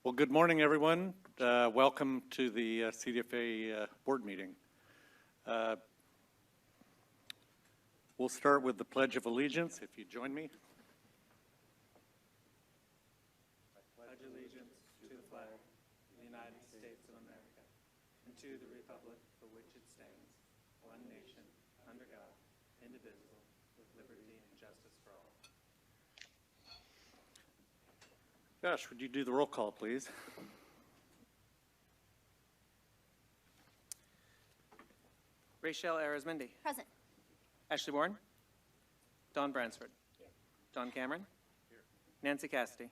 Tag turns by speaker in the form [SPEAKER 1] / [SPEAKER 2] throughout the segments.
[SPEAKER 1] Well, good morning, everyone. Welcome to the CDFA board meeting. We'll start with the Pledge of Allegiance, if you join me.
[SPEAKER 2] I pledge allegiance to the flag of the United States of America and to the republic for which it stands, one nation, under God, indivisible, with liberty and justice for all.
[SPEAKER 1] Josh, would you do the roll call, please?
[SPEAKER 2] Rachel Arizmendi.
[SPEAKER 3] Present.
[SPEAKER 2] Ashley Warren. Don Bransford. Here. Don Cameron. Here. Nancy Cassidy. Here.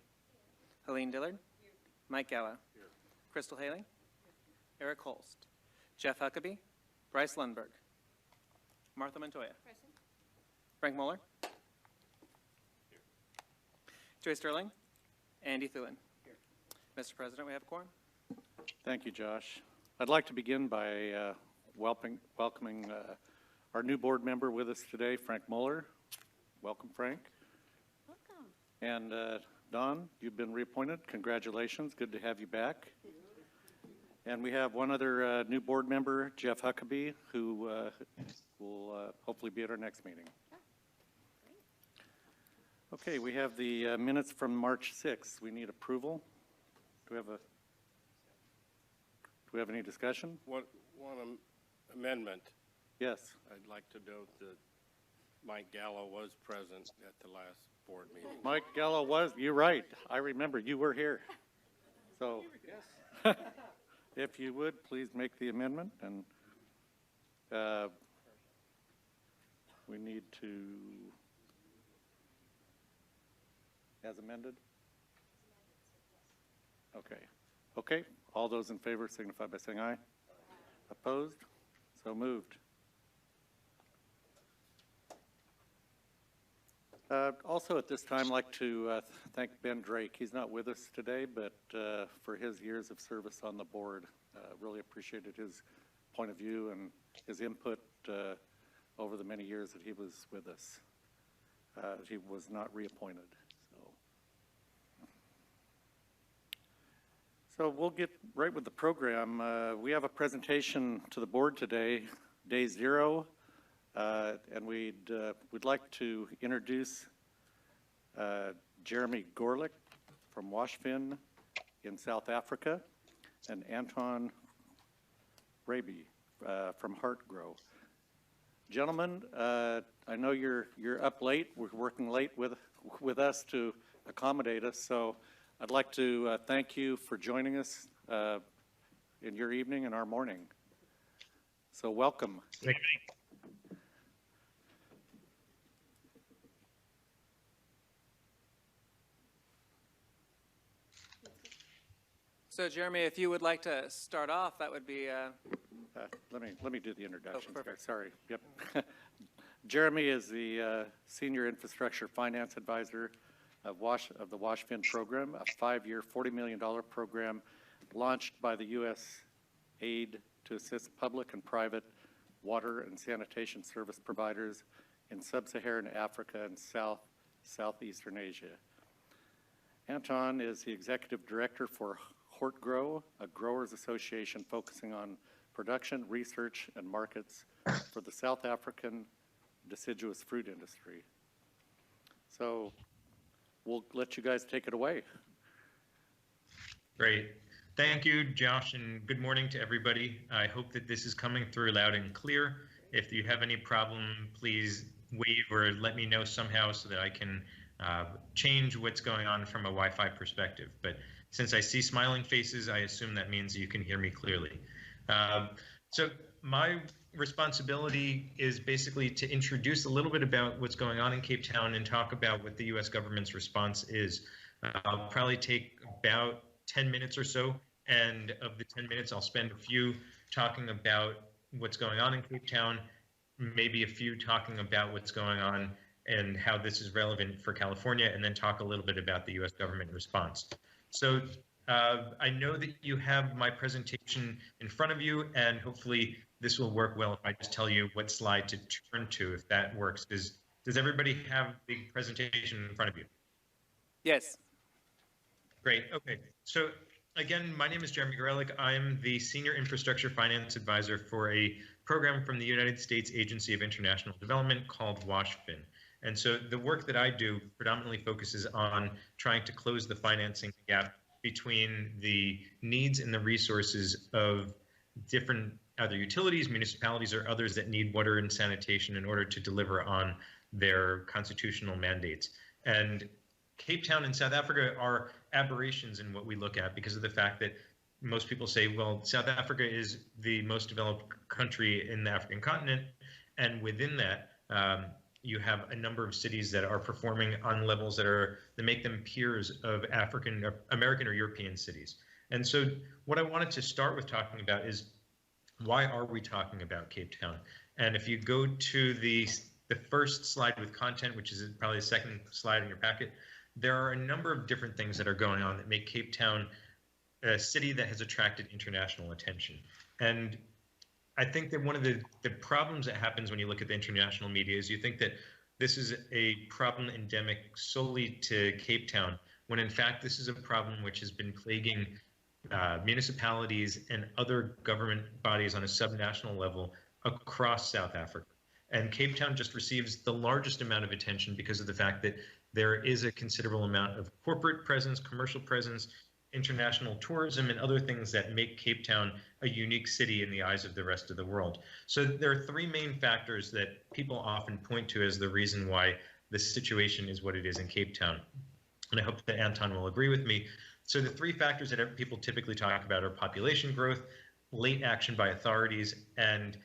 [SPEAKER 2] Helene Dillard. Here. Mike Gallo. Here. Crystal Haley. Here. Eric Holst. Jeff Huckabee. Bryce Lundberg. Martha Montoya.
[SPEAKER 3] Present.
[SPEAKER 2] Frank Mueller. Here. Joy Sterling. Andy Thulin. Here. Mr. President, we have a quorum.
[SPEAKER 1] Thank you, Josh. I'd like to begin by welcoming our new board member with us today, Frank Mueller. Welcome, Frank.
[SPEAKER 3] Welcome.
[SPEAKER 1] And Don, you've been reappointed. Congratulations. Good to have you back. And we have one other new board member, Jeff Huckabee, who will hopefully be at our next meeting. Okay, we have the minutes from March 6th. We need approval. Do we have any discussion?
[SPEAKER 4] One amendment.
[SPEAKER 1] Yes.
[SPEAKER 4] I'd like to note that Mike Gallo was present at the last board meeting.
[SPEAKER 1] Mike Gallo was, you're right. I remember you were here. So
[SPEAKER 4] Yes.
[SPEAKER 1] if you would, please make the amendment. And we need to, as amended? Okay. Okay. All those in favor signify by saying aye. Opposed? So moved. Also at this time, I'd like to thank Ben Drake. He's not with us today, but for his years of service on the board, really appreciated his point of view and his input over the many years that he was with us. He was not reappointed. So we'll get right with the program. We have a presentation to the board today, day 0, and we'd like to introduce Jeremy Gorlick from Washfin in South Africa, and Anton Raby from Heartgrow. Gentlemen, I know you're up late. We're working late with us to accommodate us, so I'd like to thank you for joining us in your evening and our morning. So welcome.
[SPEAKER 5] Thank you.
[SPEAKER 2] So, Jeremy, if you would like to start off, that would be.
[SPEAKER 1] Let me do the introduction.
[SPEAKER 2] Oh, perfect.
[SPEAKER 1] Sorry. Yep. Jeremy is the Senior Infrastructure Finance Advisor of the Washfin program, a 5-year, $40 million program launched by the U.S. aid to assist public and private water and sanitation service providers in sub-Saharan Africa and Southeastern Asia. Anton is the Executive Director for Heartgrow, a growers association focusing on production, research, and markets for the South African deciduous fruit industry. So we'll let you guys take it away.
[SPEAKER 5] Great. Thank you, Josh, and good morning to everybody. I hope that this is coming through loud and clear. If you have any problem, please wave or let me know somehow so that I can change what's going on from a Wi-Fi perspective. But since I see smiling faces, I assume that means you can hear me clearly. So my responsibility is basically to introduce a little bit about what's going on in Cape Town and talk about what the U.S. government's response is. I'll probably take about 10 minutes or so, and of the 10 minutes, I'll spend a few talking about what's going on in Cape Town, maybe a few talking about what's going on and how this is relevant for California, and then talk a little bit about the U.S. government response. So I know that you have my presentation in front of you, and hopefully this will work well if I just tell you what slide to turn to, if that works. Does everybody have the presentation in front of you?
[SPEAKER 2] Yes.
[SPEAKER 5] Great. Okay. So Again, my name is Jeremy Gorelick. I'm the Senior Infrastructure Finance Advisor for a program from the United States Agency of International Development called WashFin. And so the work that I do predominantly focuses on trying to close the financing gap between the needs and the resources of different either utilities, municipalities, or others that need water and sanitation in order to deliver on their constitutional mandates. And Cape Town and South Africa are aberrations in what we look at because of the fact that most people say, well, South Africa is the most developed country in the African continent. And within that, you have a number of cities that are performing on levels that make them peers of African, American, or European cities. And so what I wanted to start with talking about is why are we talking about Cape Town? And if you go to the first slide with content, which is probably the second slide in your packet, there are a number of different things that are going on that make Cape Town a city that has attracted international attention. And I think that one of the problems that happens when you look at the international media is you think that this is a problem endemic solely to Cape Town, when in fact this is a problem which has been plaguing municipalities and other government bodies on a subnational level across South Africa. And Cape Town just receives the largest amount of attention because of the fact that there is a considerable amount of corporate presence, commercial presence, international tourism, and other things that make Cape Town a unique city in the eyes of the rest of the world. So there are three main factors that people often point to as the reason why the situation is what it is in Cape Town. And I hope that Anton will agree with me. So the three factors that people typically talk about are population growth, late action by authorities, and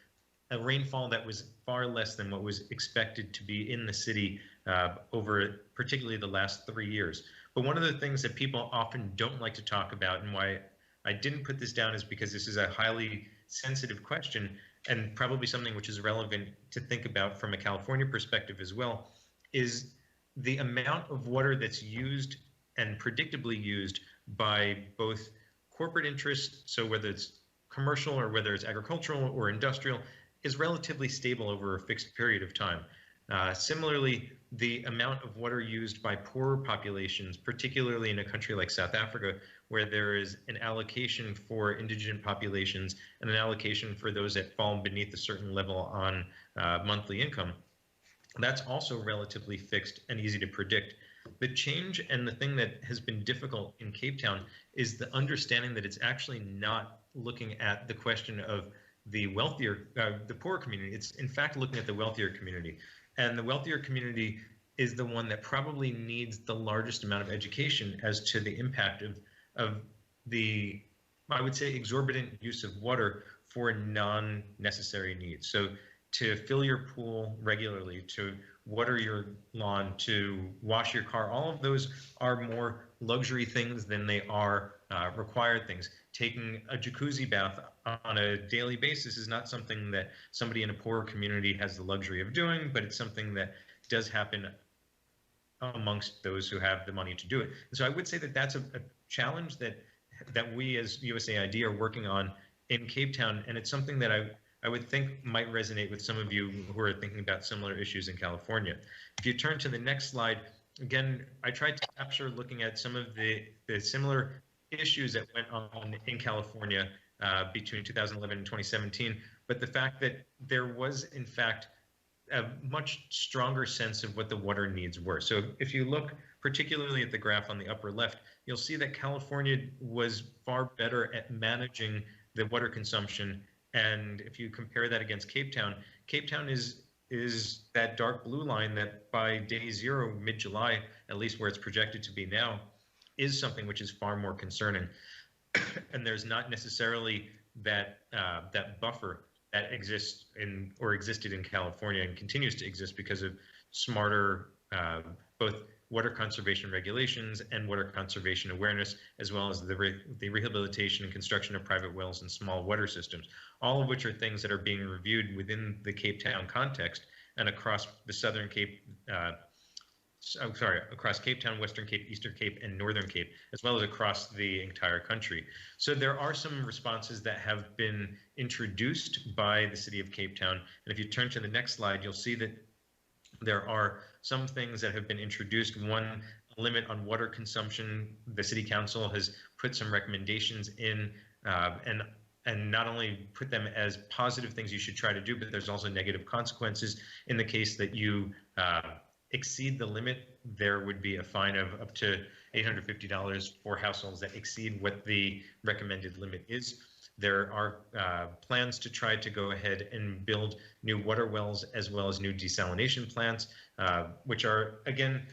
[SPEAKER 5] a rainfall that was far less than what was expected to be in the city over particularly the last 3 years. But one of the things that people often don't like to talk about, and why I didn't put this down, is because this is a highly sensitive question and probably something which is relevant to think about from a California perspective as well, is the amount of water that's used and predictably used by both corporate interests, so whether it's commercial or whether it's agricultural or industrial, is relatively stable over a fixed period of time. Similarly, the amount of water used by poorer populations, particularly in a country like South Africa, where there is an allocation for indigent populations and an allocation for those that fall beneath a certain level on monthly income, that's also relatively fixed and easy to predict. The change and the thing that has been difficult in Cape Town is the understanding that it's actually not looking at the question of the wealthier, the poorer community. It's in fact looking at the wealthier community. And the wealthier community is the one that probably needs the largest amount of education as to the impact of the, I would say, exorbitant use of water for non-necessary needs. So to fill your pool regularly, to water your lawn, to wash your car, all of those are more luxury things than they are required things. Taking a jacuzzi bath on a daily basis is not something that somebody in a poorer community has the luxury of doing, but it's something that does happen amongst those who have the money to do it. And so I would say that that's a challenge that we as USAID are working on in Cape Town, and it's something that I would think might resonate with some of you who are thinking about similar issues in California. If you turn to the next slide, again, I tried to capture looking at some of the similar issues that went on in California between 2011 and 2017, but the fact that there was, in fact, a much stronger sense of what the water needs were. So if you look particularly at the graph on the upper left, you'll see that California was far better at managing the water consumption. And if you compare that against Cape Town is that dark blue line that by day zero, mid-July, at least where it's projected to be now, is something which is far more concerning. And there's not necessarily that buffer that exists or existed in California and continues to exist because of smarter both water conservation regulations and water conservation awareness, as well as the rehabilitation and construction of private wells and small water systems, all of which are things that are being reviewed within the Cape Town context and across the Southern Cape, across Cape Town, Western Cape, Eastern Cape, and Northern Cape, as well as across the entire country. So there are some responses that have been introduced by the city of Cape Town. And if you turn to the next slide, you'll see that there are some things that have been introduced. One limit on water consumption. The city council has put some recommendations in, and not only put them as positive things you should try to do, but there's also negative consequences. In the case that you exceed the limit, there would be a fine of up to $850 for households that exceed what the recommended limit is. There are plans to try to go ahead and build new water wells as well as new desalination plants, which are, again,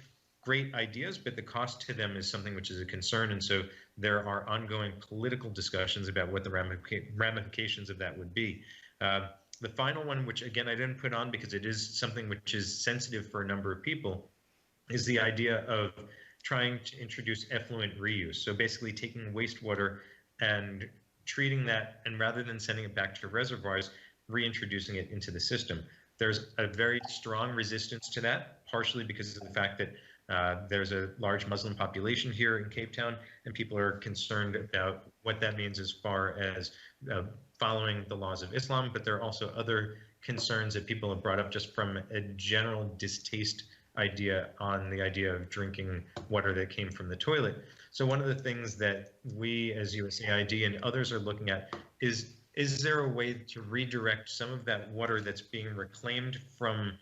[SPEAKER 5] great ideas, but the cost to them is something which is a concern. And so there are ongoing political discussions about what the ramifications of that would be. The final one, which again I didn't put on because it is something which is sensitive for a number of people, is the idea of trying to introduce effluent reuse. So basically taking wastewater and treating that, and rather than sending it back to reservoirs, reintroducing it into the system. There's a very strong resistance to that, partially because of the fact that there's a large Muslim population here in Cape Town, and people are concerned about what that means as far as following the laws of Islam. But there are also other concerns that people have brought up just from a general distaste on the idea of drinking water that came from the toilet. So one of the things that we as USAID and others are looking at is there a way to redirect some of that water that's being reclaimed from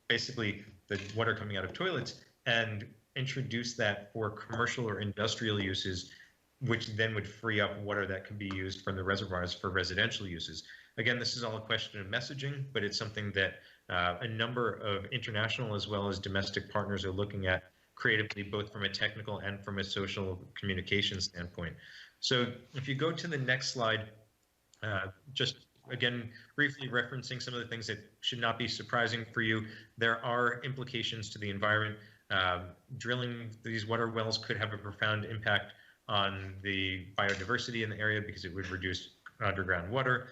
[SPEAKER 5] basically the water coming out of toilets and introduce that for commercial or industrial uses, which then would free up water that can be used from the reservoirs for residential uses. Again, this is all a question of messaging, but it's something that a number of international as well as domestic partners are looking at creatively, both from a technical and from a social communication standpoint. So if you go to the next slide, just again, briefly referencing some of the things that should not be surprising for you, there are implications to the environment. Drilling these water wells could have a profound impact on the biodiversity in the area because it would reduce underground water.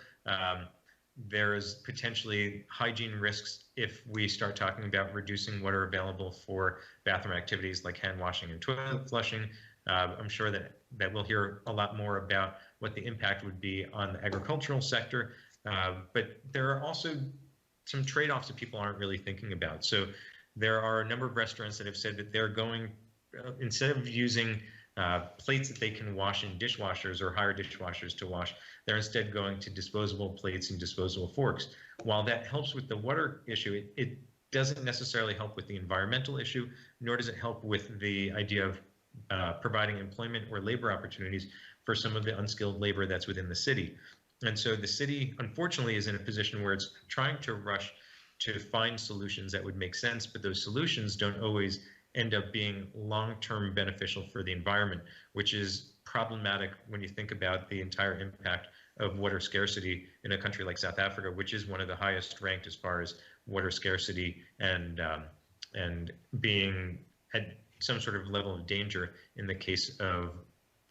[SPEAKER 5] There is potentially hygiene risks if we start talking about reducing water available for bathroom activities like hand washing and toilet flushing. I'm sure that we'll hear a lot more about what the impact would be on the agricultural sector. But there are also some trade-offs that people aren't really thinking about. So there are a number of restaurants that have said that they're going, instead of using plates that they can wash in dishwashers or hire dishwashers to wash, they're instead going to disposable plates and disposable forks. While that helps with the water issue, it doesn't necessarily help with the environmental issue, nor does it help with the idea of providing employment or labor opportunities for some of the unskilled labor that's within the city. And so the city, unfortunately, is in a position where it's trying to rush to find solutions that would make sense, but those solutions don't always end up being long-term beneficial for the environment, which is problematic when you think about the entire impact of water scarcity in a country like South Africa, which is one of the highest ranked as far as water scarcity and being at some sort of level of danger in the case of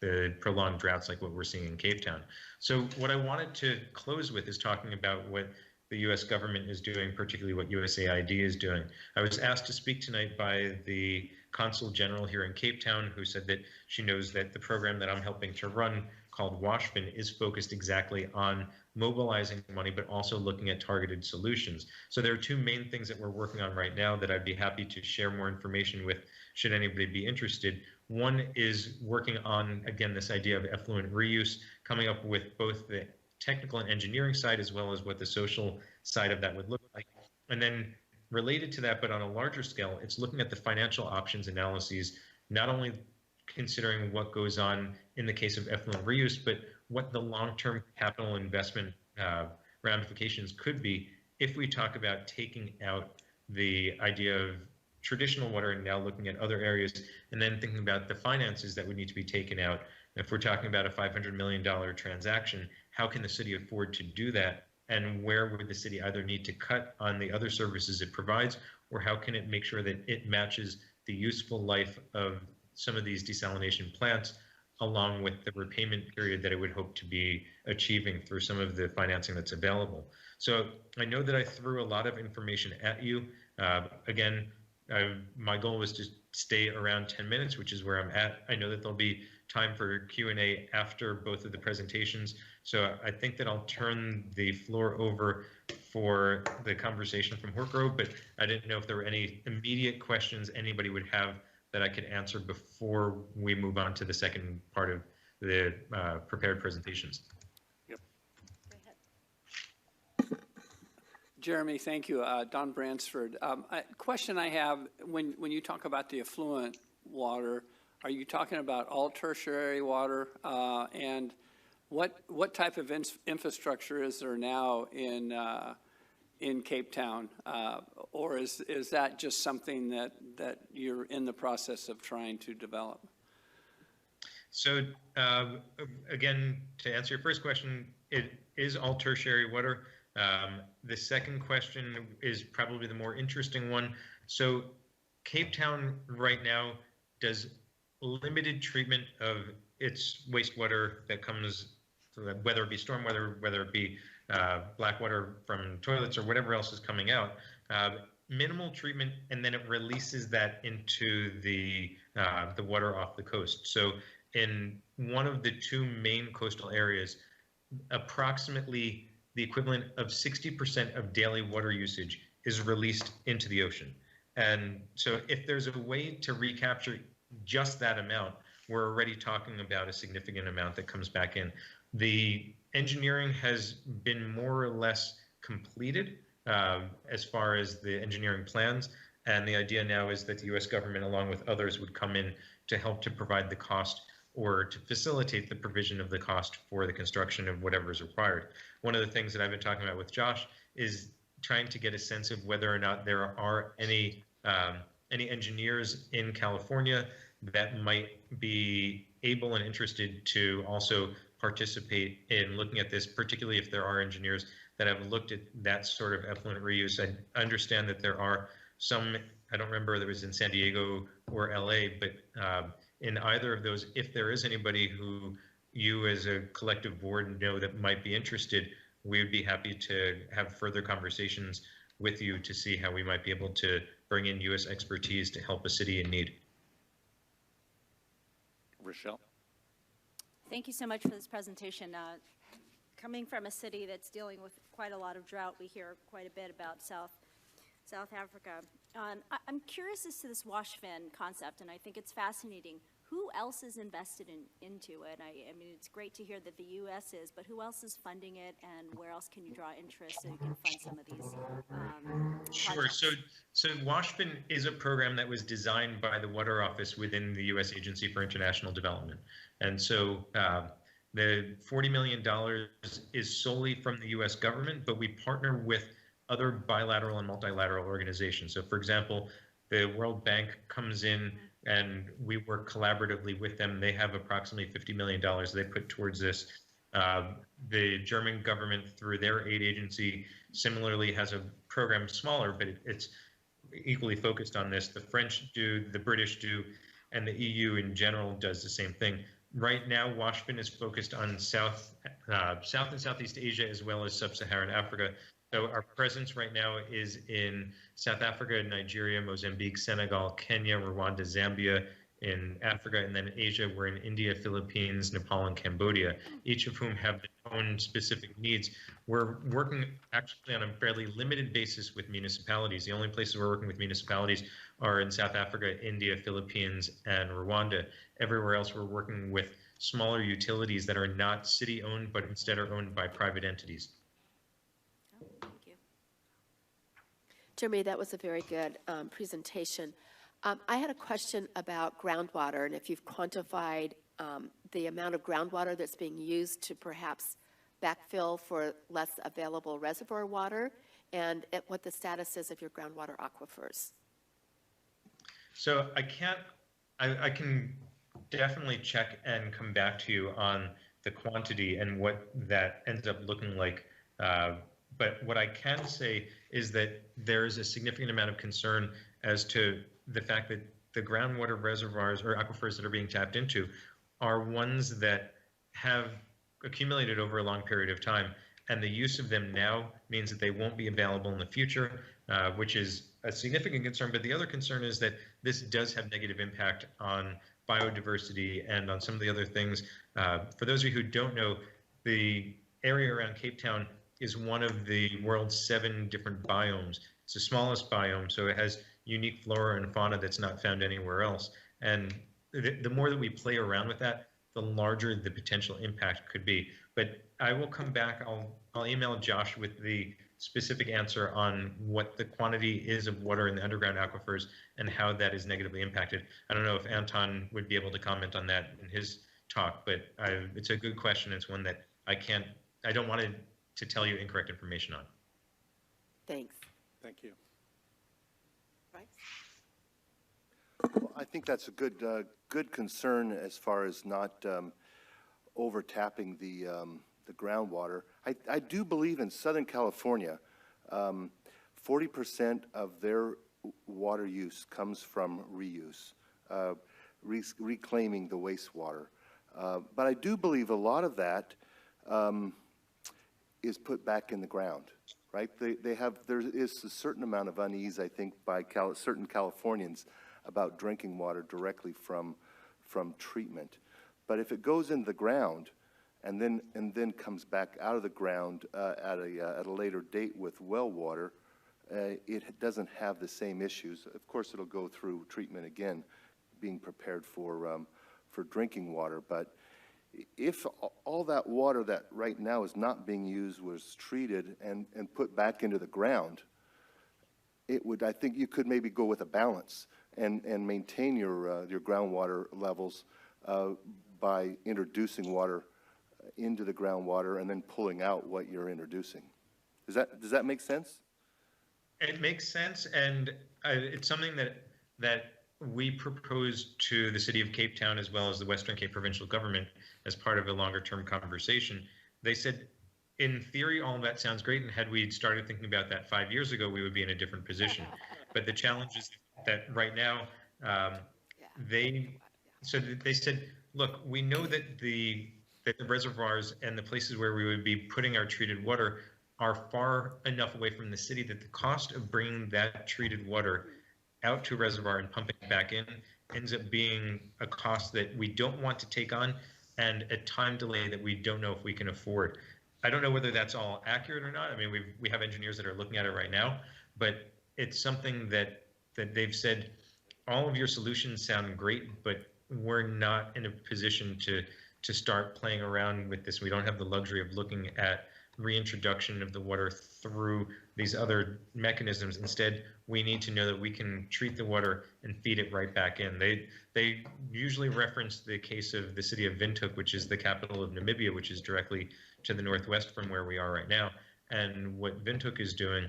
[SPEAKER 5] the prolonged droughts like what we're seeing in Cape Town. So what I wanted to close with is talking about what the U.S. government is doing, particularly what USAID is doing. I was asked to speak tonight by the Consul General here in Cape Town, who said that she knows that the program that I'm helping to run called WashFin is focused exactly on mobilizing money, but also looking at targeted solutions. So there are two main things that we're working on right now that I'd be happy to share more information with should anybody be interested. One is working on, again, this idea of effluent reuse, coming up with both the technical and engineering side as well as what the social side of that would look like. And then related to that, but on a larger scale, it's looking at the financial options analyses, not only considering what goes on in the case of effluent reuse, but what the long-term capital investment ramifications could be if we talk about taking out the idea of traditional water and now looking at other areas, and then thinking about the finances that would need to be taken out. If we're talking about a $500 million transaction, how can the city afford to do that? And where would the city either need to cut on the other services it provides, or how can it make sure that it matches the useful life of some of these desalination plants along with the repayment period that it would hope to be achieving through some of the financing that's available? So I know that I threw a lot of information at you. Again, my goal was to stay around 10 minutes, which is where I'm at. I know that there'll be time for Q&A after both of the presentations. So I think that I'll turn the floor over for the conversation from Hortgrove, but I didn't know if there were any immediate questions anybody would have that I could answer before we move on to the second part of the prepared presentations.
[SPEAKER 3] Jeremy, thank you. Don Bransford. Question I have, when you talk about the affluent water, are you talking about all tertiary water? And what type of infrastructure is there now in Cape Town? Or is that just something that you're in the process of trying to develop?
[SPEAKER 5] So again, to answer your first question, it is all tertiary water. The second question is probably the more interesting one. So Cape Town right now does limited treatment of its wastewater that comes, whether it be stormwater, whether it be black water from toilets or whatever else is coming out, minimal treatment, and then it releases that into the water off the coast. So in one of the two main coastal areas, approximately the equivalent of 60% of daily water usage is released into the ocean. And so if there's a way to recapture just that amount, we're already talking about a significant amount that comes back in. The engineering has been more or less completed as far as the engineering plans. And the idea now is that the US government, along with others, would come in to help to provide the cost or to facilitate the provision of the cost for the construction of whatever is required. One of the things that I've been talking about with Josh is trying to get a sense of whether or not there are any engineers in California that might be able and interested to also participate in looking at this, particularly if there are engineers that have looked at that sort of effluent reuse. I understand that there are some, I don't remember whether it was in San Diego or LA, but in either of those, if there is anybody who you as a collective board know that might be interested, we would be happy to have further conversations with you to see how we might be able to bring in US expertise to help a city in need.
[SPEAKER 1] Rochelle?
[SPEAKER 6] Thank you so much for this presentation. Coming from a city that's dealing with quite a lot of drought, we hear quite a bit about South Africa. I'm curious as to this wash fin concept, and I think it's fascinating. Who else is invested into it? I mean, it's great to hear that the U.S. is, but who else is funding it, and where else can you draw interest so you can fund some of these
[SPEAKER 5] Sure.
[SPEAKER 6] projects?
[SPEAKER 5] So WashFin is a program that was designed by the Water Office within the U.S. Agency for International Development. And so the $40 million is solely from the U.S. government, but we partner with other bilateral and multilateral organizations. So for example, the World Bank comes in and we work collaboratively with them. They have approximately $50 million they put towards this. The German government, through their aid agency, similarly has a program smaller, but it's equally focused on this. The French do, the British do, and the EU in general does the same thing. Right now, WashFin is focused on South and Southeast Asia as well as Sub-Saharan Africa. So our presence right now is in South Africa, Nigeria, Mozambique, Senegal, Kenya, Rwanda, Zambia. In Africa, and then in Asia, we're in India, Philippines, Nepal, and Cambodia, each of whom have their own specific needs. We're working actually on a fairly limited basis with municipalities. The only places we're working with municipalities are in South Africa, India, Philippines, and Rwanda. Everywhere else, we're working with smaller utilities that are not city-owned, but instead are owned by private entities.
[SPEAKER 6] Thank you.
[SPEAKER 7] Jeremy, that was a very good presentation. I had a question about groundwater, and if you've quantified the amount of groundwater that's being used to perhaps backfill for less available reservoir water, and what the status is of your groundwater aquifers.
[SPEAKER 5] So I can definitely check and come back to you on the quantity and what that ends up looking like. But what I can say is that there is a significant amount of concern as to the fact that the groundwater reservoirs or aquifers that are being tapped into are ones that have accumulated over a long period of time, and the use of them now means that they won't be available in the future, which is a significant concern. But the other concern is that this does have negative impact on biodiversity and on some of the other things. For those of you who don't know, the area around Cape Town is one of the world's 7 different biomes. It's the smallest biome, so it has unique flora and fauna that's not found anywhere else. And the more that we play around with that, the larger the potential impact could be. But I will come back. I'll email Josh with the specific answer on what the quantity is of water in the underground aquifers and how that is negatively impacted. I don't know if Anton would be able to comment on that in his talk, but it's a good question. It's one that I don't want to tell you incorrect information on.
[SPEAKER 7] Thanks.
[SPEAKER 1] Thank you.
[SPEAKER 7] Bryce?
[SPEAKER 8] Well, I think that's a good concern as far as not overtapping the groundwater. I do believe in Southern California, 40% of their water use comes from reuse, reclaiming the wastewater. But I do believe a lot of that is put back in the ground, right? There is a certain amount of unease, I think, by certain Californians about drinking water directly from treatment. But if it goes in the ground and then comes back out of the ground at a later date with well water, it doesn't have the same issues. Of course, it'll go through treatment again, being prepared for drinking water. But if all that water that right now is not being used was treated and put back into the ground, I think you could maybe go with a balance and maintain your groundwater levels by introducing water into the groundwater and then pulling out what you're introducing. Does that make sense?
[SPEAKER 5] It makes sense, and it's something that we proposed to the City of Cape Town as well as the Western Cape Provincial Government as part of a longer-term conversation. They said, in theory, all of that sounds great, and had we started thinking about that 5 years ago, we would be in a different position. But the challenge is that right now, they said, look, we know that the reservoirs and the places where we would be putting our treated water are far enough away from the city that the cost of bringing that treated water out to a reservoir and pumping it back in ends up being a cost that we don't want to take on and a time delay that we don't know if we can afford. I don't know whether that's all accurate or not. I mean, we have engineers that are looking at it right now, but it's something that they've said, all of your solutions sound great, but we're not in a position to start playing around with this. We don't have the luxury of looking at reintroduction of the water through these other mechanisms. Instead, we need to know that we can treat the water and feed it right back in. They usually reference the case of the city of Windhoek, which is the capital of Namibia, which is directly to the northwest from where we are right now. And what Windhoek is doing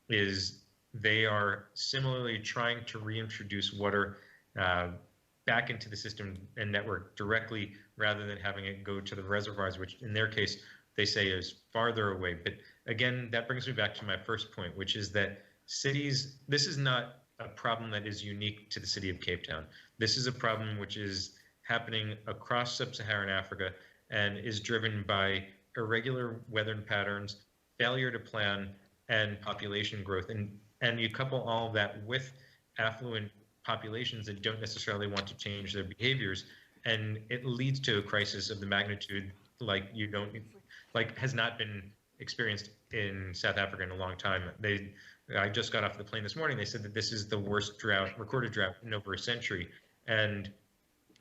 [SPEAKER 5] is they are similarly trying to reintroduce water back into the system and network directly rather than having it go to the reservoirs, which in their case, they say is farther away. But again, that brings me back to my first point, which is that cities, this is not a problem that is unique to the city of Cape Town. This is a problem which is happening across sub-Saharan Africa and is driven by irregular weather patterns, failure to plan, and population growth. And you couple all of that with affluent populations that don't necessarily want to change their behaviors, and it leads to a crisis of the magnitude has not been experienced in South Africa in a long time. I just got off the plane this morning. They said that this is the worst recorded drought in over a century, and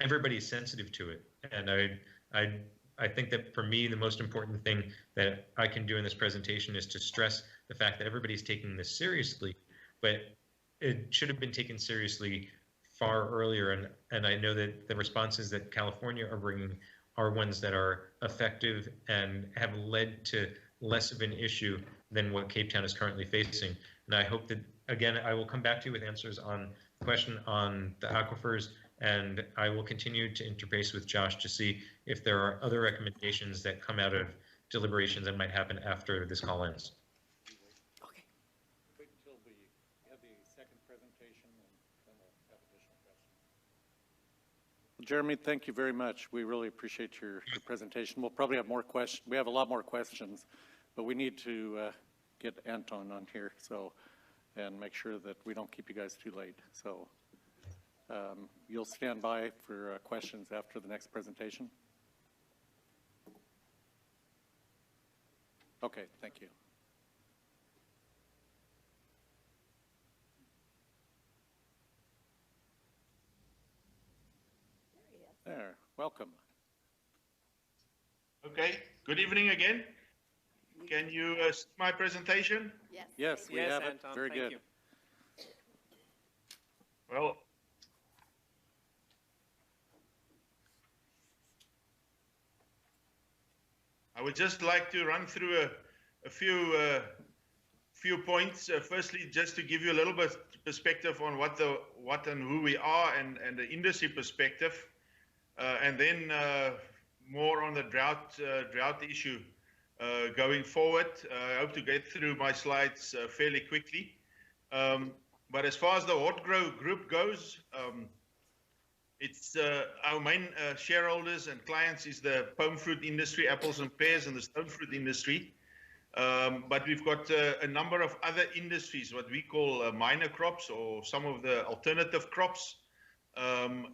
[SPEAKER 5] everybody's sensitive to it. And I think that for me, the most important thing that I can do in this presentation is to stress the fact that everybody's taking this seriously, but it should have been taken seriously far earlier. And I know that the responses that California are bringing are ones that are effective and have led to less of an issue than what Cape Town is currently facing. And I hope that, again, I will come back to you with answers on the question on the aquifers, and I will continue to interface with Josh to see if there are other recommendations that come out of deliberations that might happen after this call ends.
[SPEAKER 7] Okay.
[SPEAKER 1] Wait until we have the second presentation, and then we'll have additional questions. Jeremy, thank you very much. We really appreciate your presentation. We'll probably have more questions. We have a lot more questions, but we need to get Anton on here and make sure that we don't keep you guys too late. So you'll stand by for questions after the next presentation? Okay, thank you. There, welcome.
[SPEAKER 9] Okay, good evening again. Can you see my presentation?
[SPEAKER 7] Yes.
[SPEAKER 1] Yes, we
[SPEAKER 2] Yes,
[SPEAKER 1] have it.
[SPEAKER 2] Anton,
[SPEAKER 1] Very
[SPEAKER 2] thank
[SPEAKER 1] good.
[SPEAKER 2] you.
[SPEAKER 9] Well, I would just like to run through a few points. Firstly, just to give you a little bit perspective on what and who we are and the industry perspective, and then more on the drought issue going forward. I hope to get through my slides fairly quickly. But as far as the Hotgrow Group goes, it's our main shareholders and clients is the palm fruit industry, apples and pears, and the stone fruit industry. But we've got a number of other industries, what we call minor crops or some of the alternative crops,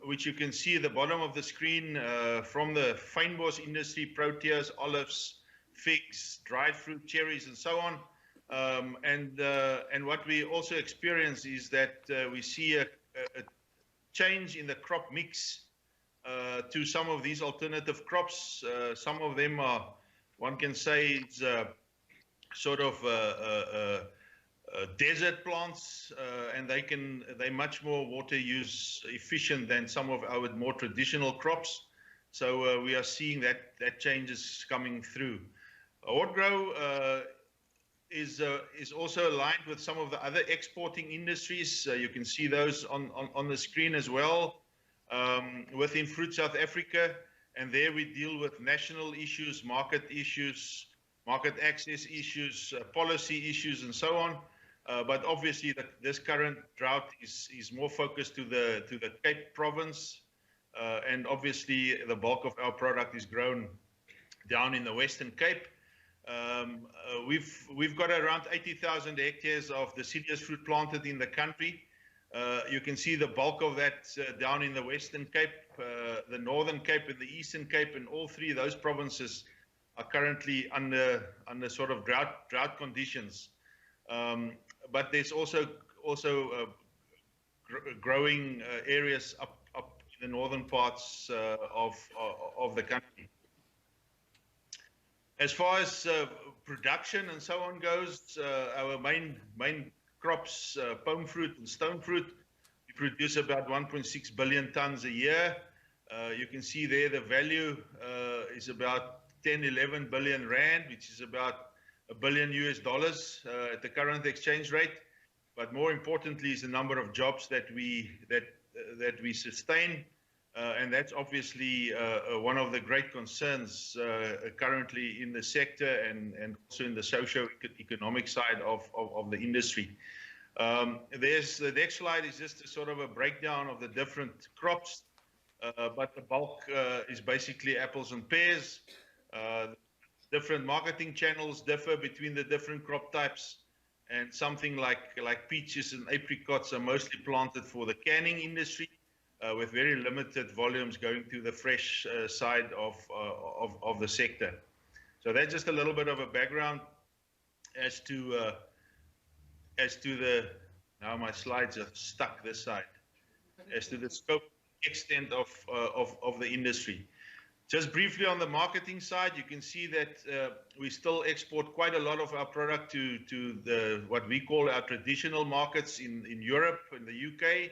[SPEAKER 9] which you can see at the bottom of the screen from the fynbos industry, proteas, olives, figs, dried fruit, cherries, and so on. And what we also experience is that we see a change in the crop mix to some of these alternative crops. Some of them are, one can say, it's sort of desert plants, and they're much more water use efficient than some of our more traditional crops. So we are seeing that change is coming through. Hotgrow is also aligned with some of the other exporting industries. You can see those on the screen as well. Within Fruit South Africa, and there we deal with national issues, market access issues, policy issues, and so on. But obviously, this current drought is more focused to the Cape Province, and obviously the bulk of our product is grown down in the Western Cape. We've got around 80,000 hectares of deciduous fruit planted in the country. You can see the bulk of that down in the Western Cape, the Northern Cape, and the Eastern Cape, and all three of those provinces are currently under sort of drought conditions. But there's also growing areas up in the northern parts of the country. As far as production and so on goes, our main crops, palm fruit and stone fruit, we produce about 1.6 billion tons a year. You can see there the value is about 10-11 billion rand, which is about $1 billion at the current exchange rate. But more importantly is the number of jobs that we sustain. And that's obviously one of the great concerns currently in the sector and also in the socio-economic side of the industry. The next slide is just a sort of a breakdown of the different crops, but the bulk is basically apples and pears. Different marketing channels differ between the different crop types, and something like peaches and apricots are mostly planted for the canning industry, with very limited volumes going to the fresh side of the sector. So that's just a little bit of a background as to the, now my slides are stuck this side, as to the scope, extent of the industry. Just briefly on the marketing side, you can see that we still export quite a lot of our product to the what we call our traditional markets in Europe and the UK.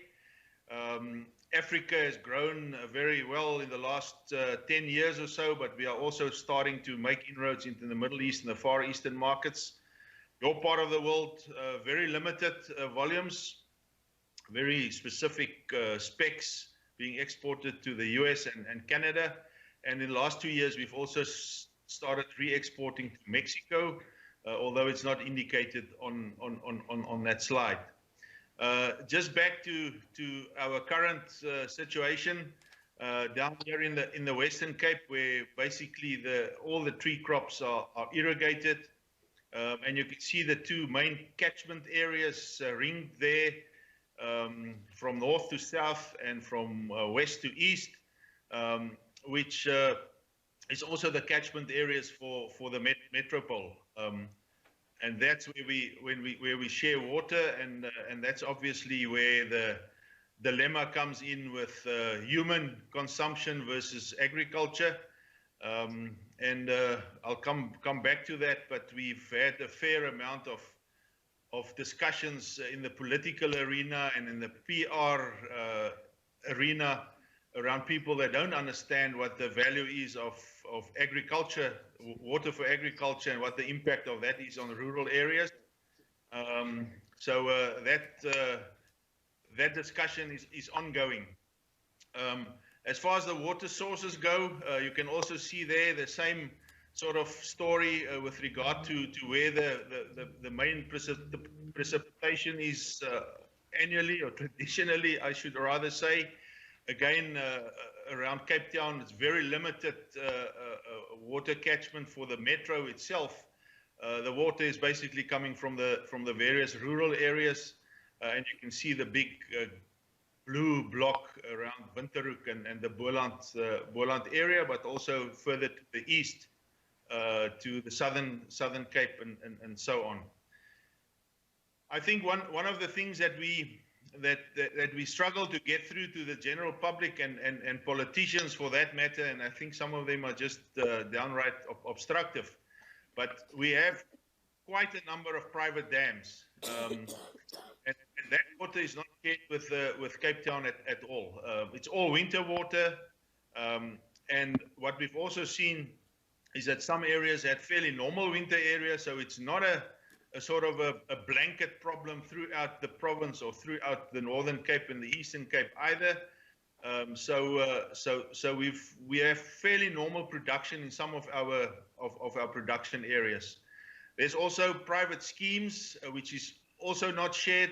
[SPEAKER 9] Africa has grown very well in the last 10 years or so, but we are also starting to make inroads into the Middle East and the Far Eastern markets. Your part of the world, very limited volumes, very specific specs being exported to the US and Canada. And in the last 2 years, we've also started re-exporting to Mexico, although it's not indicated on that slide. Just back to our current situation down here in the Western Cape, where basically all the tree crops are irrigated, and you can see the two main catchment areas ringed there, from north to south and from west to east, which is also the catchment areas for the metropole. And that's where we share water, and that's obviously where dilemma comes in with human consumption versus agriculture. And I'll come back to that, but we've had a fair amount of discussions in the political arena and in the PR arena around people that don't understand what the value is of agriculture, water for agriculture, and what the impact of that is on rural areas. So that discussion is ongoing. As far as the water sources go, you can also see there the same sort of story with regard to where the main precipitation is annually, or traditionally, I should rather say. Again, around Cape Town, it's very limited water catchment for the metro itself. The water is basically coming from the various rural areas, and you can see the big blue block around Winterhoek and the Boland area, but also further to the east to the southern Cape and so on. I think one of the things that we struggle to get through to the general public and politicians for that matter, and I think some of them are just downright obstructive, but we have quite a number of private dams, and that water is not shared with Cape Town at all. It's all winter water, and what we've also seen is that some areas had fairly normal winter areas, so it's not a sort of a blanket problem throughout the province or throughout the Northern Cape and the Eastern Cape either. So we have fairly normal production in some of our production areas. There's also private schemes which is also not shared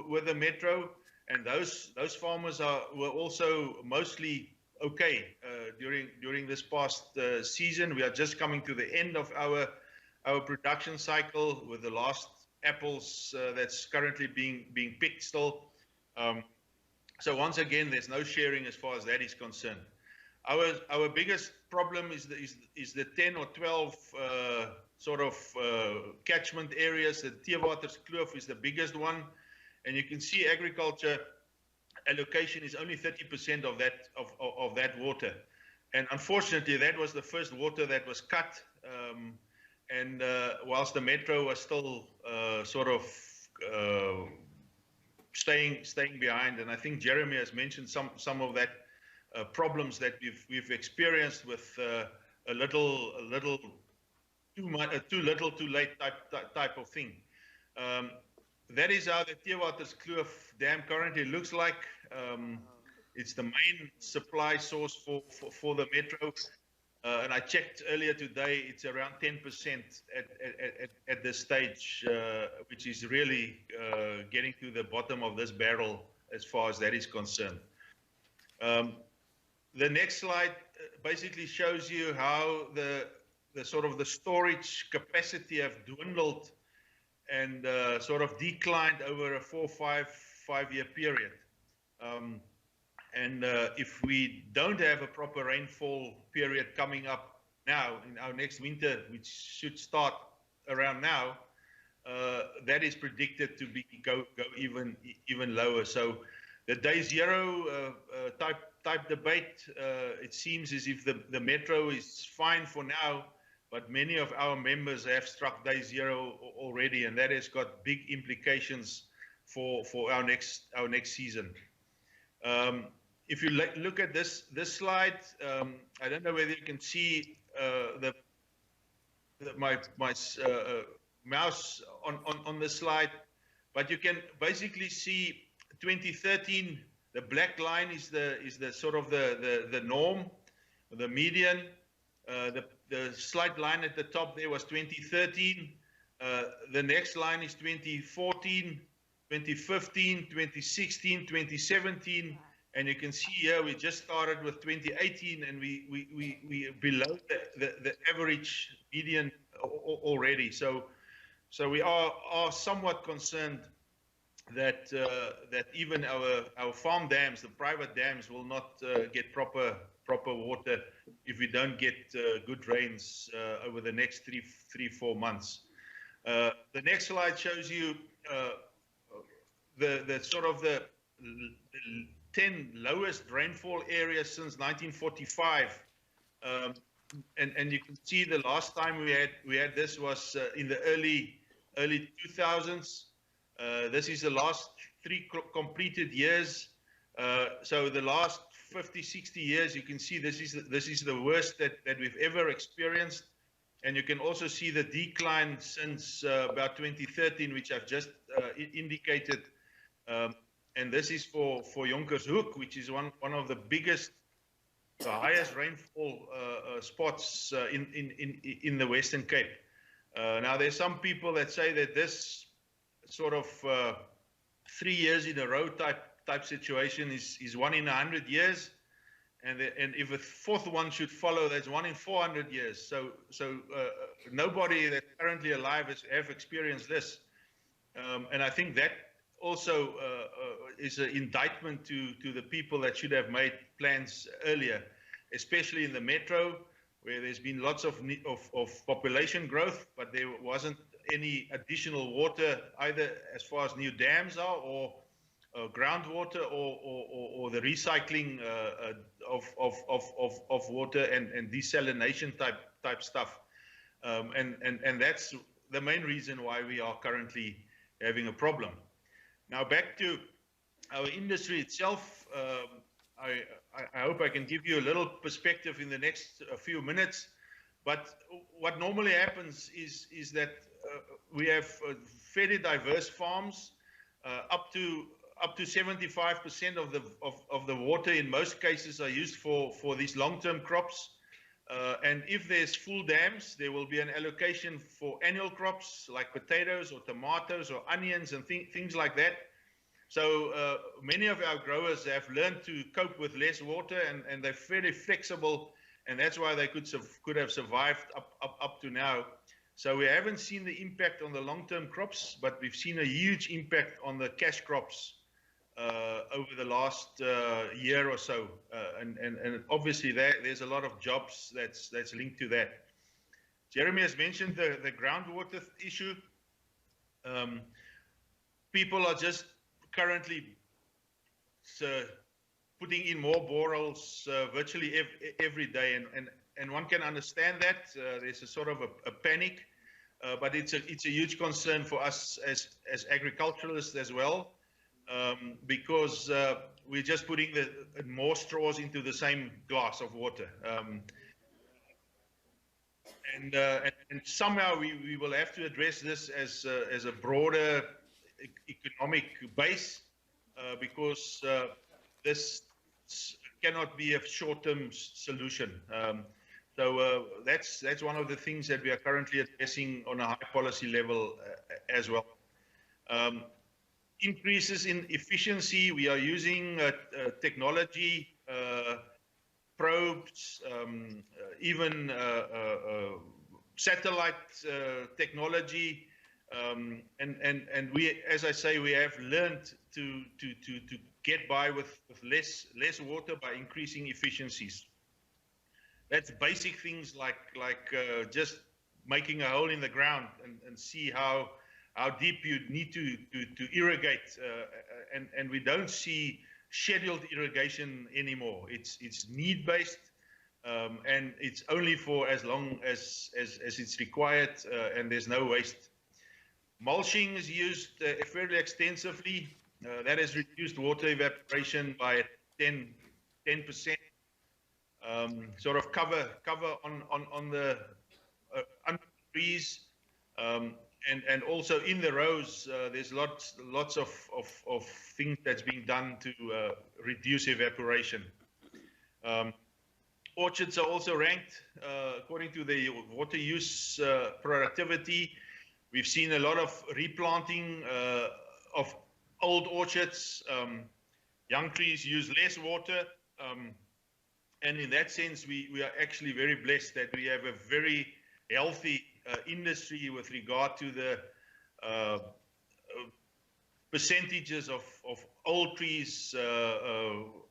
[SPEAKER 9] with the metro, and those farmers were also mostly okay during this past season. We are just coming to the end of our production cycle with the last apples that's currently being picked still. So once again, there's no sharing as far as that is concerned. Our biggest problem is the 10 or 12 sort of catchment areas. The Theewaterskloof is the biggest one, and you can see agriculture allocation is only 30% of that water. And unfortunately, that was the first water that was cut. And whilst the metro was still sort of staying behind, and I think Jeremy has mentioned some of that problems that we've experienced with a little too much, too little, too late type of thing. That is how the Theewaterskloof Dam currently looks like. It's the main supply source for the metro. And I checked earlier today, it's around 10% at this stage, which is really getting to the bottom of this barrel as far as that is concerned. The next slide basically shows you how the sort of the storage capacity have dwindled and sort of declined over a 4 or 5 year period. And if we don't have a proper rainfall period coming up now in our next winter, which should start around now, that is predicted to go even lower. So the day zero type debate, it seems as if the metro is fine for now, but many of our members have struck day zero already, and that has got big implications for our next season. If you look at this slide, I don't know whether you can see my mouse on the slide, but you can basically see 2013. The black line is the sort of the norm, the median. The slight line at the top there was 2013. The next line is 2014, 2015, 2016, 2017. And you can see here we just started with 2018, and we below the average median already. So we are somewhat concerned that even our farm dams, the private dams, will not get proper water if we don't get good rains over the next 3-4 months. The next slide shows you the sort of the 10 lowest rainfall areas since 1945. And you can see the last time we had this was in the early 2000s. This is the last three completed years. So the last 50, 60 years, you can see this is the worst that we've ever experienced. And you can also see the decline since about 2013, which I've just indicated. And this is for Jonkershoek, which is one of the biggest, the highest rainfall spots in the Western Cape. Now, there's some people that say that this sort of 3 years in a row type situation is 1 in 100 years. And if a fourth one should follow, that's 1 in 400 years. So nobody that's currently alive have experienced this. And I think that also is an indictment to the people that should have made plans earlier, especially in the metro, where there's been lots of population growth, but there wasn't any additional water either as far as new dams are or groundwater or the recycling of water and desalination type stuff. And that's the main reason why we are currently having a problem. Now back to our industry itself. I hope I can give you a little perspective in the next few minutes. But what normally happens is that we have fairly diverse farms. Up to 75% of the water in most cases are used for these long-term crops. And if there's full dams, there will be an allocation for annual crops like potatoes or tomatoes or onions and things like that. So many of our growers have learned to cope with less water, and they're fairly flexible, and that's why they could have survived up to now. So we haven't seen the impact on the long-term crops, but we've seen a huge impact on the cash crops over the last year or so, and obviously there's a lot of jobs that's linked to that. Jeremy has mentioned the groundwater issue. People are just currently putting in more boreholes virtually every day, and one can understand that. There's a sort of a panic, but it's a huge concern for us as agriculturalists as well, because we're just putting more straws into the same glass of water. And somehow we will have to address this as a broader economic base, because this cannot be a short-term solution. So that's one of the things that we are currently addressing on a high policy level as well. Increases in efficiency, we are using technology, probes, even satellite technology, and we, as I say, we have learned to get by with less water by increasing efficiencies. That's basic things like just making a hole in the ground and see how deep you need to irrigate, and we don't see scheduled irrigation anymore. It's need-based, and it's only for as long as it's required, and there's no waste. Mulching is used fairly extensively. That has reduced water evaporation by 10%. Sort of cover on the under trees, and also in the rows. There's lots of things that's being done to reduce evaporation. Orchards are also ranked according to the water use productivity. We've seen a lot of replanting of old orchards. Young trees use less water. And in that sense, we are actually very blessed that we have a very healthy industry with regard to the percentages of old trees,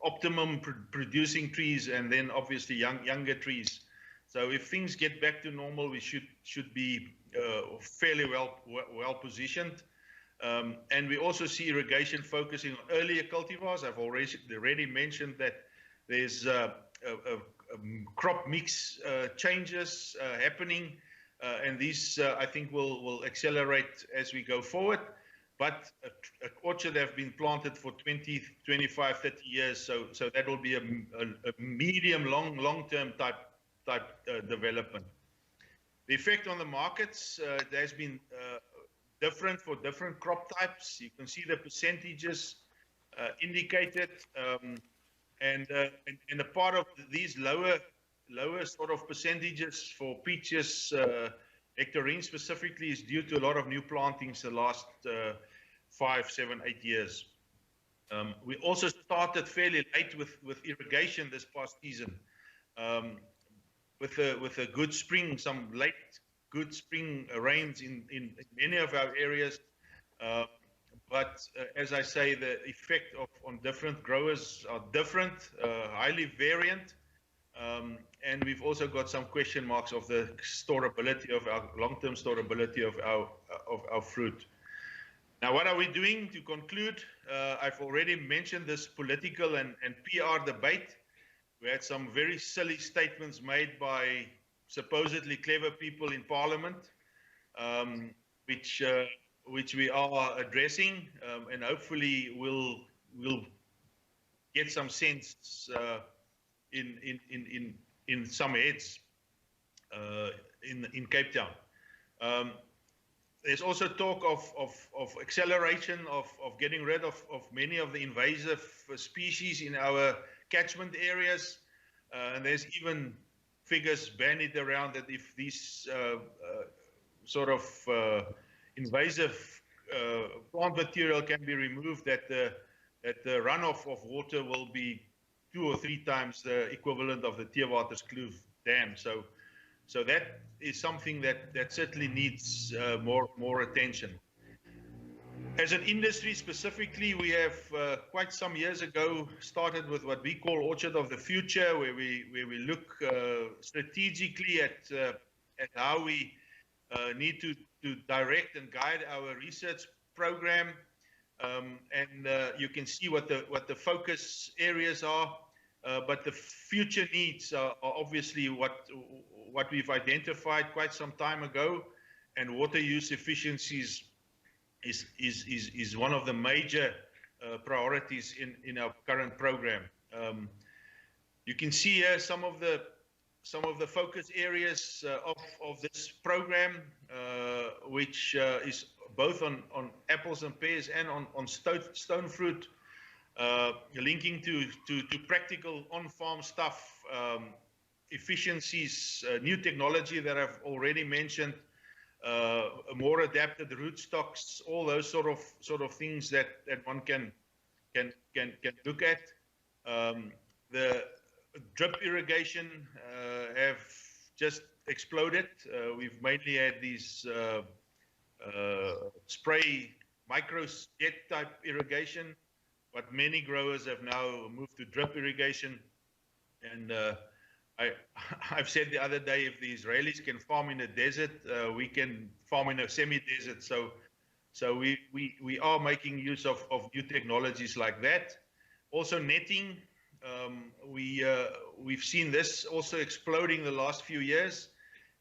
[SPEAKER 9] optimum producing trees, and then obviously younger trees. So if things get back to normal, we should be fairly well positioned. And we also see irrigation focusing on earlier cultivars. I've already mentioned that there's crop mix changes happening, and these I think will accelerate as we go forward. But an orchard have been planted for 20, 25, 30 years, so that will be a medium, long-term type development. The effect on the markets has been different for different crop types. You can see the percentages indicated, and a part of these lower sort of percentages for peaches, nectarines specifically, is due to a lot of new plantings the last 5, 7, 8 years. We also started fairly late with irrigation this past season, with a good spring, some late good spring rains in many of our areas. But as I say, the effect on different growers are different, highly variant. And we've also got some question marks of the storability of our long-term storability of our fruit. Now, what are we doing to conclude? I've already mentioned this political and PR debate. We had some very silly statements made by supposedly clever people in Parliament, which we are addressing, and hopefully we'll get some sense in some heads in Cape Town. There's also talk of acceleration of getting rid of many of the invasive species in our catchment areas, and there's even figures bandied around that if these sort of invasive plant material can be removed, that the runoff of water will be 2 or 3 times the equivalent of the Theewaterskloof Dam. So that is something that certainly needs more attention. As an industry specifically, we have quite some years ago started with what we call Orchard of the Future, where we look strategically at how we need to direct and guide our research program, and you can see what the focus areas are. But the future needs are obviously what we've identified quite some time ago, and water use efficiencies is one of the major priorities in our current program. You can see here some of the focus areas of this program, which is both on apples and pears and on stone fruit, linking to practical on-farm stuff, efficiencies, new technology that I've already mentioned, more adapted rootstocks, all those sort of things that one can look at. The drip irrigation have just exploded. We've mainly had these spray micro jet type irrigation, but many growers have now moved to drip irrigation. And I've said the other day, if the Israelis can farm in a desert, we can farm in a semi-desert. So we are making use of new technologies like that. Also netting, we've seen this also exploding the last few years,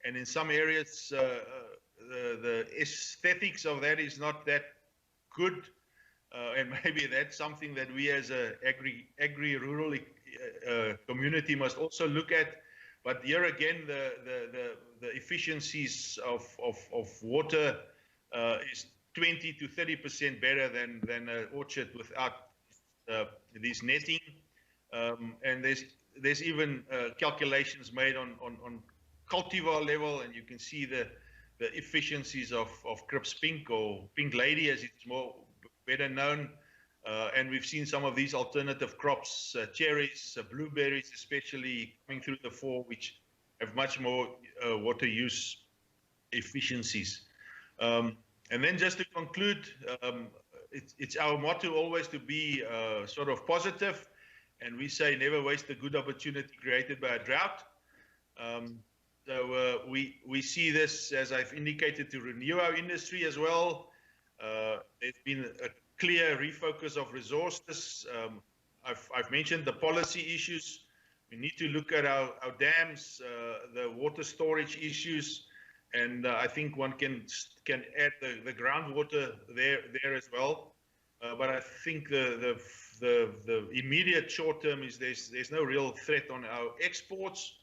[SPEAKER 9] and in some areas the aesthetics of that is not that good, and maybe that's something that we as a agri-rural community must also look at. But here again, the efficiencies of water is 20 to 30% better than an orchard without this netting. And there's even calculations made on cultivar level, and you can see the efficiencies of Crips Pink, or Pink Lady as it's better known. And we've seen some of these alternative crops, cherries, blueberries especially, coming through the fall, which have much more water use efficiencies. And then just to conclude, it's our motto always to be sort of positive, and we say never waste a good opportunity created by a drought. So we see this, as I've indicated, to renew our industry as well. There's been a clear refocus of resources. I've mentioned the policy issues. We need to look at our dams, the water storage issues, and I think one can add the groundwater there as well. But I think the immediate short term is there's no real threat on our exports.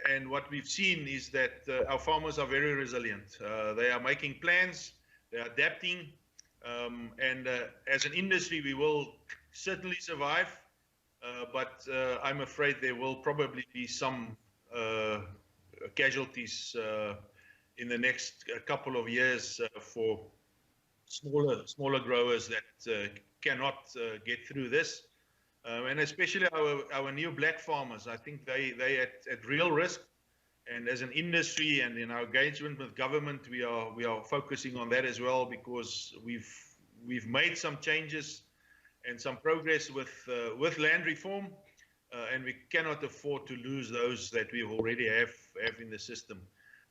[SPEAKER 9] And what we've seen is that our farmers are very resilient. They are making plans, they are adapting, and as an industry, we will certainly survive. But I'm afraid there will probably be some casualties in the next couple of years for smaller growers that cannot get through this. And especially our new black farmers, I think they at real risk. And as an industry and in our engagement with government, we are focusing on that as well, because we've made some changes and some progress with land reform, and we cannot afford to lose those that we already have in the system.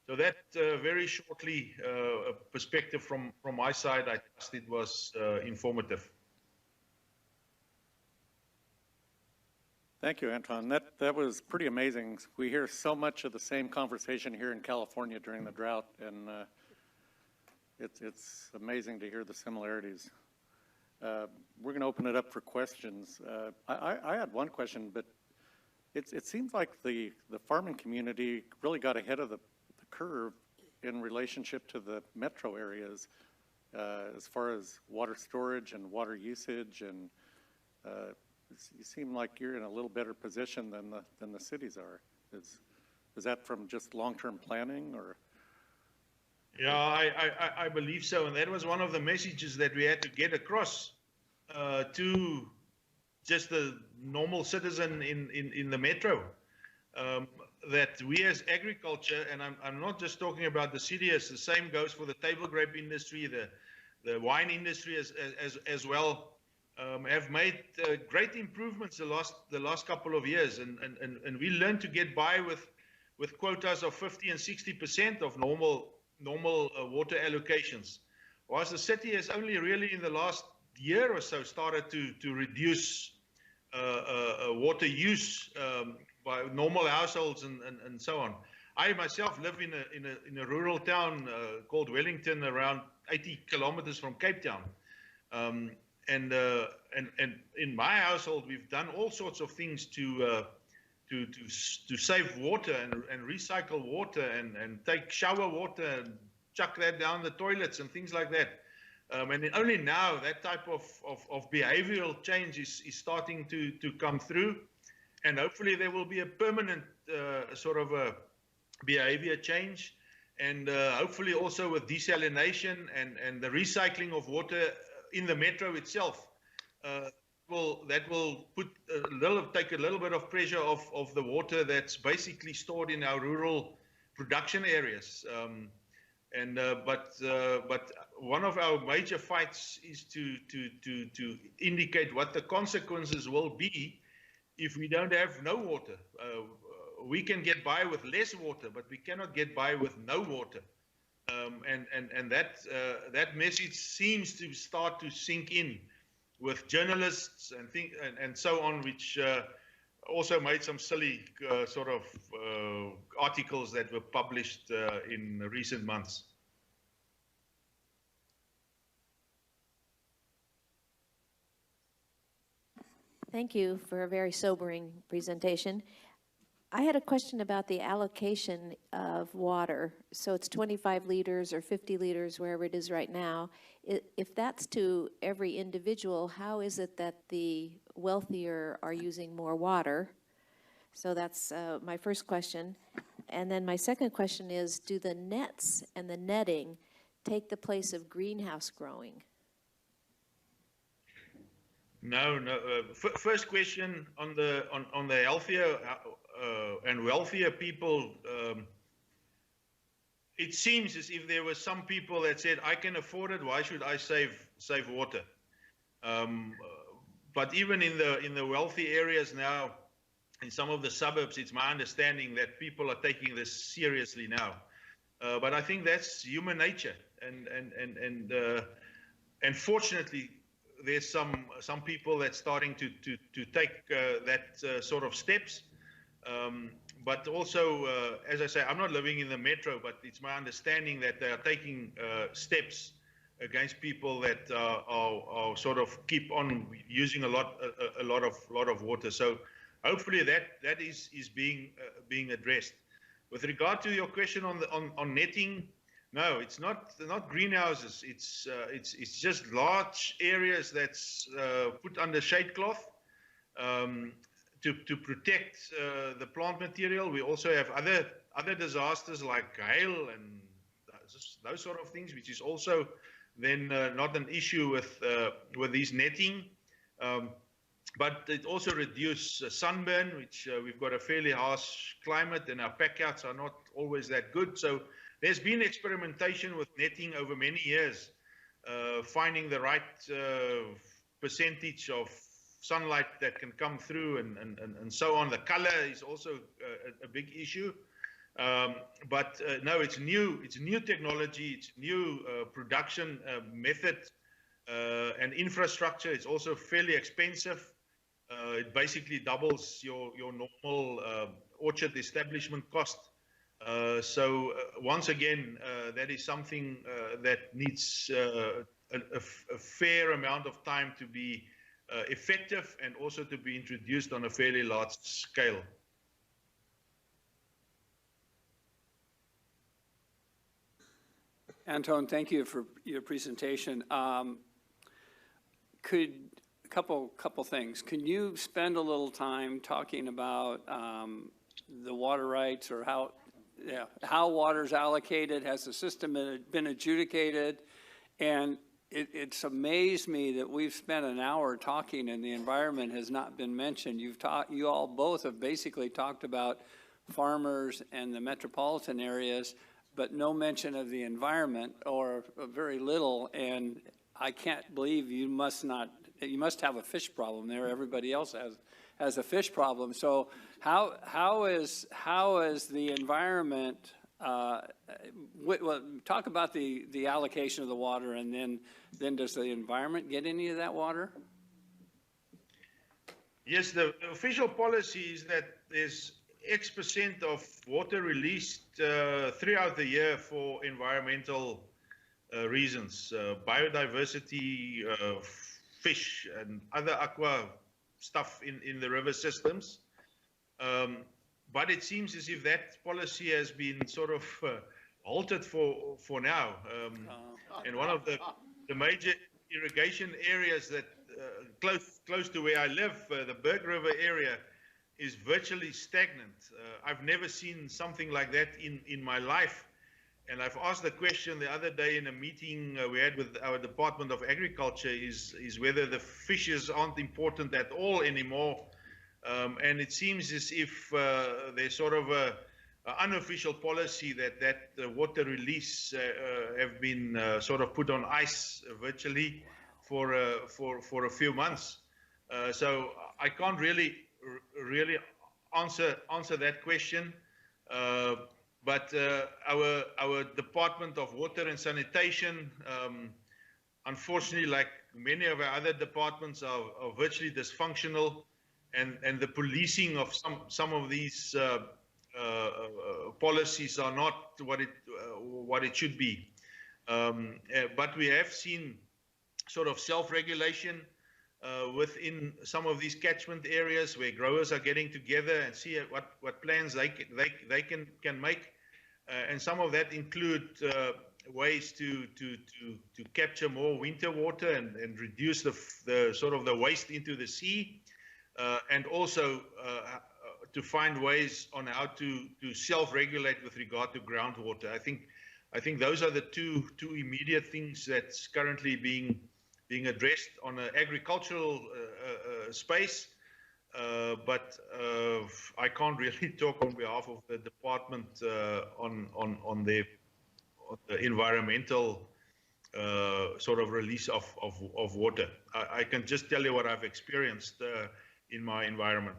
[SPEAKER 9] So that very shortly, a perspective from my side. I trust it was informative.
[SPEAKER 1] Thank you, Anton. That was pretty amazing. We hear so much of the same conversation here in California during the drought, and it's amazing to hear the similarities. We're going to open it up for questions. I had one question, but it seems like the farming community really got ahead of the curve in relationship to the metro areas as far as water storage and water usage, and you seem like you're in a little better position than the cities are. Is that from just long-term planning, or?
[SPEAKER 9] Yeah, I believe so, and that was one of the messages that we had to get across to just the normal citizen in the metro. That we as agriculture, and I'm not just talking about the city, as the same goes for the table grape industry, the wine industry as well, have made great improvements the last couple of years, and we learned to get by with quotas of 50 and 60% of normal water allocations, whilst the city has only really in the last year or so started to reduce water use by normal households and so on. I myself live in a rural town called Wellington, around 80 kilometers from Cape Town. And in my household, we've done all sorts of things to save water and recycle water and take shower water and chuck that down the toilets and things like that. And only now that type of behavioral change is starting to come through, and hopefully there will be a permanent sort of a behavior change, and hopefully also with desalination and the recycling of water in the metro itself, that will take a little bit of pressure of the water that's basically stored in our rural production areas. But one of our major fights is to indicate what the consequences will be if we don't have no water. We can get by with less water, but we cannot get by with no water. And that message seems to start to sink in with journalists and so on, which also made some silly sort of articles that were published in recent months.
[SPEAKER 10] Thank you for a very sobering presentation. I had a question about the allocation of water. So it's 25 liters or 50 liters, wherever it is right now. If that's to every individual, how is it that the wealthier are using more water? So that's my first question. And then my second question is, do the nets and the netting take the place of greenhouse growing?
[SPEAKER 9] No. First question on the healthier and wealthier people. It seems as if there were some people that said, "I can afford it. Why should I save water?" But even in the wealthy areas now, in some of the suburbs, it's my understanding that people are taking this seriously now. But I think that's human nature, and fortunately, there's some people that's starting to take that sort of steps. But also, as I say, I'm not living in the metro, but it's my understanding that they are taking steps against people that are sort of keep on using a lot of water. So hopefully that is being addressed. With regard to your question on netting, no, it's not greenhouses. It's just large areas that's put under shade cloth to protect the plant material. We also have other disasters like hail and those sort of things, which is also then not an issue with these netting. But it also reduces sunburn, which we've got a fairly harsh climate, and our packouts are not always that good. So there's been experimentation with netting over many years, finding the right percentage of sunlight that can come through and so on. The color is also a big issue. But no, it's new technology, it's new production method and infrastructure. It's also fairly expensive. It basically doubles your normal orchard establishment cost. So once again, that is something that needs a fair amount of time to be effective and also to be introduced on a fairly large scale.
[SPEAKER 3] Anton, thank you for your presentation. Couple things. Can you spend a little time talking about the water rights, or how water's allocated? Has the system been adjudicated? And it's amazed me that we've spent an hour talking and the environment has not been mentioned. You all both have basically talked about farmers and the metropolitan areas, but no mention of the environment, or very little. And I can't believe you must have a fish problem there. Everybody else has a fish problem. So how is the environment? Well, talk about the allocation of the water, and then does the environment get any of that water?
[SPEAKER 9] Yes, the official policy is that there's X% of water released throughout the year for environmental reasons, biodiversity, fish and other aqua stuff in the river systems. But it seems as if that policy has been sort of halted for now. And one of the major irrigation areas that close to where I live, the Berg River area, is virtually stagnant. I've never seen something like that in my life. And I've asked the question the other day in a meeting we had with our Department of Agriculture, is whether the fishes aren't important at all anymore. And it seems as if there's sort of a unofficial policy that water release have been sort of put on ice virtually for a few months. So I can't really answer that question. But our Department of Water and Sanitation, unfortunately, like many of our other departments, are virtually dysfunctional, and the policing of some of these policies are not what it should be. But we have seen sort of self-regulation within some of these catchment areas, where growers are getting together and see what plans they can make. And some of that include ways to capture more winter water and reduce the sort of the waste into the sea, and also to find ways on how to self-regulate with regard to groundwater. I think those are the two immediate things that's currently being addressed on an agricultural space. But I can't really talk on behalf of the department on the environmental sort of release of water. I can just tell you what I've experienced in my environment.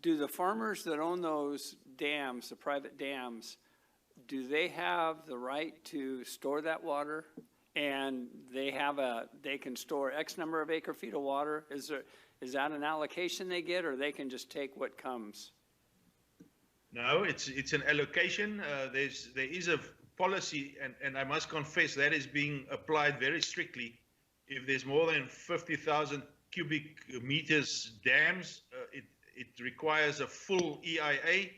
[SPEAKER 3] Do the farmers that own those dams, the private dams, do they have the right to store that water? And they can store X number of acre feet of water? Is that an allocation they get, or they can just take what comes?
[SPEAKER 9] No, it's an allocation. There is a policy, and I must confess that is being applied very strictly. If there's more than 50,000 cubic meters dams, it requires a full EIA,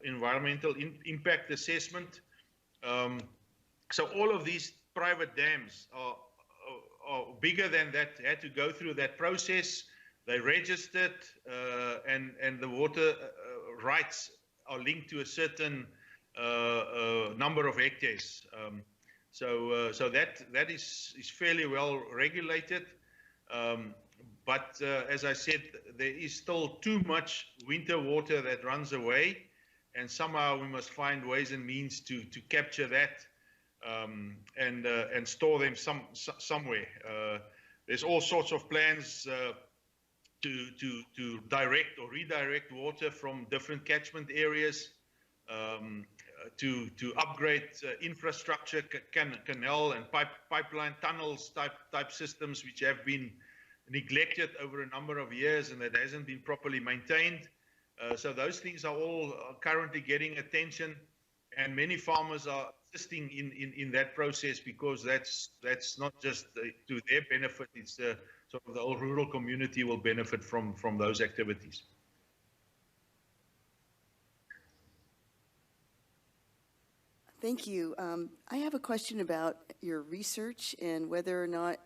[SPEAKER 9] environmental impact assessment. So all of these private dams are bigger than that, had to go through that process. They registered, and the water rights are linked to a certain number of hectares. So that is fairly well regulated. But as I said, there is still too much winter water that runs away, and somehow we must find ways and means to capture that and store them somewhere. There's all sorts of plans to direct or redirect water from different catchment areas, to upgrade infrastructure, canal and pipeline tunnels type systems, which have been neglected over a number of years and that hasn't been properly maintained. So those things are all currently getting attention, and many farmers are assisting in that process, because that's not just to their benefit, it's sort of the whole rural community will benefit from those activities.
[SPEAKER 11] Thank you. I have a question about your research and whether or not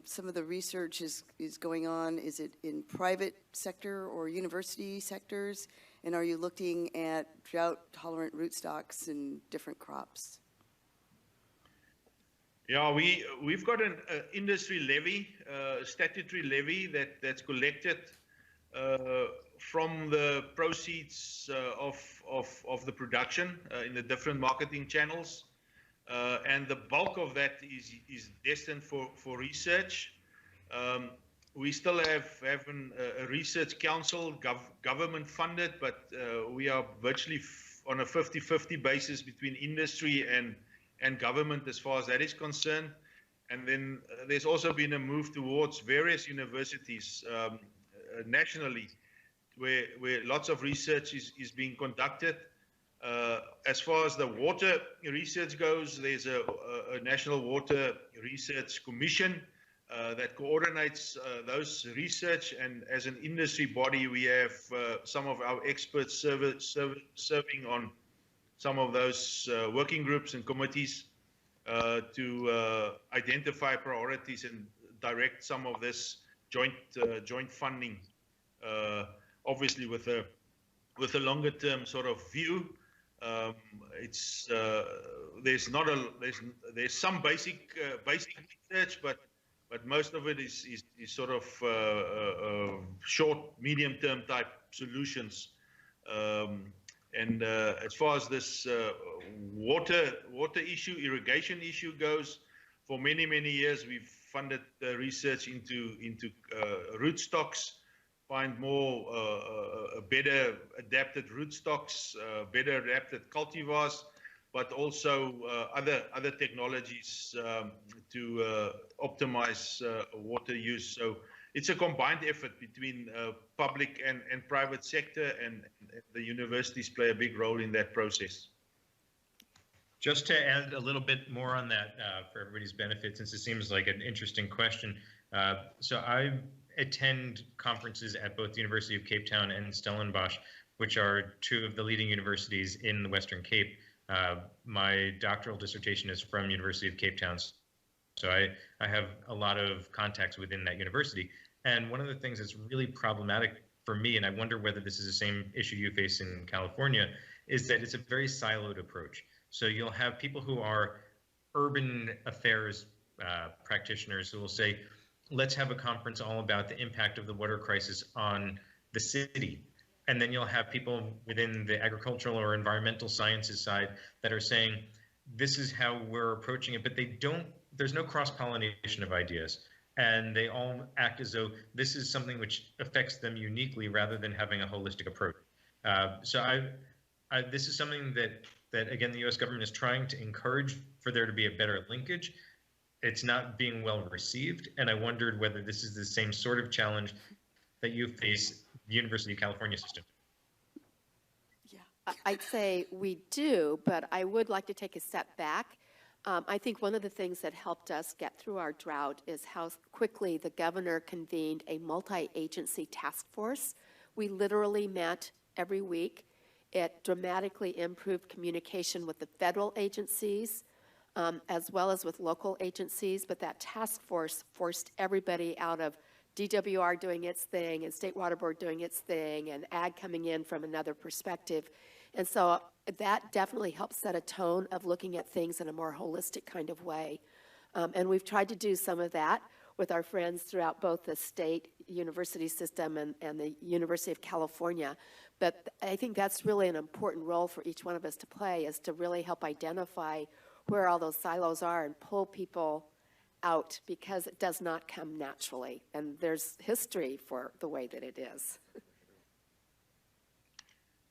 [SPEAKER 11] some of the research is going on. Is it in private sector or university sectors? And are you looking at drought-tolerant rootstocks and different crops?
[SPEAKER 9] Yeah, we've got an industry levy, statutory levy that's collected from the proceeds of the production in the different marketing channels, and the bulk of that is destined for research. We still have a research council, government funded, but we are virtually on a 50-50 basis between industry and government as far as that is concerned. And then there's also been a move towards various universities nationally, where lots of research is being conducted. As far as the water research goes, there's a National Water Research Commission that coordinates those research, and as an industry body, we have some of our experts serving on some of those working groups and committees to identify priorities and direct some of this joint funding, obviously with a longer term sort of view. There's some basic research, but most of it is sort of short, medium term type solutions. And as far as this water issue, irrigation issue goes, for many years we've funded research into rootstocks, find more better adapted rootstocks, better adapted cultivars, but also other technologies to optimize water use. So it's a combined effort between public and private sector, and the universities play a big role in that process.
[SPEAKER 5] Just to add a little bit more on that for everybody's benefit, since it seems like an interesting question. So I attend conferences at both the University of Cape Town and Stellenbosch, which are two of the leading universities in the Western Cape. My doctoral dissertation is from University of Cape Town, so I have a lot of contacts within that university. And one of the things that's really problematic for me, and I wonder whether this is the same issue you face in California, is that it's a very siloed approach. So you'll have people who are urban affairs practitioners who will say, let's have a conference all about the impact of the water crisis on the city. And then you'll have people within the agricultural or environmental sciences side that are saying, this is how we're approaching it, but there's no cross-pollination of ideas. And they all act as though this is something which affects them uniquely rather than having a holistic approach. So This is something that again, the U.S. government is trying to encourage for there to be a better linkage. It's not being well received, and I wondered whether this is the same sort of challenge that you face the University of California system.
[SPEAKER 7] I'd say we do, but I would like to take a step back. I think one of the things that helped us get through our drought is how quickly the governor convened a multi-agency task force. We literally met every week. It dramatically improved communication with the federal agencies, as well as with local agencies, but that task force forced everybody out of DWR doing its thing and State Water Board doing its thing and ag coming in from another perspective. And so that definitely helps set a tone of looking at things in a more holistic kind of way. And we've tried to do some of that with our friends throughout both the state university system and the University of California. But I think that's really an important role for each one of us to play, is to really help identify where all those silos are and pull people out, because it does not come naturally. And there's history for the way that it is.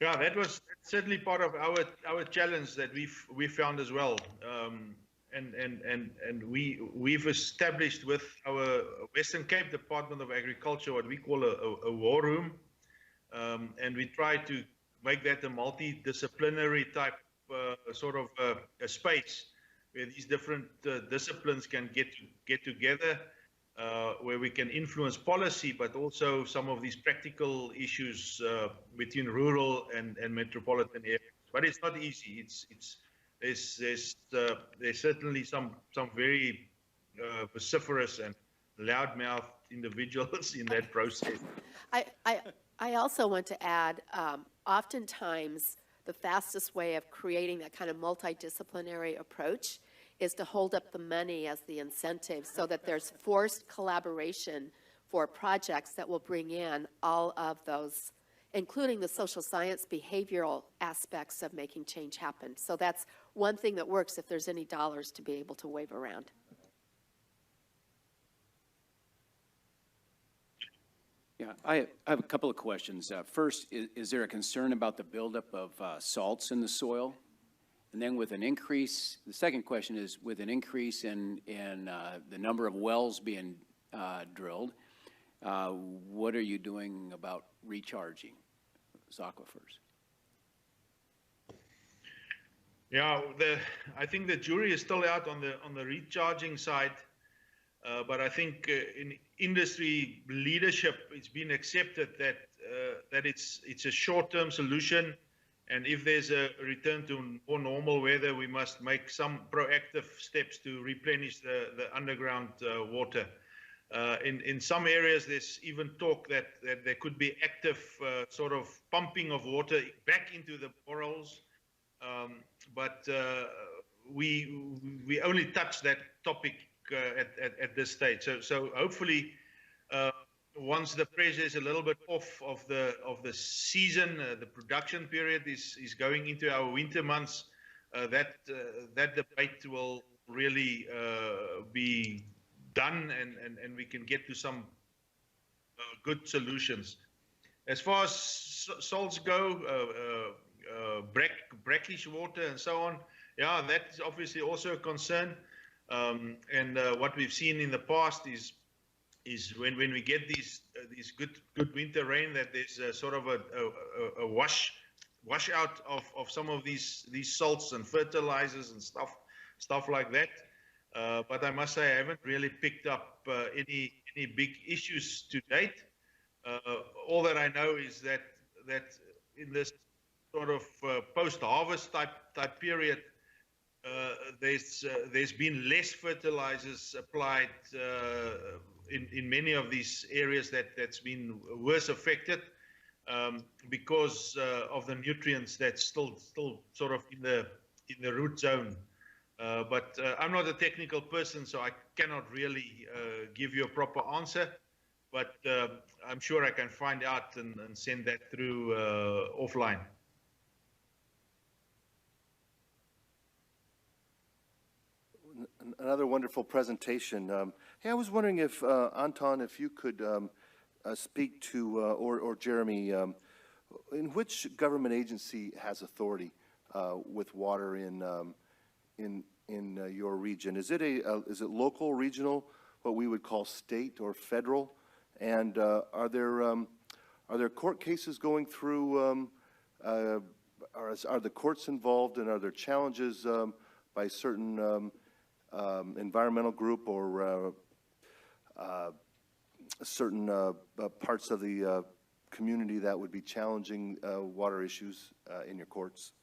[SPEAKER 9] Yeah, that's certainly part of our challenge that we found as well. And we've established with our Western Cape Department of Agriculture what we call a war room. And we try to make that a multidisciplinary type sort of a space where these different disciplines can get together, where we can influence policy, but also some of these practical issues between rural and metropolitan areas. But it's not easy. There's certainly some very vociferous and loudmouthed individuals in that process.
[SPEAKER 7] I also want to add, oftentimes the fastest way of creating that kind of multidisciplinary approach is to hold up the money as the incentive so that there's forced collaboration for projects that will bring in all of those, including the social science behavioral aspects of making change happen. So that's one thing that works if there's any dollars to be able to wave around.
[SPEAKER 12] Yeah, I have a couple of questions. First, is there a concern about the buildup of salts in the soil? And then with an increase, the second question is, with an increase in the number of wells being drilled, what are you doing about recharging those aquifers?
[SPEAKER 9] Yeah, I think the jury is still out on the recharging side. But I think in industry leadership, it's been accepted that it's a short-term solution, and if there's a return to more normal weather, we must make some proactive steps to replenish the underground water. In some areas, there's even talk that there could be active sort of pumping of water back into the boreholes, but we only touch that topic at this stage. So hopefully, once the pressure is a little bit off of the season, the production period is going into our winter months, that debate will really be done, and we can get to some good solutions. As far as salts go, brackish water and so on, yeah, that's obviously also a concern. And what we've seen in the past is when we get these good winter rain, that there's a sort of a wash out of some of these salts and fertilizers and stuff like that. But I must say I haven't really picked up any big issues to date. All that I know is that in this sort of post-harvest type period, there's been less fertilizers applied in many of these areas that's been worse affected because of the nutrients that's still sort of in the root zone. But I'm not a technical person, so I cannot really give you a proper answer. But I'm sure I can find out and send that through offline.
[SPEAKER 8] Another wonderful presentation. Hey, I was wondering if, Anton, if you could speak to, or Jeremy, in which government agency has authority with water in your region? Is it is it local, regional, what we would call state or federal? And are there court cases going through? Are the courts involved, and are there challenges by certain environmental group or certain parts of the community that would be challenging water issues in your courts?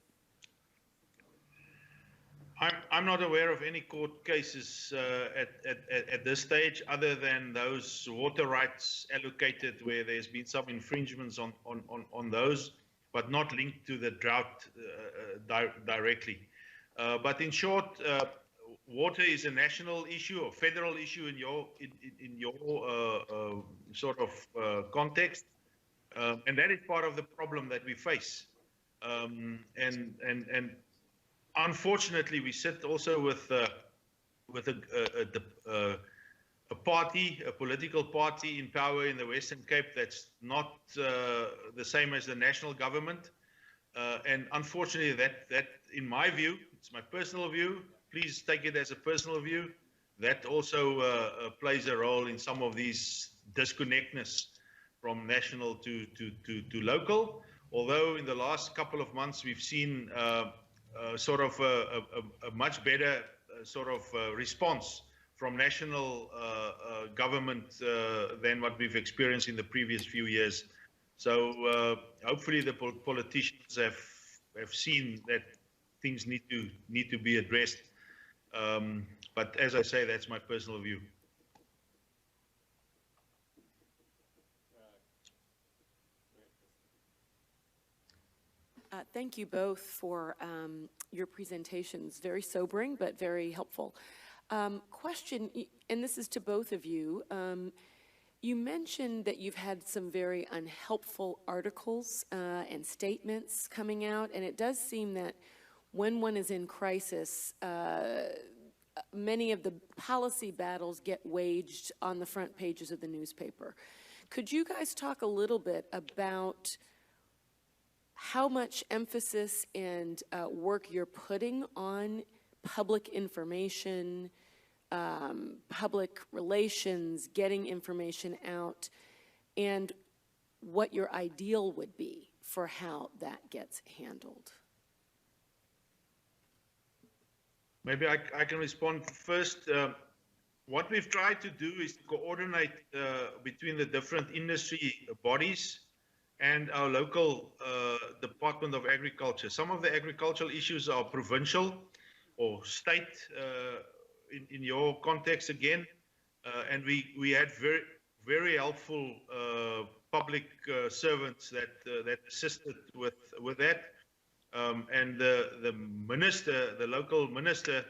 [SPEAKER 9] I'm not aware of any court cases at this stage, other than those water rights allocated where there's been some infringements on those, but not linked to the drought directly. But in short, water is a national issue or federal issue in your sort of context, and that is part of the problem that we face. And unfortunately, we sit also with a party, a political party in power in the Western Cape that's not the same as the national government. And unfortunately, that in my view, it's my personal view, please take it as a personal view, that also plays a role in some of these disconnectness from national to local. Although in the last couple of months, we've seen sort of a much better sort of response from national government than what we've experienced in the previous few years. So hopefully the politicians have seen that things need to be addressed. But as I say, that's my personal view.
[SPEAKER 13] Thank you both for your presentations. Very sobering, but very helpful. Question, and this is to both of you. You mentioned that you've had some very unhelpful articles and statements coming out, and it does seem that when one is in crisis, many of the policy battles get waged on the front pages of the newspaper. Could you guys talk a little bit about how much emphasis and work you're putting on public information, public relations, getting information out, and what your ideal would be for how that gets handled?
[SPEAKER 9] Maybe I can respond first. What we've tried to do is to coordinate between the different industry bodies and our local Department of Agriculture. Some of the agricultural issues are provincial or state in your context again, and we had very helpful public servants that assisted with that. And the minister, the local minister,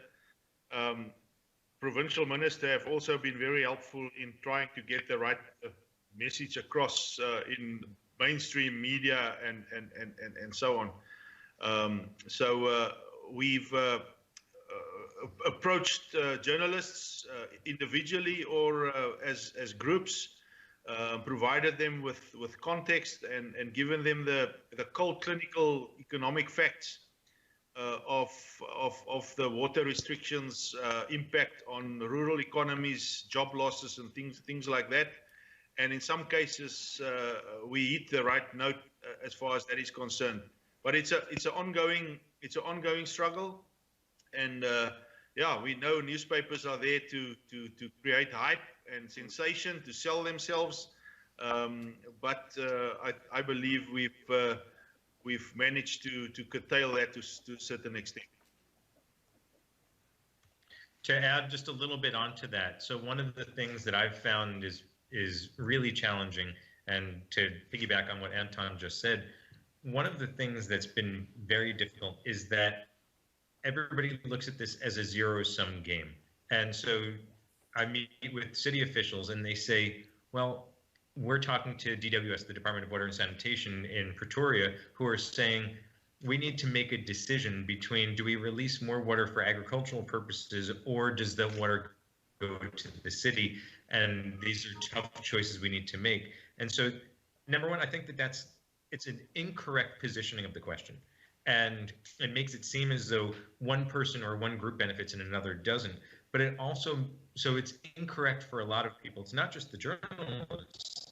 [SPEAKER 9] provincial minister, have also been very helpful in trying to get the right message across in mainstream media and so on. So we've approached journalists individually or as groups, provided them with context and given them the cold clinical economic facts of the water restrictions impact on rural economies, job losses, and things like that. And in some cases, we hit the right note as far as that is concerned. But it's an ongoing struggle, and yeah, we know newspapers are there to create hype and sensation, to sell themselves. But I believe we've managed to curtail that to a certain extent.
[SPEAKER 5] To add just a little bit onto that, so one of the things that I've found is really challenging, and to piggyback on what Anton just said, one of the things that's been very difficult is that everybody looks at this as a zero-sum game. And so I meet with city officials and they say, well, we're talking to DWS, the Department of Water and Sanitation in Pretoria, who are saying we need to make a decision between, do we release more water for agricultural purposes, or does the water go to the city? And these are tough choices we need to make. And so, number one, I think that's it's an incorrect positioning of the question. And it makes it seem as though one person or one group benefits and another doesn't. But it also, so it's incorrect for a lot of people. It's not just the journalists,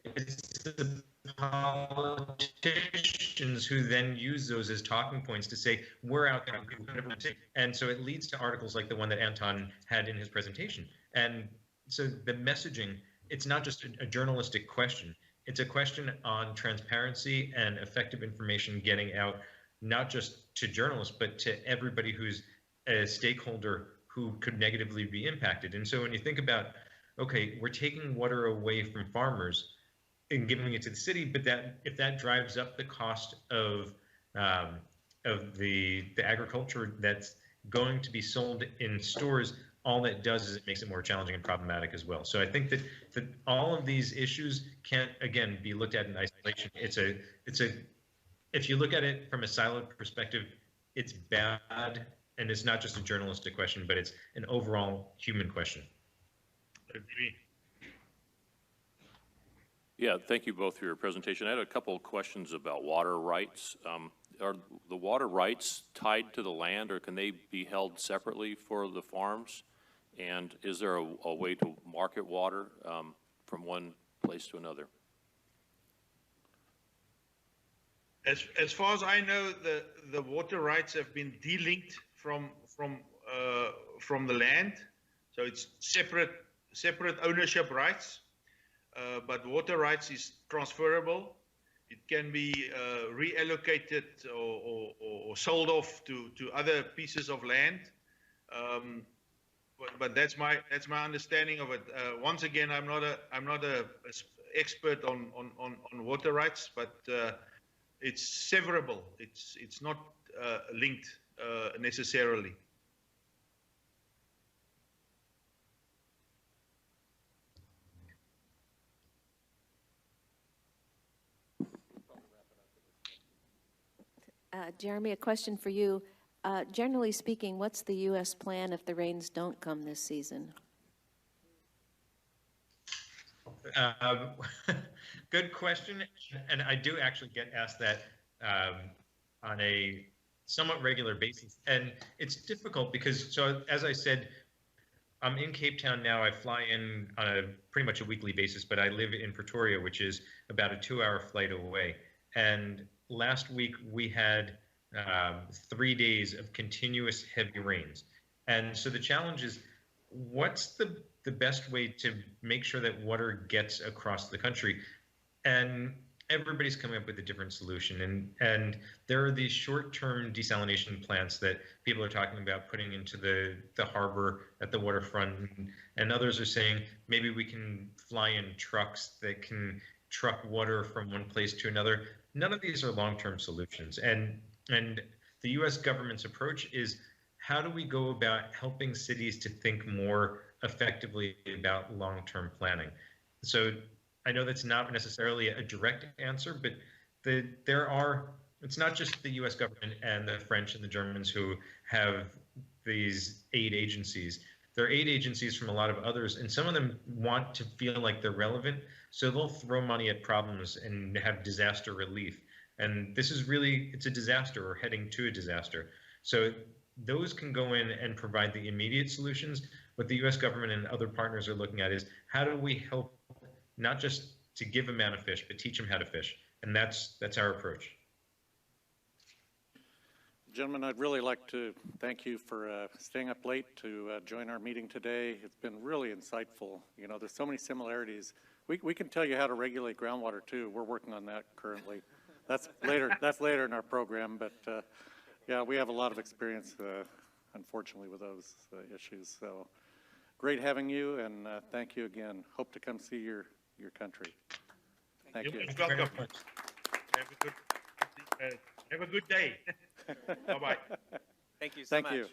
[SPEAKER 5] it's the politicians who then use those as talking points to say, we're out there. And so it leads to articles like the one that Anton had in his presentation. And so the messaging, it's not just a journalistic question. It's a question on transparency and effective information getting out, not just to journalists, but to everybody who's a stakeholder who could negatively be impacted. And so when you think about, okay, we're taking water away from farmers and giving it to the city, but that if that drives up the cost of the agriculture that's going to be sold in stores, all that does is it makes it more challenging and problematic as well. So I think that all of these issues can't, again, be looked at in isolation. If you look at it from a siloed perspective, it's bad, and it's not just a journalistic question, but it's an overall human question.
[SPEAKER 9] Agree.
[SPEAKER 14] Yeah, thank you both for your presentation. I had a couple of questions about water rights. Are the water rights tied to the land, or can they be held separately for the farms? And is there a way to market water from one place to another?
[SPEAKER 9] As far as I know, the water rights have been delinked from the land, so it's separate ownership rights. But water rights is transferable. It can be reallocated or sold off to other pieces of land. But that's my understanding of it. Once again, I'm not a expert on water rights, but it's severable. It's not linked necessarily.
[SPEAKER 10] Jeremy, a question for you. Generally speaking, what's the U.S. plan if the rains don't come this season?
[SPEAKER 5] Good question, and I do actually get asked that on a somewhat regular basis, and it's difficult because, so as I said, I'm in Cape Town now. I fly in on a pretty much a weekly basis, but I live in Pretoria, which is about a 2-hour flight away. And last week we had 3 days of continuous heavy rains. And so the challenge is, what's the best way to make sure that water gets across the country? And everybody's coming up with a different solution. And there are these short-term desalination plants that people are talking about putting into the harbor at the waterfront. And others are saying, maybe we can fly in trucks that can truck water from one place to another. None of these are long-term solutions. And the U.S. government's approach is, how do we go about helping cities to think more effectively about long-term planning? So I know that's not necessarily a direct answer, but it's not just the U.S. government and the French and the Germans who have these aid agencies. There are aid agencies from a lot of others, and some of them want to feel like they're relevant, so they'll throw money at problems and have disaster relief. And this is really, it's a disaster or heading to a disaster. So those can go in and provide the immediate solutions. What the U.S. government and other partners are looking at is, how do we help not just to give a man a fish, but teach him how to fish? And that's our approach.
[SPEAKER 1] Gentlemen, I'd really like to thank you for staying up late to join our meeting today. It's been really insightful. You know, there's so many similarities. We can tell you how to regulate groundwater too. We're working on that currently. That's later in our program, but yeah, we have a lot of experience, unfortunately, with those issues. So great having you, and thank you again. Hope to come see your country. Thank you.
[SPEAKER 9] You're welcome. Have a good day. Bye-bye.
[SPEAKER 2] Thank you so much.
[SPEAKER 1] Thank you.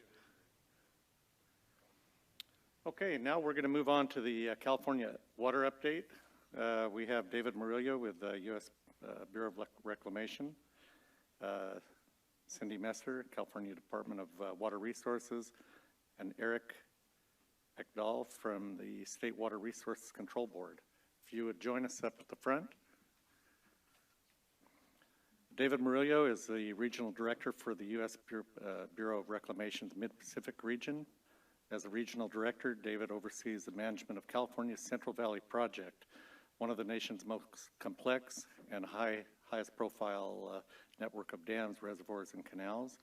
[SPEAKER 1] Okay, now we're going to move on to the California water update. We have David Murillo with the U.S. Bureau of Reclamation, Cindy Messer, California Department of Water Resources, and Eric Ekdahl from the State Water Resources Control Board. If you would join us up at the front. David Murillo is the Regional Director for the U.S. Bureau of Reclamation's Mid-Pacific region. As a Regional Director, David oversees the management of California's Central Valley Project, one of the nation's most complex and highest profile network of dams, reservoirs, and canals.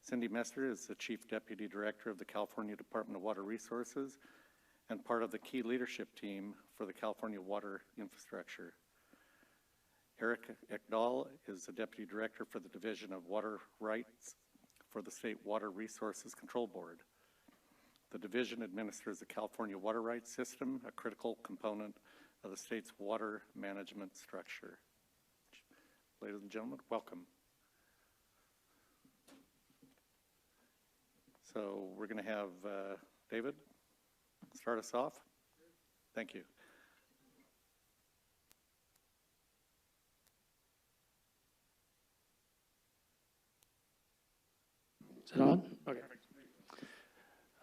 [SPEAKER 1] Cindy Messer is the Chief Deputy Director of the California Department of Water Resources and part of the key leadership team for the California water infrastructure. Eric Ekdahl is the Deputy Director for the Division of Water Rights for the State Water Resources Control Board. The division administers the California Water Rights System, a critical component of the state's water management structure. Ladies and gentlemen, welcome. So we're going to have David start us off. Thank you.
[SPEAKER 15] Is it on? Okay.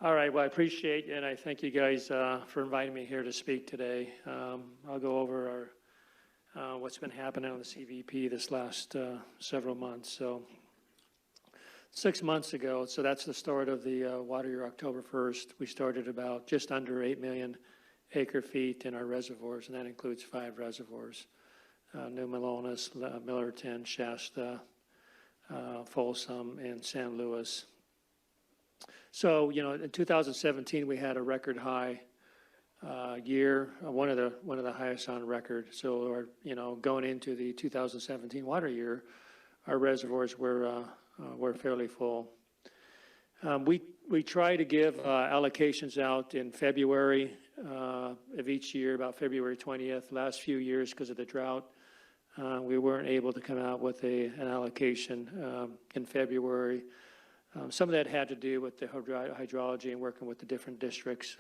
[SPEAKER 15] All right, well, I appreciate and I thank you guys for inviting me here to speak today. I'll go over our what's been happening on the CVP this last several months. So 6 months ago, so that's the start of the water year, October 1st, we started about just under 8 million acre feet in our reservoirs, and that includes 5 reservoirs, New Melones, Millerton, Shasta, Folsom, and San Luis. So, you know, in 2017, we had a record high year, one of the highest on record. So, our, you know, going into the 2017 water year, our reservoirs were fairly full. We try to give allocations out in February of each year, about February 20th. Last few years, because of the drought, we weren't able to come out with an allocation in February. Some of that had to do with the hydrology and working with the different districts.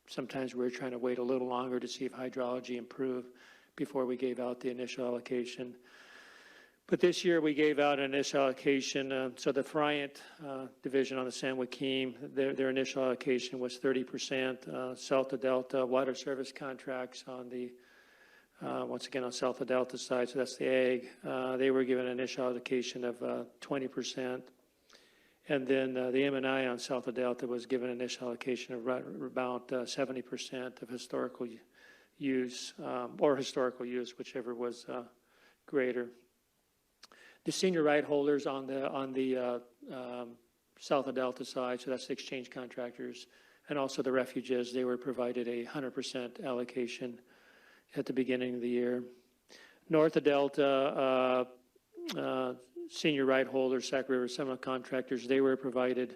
[SPEAKER 15] Sometimes we were trying to wait a little longer to see if hydrology improved before we gave out the initial allocation. But this year we gave out an initial allocation. So the Friant division on the San Joaquin, their initial allocation was 30%. Salta Delta water service contracts on the once again, on Salta Delta side, so that's the ag, they were given an initial allocation of 20%. And then the M&I on Salta Delta was given an initial allocation of about 70% of historical use, or historical use, whichever was greater. The senior right holders on the Salta Delta side, so that's the exchange contractors, and also the refuges, they were provided a 100% allocation at the beginning of the year. North of Delta, senior right holders, Sac River Seminole contractors, they were provided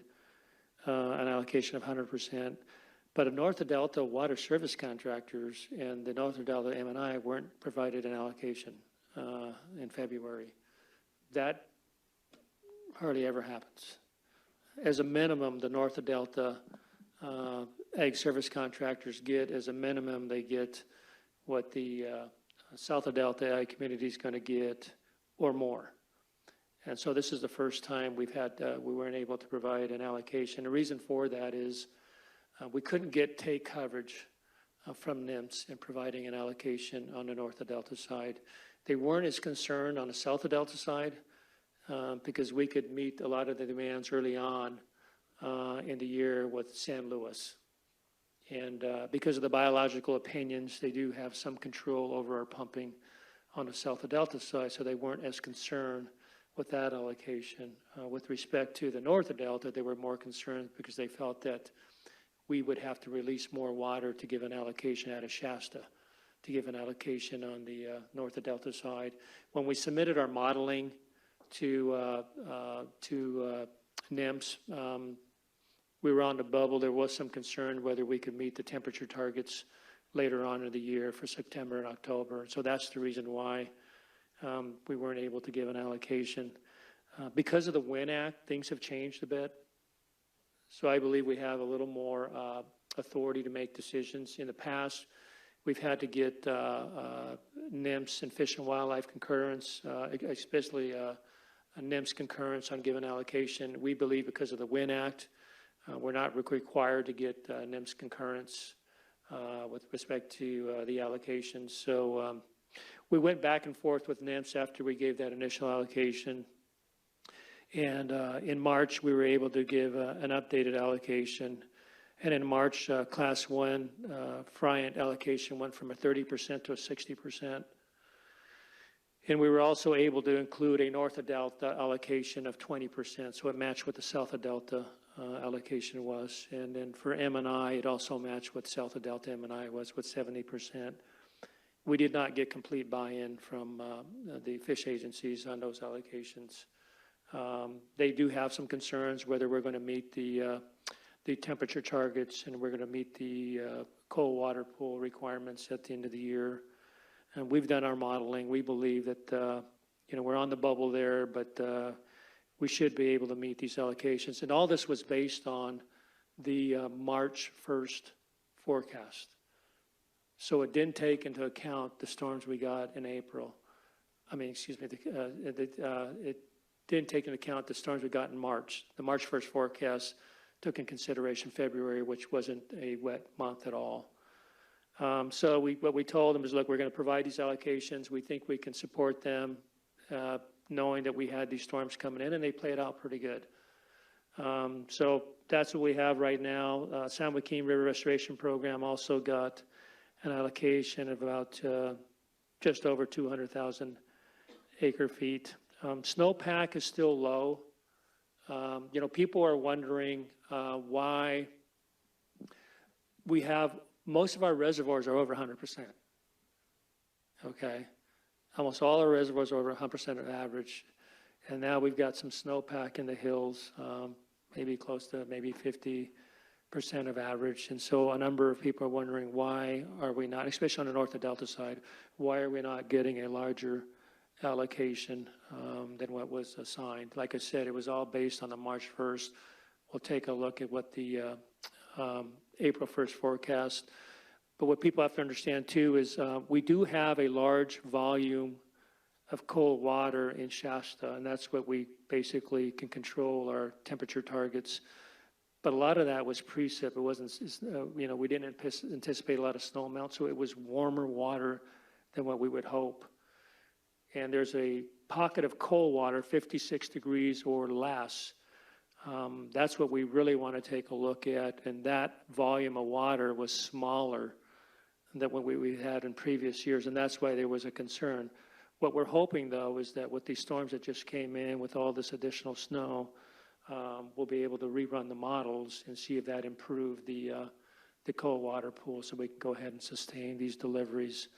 [SPEAKER 15] an allocation of 100%. But north of Delta water service contractors and the north of Delta M&I weren't provided an allocation in February. That hardly ever happens. As a minimum, the north of Delta ag service contractors get, as a minimum, they get what the south of Delta ag community is going to get or more. And so this is the first time we've had, we weren't able to provide an allocation. The reason for that is we couldn't get take coverage from NIMS in providing an allocation on the north of Delta side. They weren't as concerned on the south of Delta side because we could meet a lot of the demands early on in the year with San Luis. And because of the biological opinions, they do have some control over our pumping on the south of Delta side, so they weren't as concerned with that allocation. With respect to the north of Delta, they were more concerned because they felt that we would have to release more water to give an allocation out of Shasta, to give an allocation on the north of Delta side. When we submitted our modeling to NIMS, we were on the bubble. There was some concern whether we could meet the temperature targets later on in the year for September and October. So that's the reason why we weren't able to give an allocation. Because of the WIN Act, things have changed a bit. So I believe we have a little more authority to make decisions. In the past, we've had to get NIMS and Fish and Wildlife concurrence, especially a NIMS concurrence on given allocation. We believe because of the WIN Act, we're not required to get NIMS concurrence with respect to the allocations. So we went back and forth with NIMS after we gave that initial allocation. And in March, we were able to give an updated allocation. And in March, Class 1 Friant allocation went from a 30% to a 60%. And we were also able to include a north of Delta allocation of 20%, so it matched what the south of Delta allocation was. And then for M&I, it also matched what south of Delta M&I was with 70%. We did not get complete buy-in from the fish agencies on those allocations. They do have some concerns whether we're going to meet the temperature targets and we're going to meet the cold water pool requirements at the end of the year. And we've done our modeling. We believe that, we're on the bubble there, but we should be able to meet these allocations. And all this was based on the March 1st forecast. So it didn't take into account the storms we got in April. It didn't take into account the storms we got in March. The March 1st forecast took in consideration February, which wasn't a wet month at all. So what we told them is, look, we're going to provide these allocations. We think we can support them, knowing that we had these storms coming in, and they played out pretty good. So that's what we have right now. San Joaquin River Restoration Program also got an allocation of about just over 200,000 acre feet. Snowpack is still low. People are wondering why we have most of our reservoirs are over 100%. Okay, almost all our reservoirs are over 100% of average, and now we've got some snowpack in the hills, maybe close to maybe 50% of average. And so a number of people are wondering why are we not, especially on the north of Delta side, why are we not getting a larger allocation than what was assigned? Like I said, it was all based on the March 1st. We'll take a look at what the April 1st forecast. But what people have to understand too is we do have a large volume of cold water in Shasta, and that's what we basically can control our temperature targets. But a lot of that was precip. It wasn't, we didn't anticipate a lot of snow melt, so it was warmer water than what we would hope. And there's a pocket of cold water, 56 degrees or less. That's what we really want to take a look at, and that volume of water was smaller than what we had in previous years, and that's why there was a concern. What we're hoping, though, is that with these storms that just came in, with all this additional snow, we'll be able to rerun the models and see if that improved the cold water pool so we can go ahead and sustain these deliveries.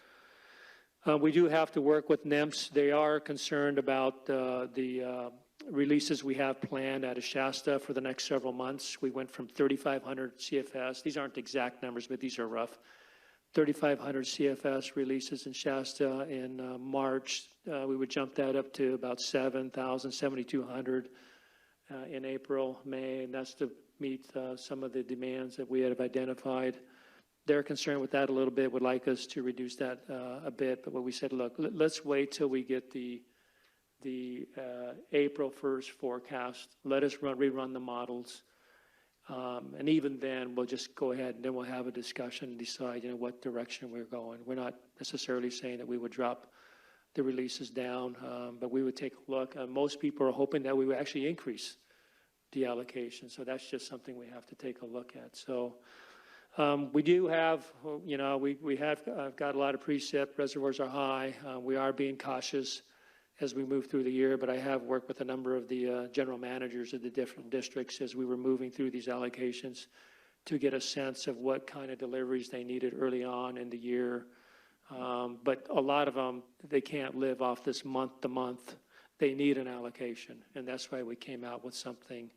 [SPEAKER 15] We do have to work with NEMS. They are concerned about the releases we have planned out of Shasta for the next several months. We went from 3,500 CFS. These aren't exact numbers, but these are rough. 3,500 CFS releases in Shasta in March. We would jump that up to about 7,000, 7,200 in April, May, and that's to meet some of the demands that we had identified. They're concerned with that a little bit, would like us to reduce that a bit, but what we said, look, let's wait till we get the April 1st forecast. Let us rerun the models. And even then, we'll just go ahead and then we'll have a discussion and decide, what direction we're going. We're not necessarily saying that we would drop the releases down, but we would take a look. Most people are hoping that we would actually increase the allocation. So that's just something we have to take a look at. So we do have, we have got a lot of precip. Reservoirs are high. We are being cautious as we move through the year, but I have worked with a number of the general managers of the different districts as we were moving through these allocations to get a sense of what kind of deliveries they needed early on in the year. But a lot of them, they can't live off this month to month. They need an allocation, and that's why we came out with something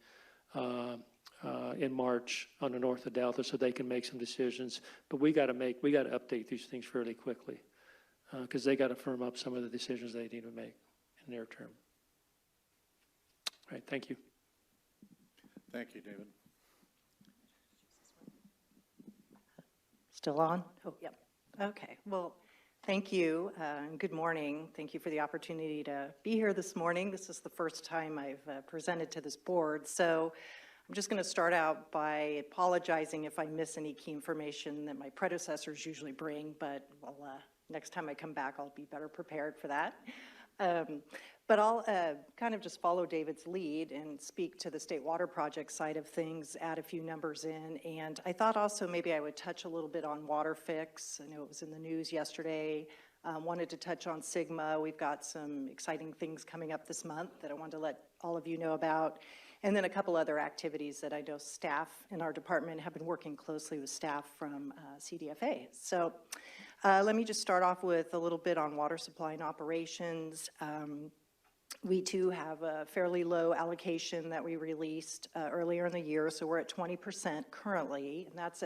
[SPEAKER 15] in March on the north of Delta so they can make some decisions. But we got to update these things fairly quickly because they got to firm up some of the decisions they need to make in their term. All right, thank you.
[SPEAKER 1] Thank you, David.
[SPEAKER 16] Still on? Oh, yep. Okay. Well, thank you. And good morning. Thank you for the opportunity to be here this morning. This is the first time I've presented to this board. So I'm just going to start out by apologizing if I miss any key information that my predecessors usually bring, but I'll next time I come back, I'll be better prepared for that. But I'll kind of just follow David's lead and speak to the State Water Project side of things, add a few numbers in. And I thought also maybe I would touch a little bit on water fix. I know it was in the news yesterday. Wanted to touch on Sigma. We've got some exciting things coming up this month that I wanted to let all of you know about. And then a couple other activities that I know staff in our department have been working closely with staff from CDFA. So let me just start off with a little bit on water supply and operations. We too have a fairly low allocation that we released earlier in the year, so we're at 20% currently, and that's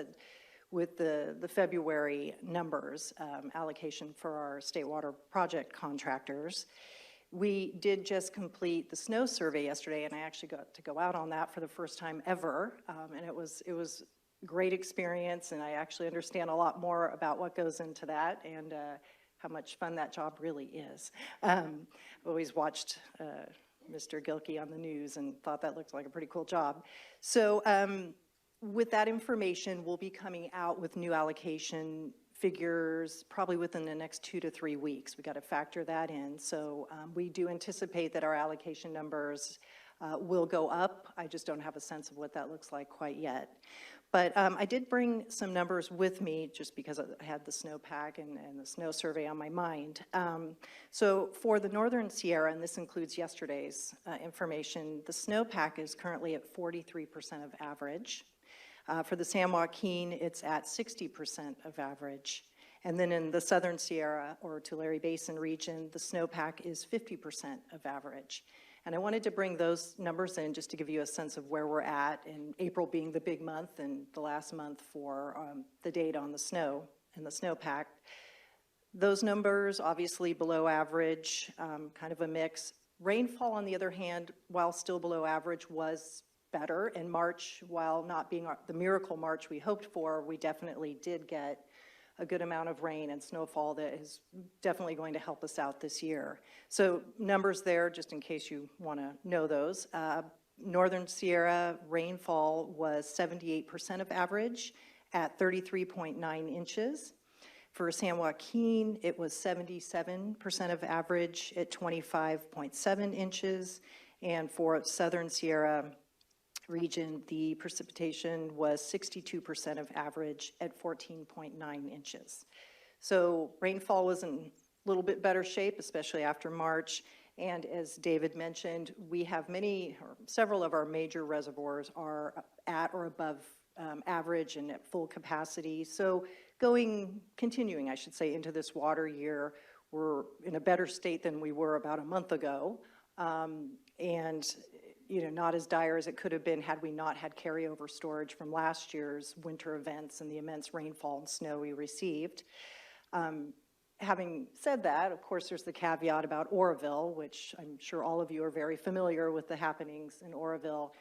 [SPEAKER 16] with the February numbers allocation for our state water project contractors. We did just complete the snow survey yesterday, and I actually got to go out on that for the first time ever, and it was a great experience, and I actually understand a lot more about what goes into that, and how much fun that job really is. I've always watched Mr. Gilkey on the news and thought that looked like a pretty cool job. So with that information, we'll be coming out with new allocation figures probably within the next 2 to 3 weeks. We got to factor that in. So we do anticipate that our allocation numbers will go up. I just don't have a sense of what that looks like quite yet. But I did bring some numbers with me just because I had the snowpack and the snow survey on my mind. So for the Northern Sierra, and this includes yesterday's information, the snowpack is currently at 43% of average. For the San Joaquin, it's at 60% of average. And then in the Southern Sierra or Tulare Basin region, the snowpack is 50% of average. And I wanted to bring those numbers in just to give you a sense of where we're at, and April being the big month and the last month for the data on the snow and the snowpack. Those numbers obviously below average, kind of a mix. Rainfall, on the other hand, while still below average, was better. In March, while not being the miracle March we hoped for, we definitely did get a good amount of rain and snowfall that is definitely going to help us out this year. So numbers there, just in case you want to know those. Northern Sierra rainfall was 78% of average at 33.9 inches. For San Joaquin, it was 77% of average at 25.7 inches. And for Southern Sierra region, the precipitation was 62% of average at 14.9 inches. So rainfall was in a little bit better shape, especially after March. And as David mentioned, we have several of our major reservoirs are at or above average and at full capacity. So continuing, I should say, into this water year, we're in a better state than we were about a month ago. And not as dire as it could have been had we not had carryover storage from last year's winter events and the immense rainfall and snow we received. Having said that, of course, there's the caveat about Oroville, which I'm sure all of you are very familiar with the happenings in Oroville.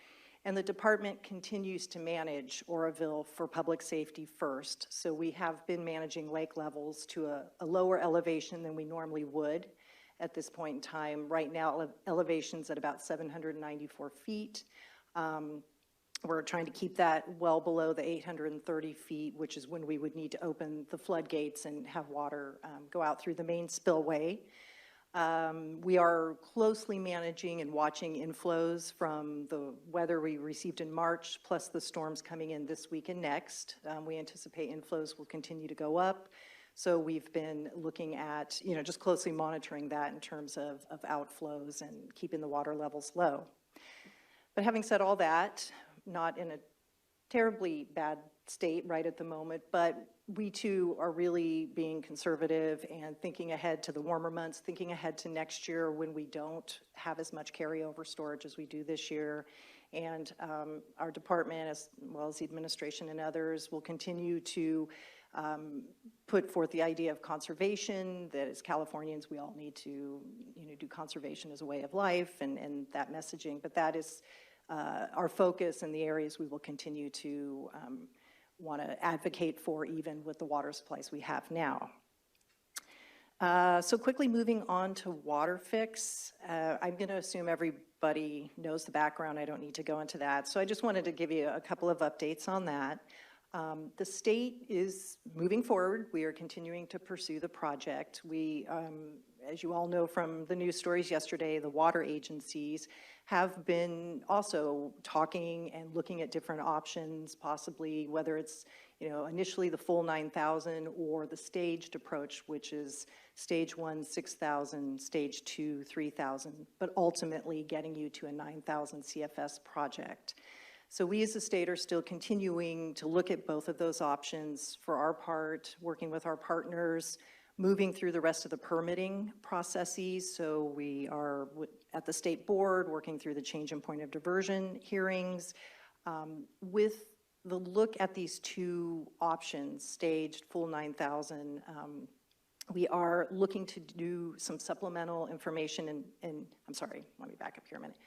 [SPEAKER 16] And the department continues to manage Oroville for public safety first. So we have been managing lake levels to a lower elevation than we normally would at this point in time. Right now, elevation's at about 794 feet. We're trying to keep that well below the 830 feet, which is when we would need to open the floodgates and have water go out through the main spillway. We are closely managing and watching inflows from the weather we received in March, plus the storms coming in this week and next. We anticipate inflows will continue to go up. So we've been looking at, just closely monitoring that in terms of outflows and keeping the water levels low. But having said all that, not in a terribly bad state right at the moment, but we too are really being conservative and thinking ahead to the warmer months, thinking ahead to next year when we don't have as much carryover storage as we do this year. And our department, as well as the administration and others, will continue to put forth the idea of conservation, that as Californians we all need to do conservation as a way of life and that messaging, but that is our focus and the areas we will continue to want to advocate for, even with the water supplies we have now. So quickly moving on to water fix, I'm going to assume everybody knows the background. I don't need to go into that. So I just wanted to give you a couple of updates on that. The state is moving forward. We are continuing to pursue the project. We, as you all know from the news stories yesterday, the water agencies have been also talking and looking at different options, possibly whether it's, initially the full 9,000 or the staged approach, which is stage 1, 6,000, stage 2, 3,000, but ultimately getting you to a 9,000 CFS project. So we as a state are still continuing to look at both of those options for our part, working with our partners, moving through the rest of the permitting processes. So we are at the state board working through the change in point of diversion hearings. With the look at these two options, staged full 9,000, we are looking to do some supplemental information and I'm sorry, let me back up here a minute.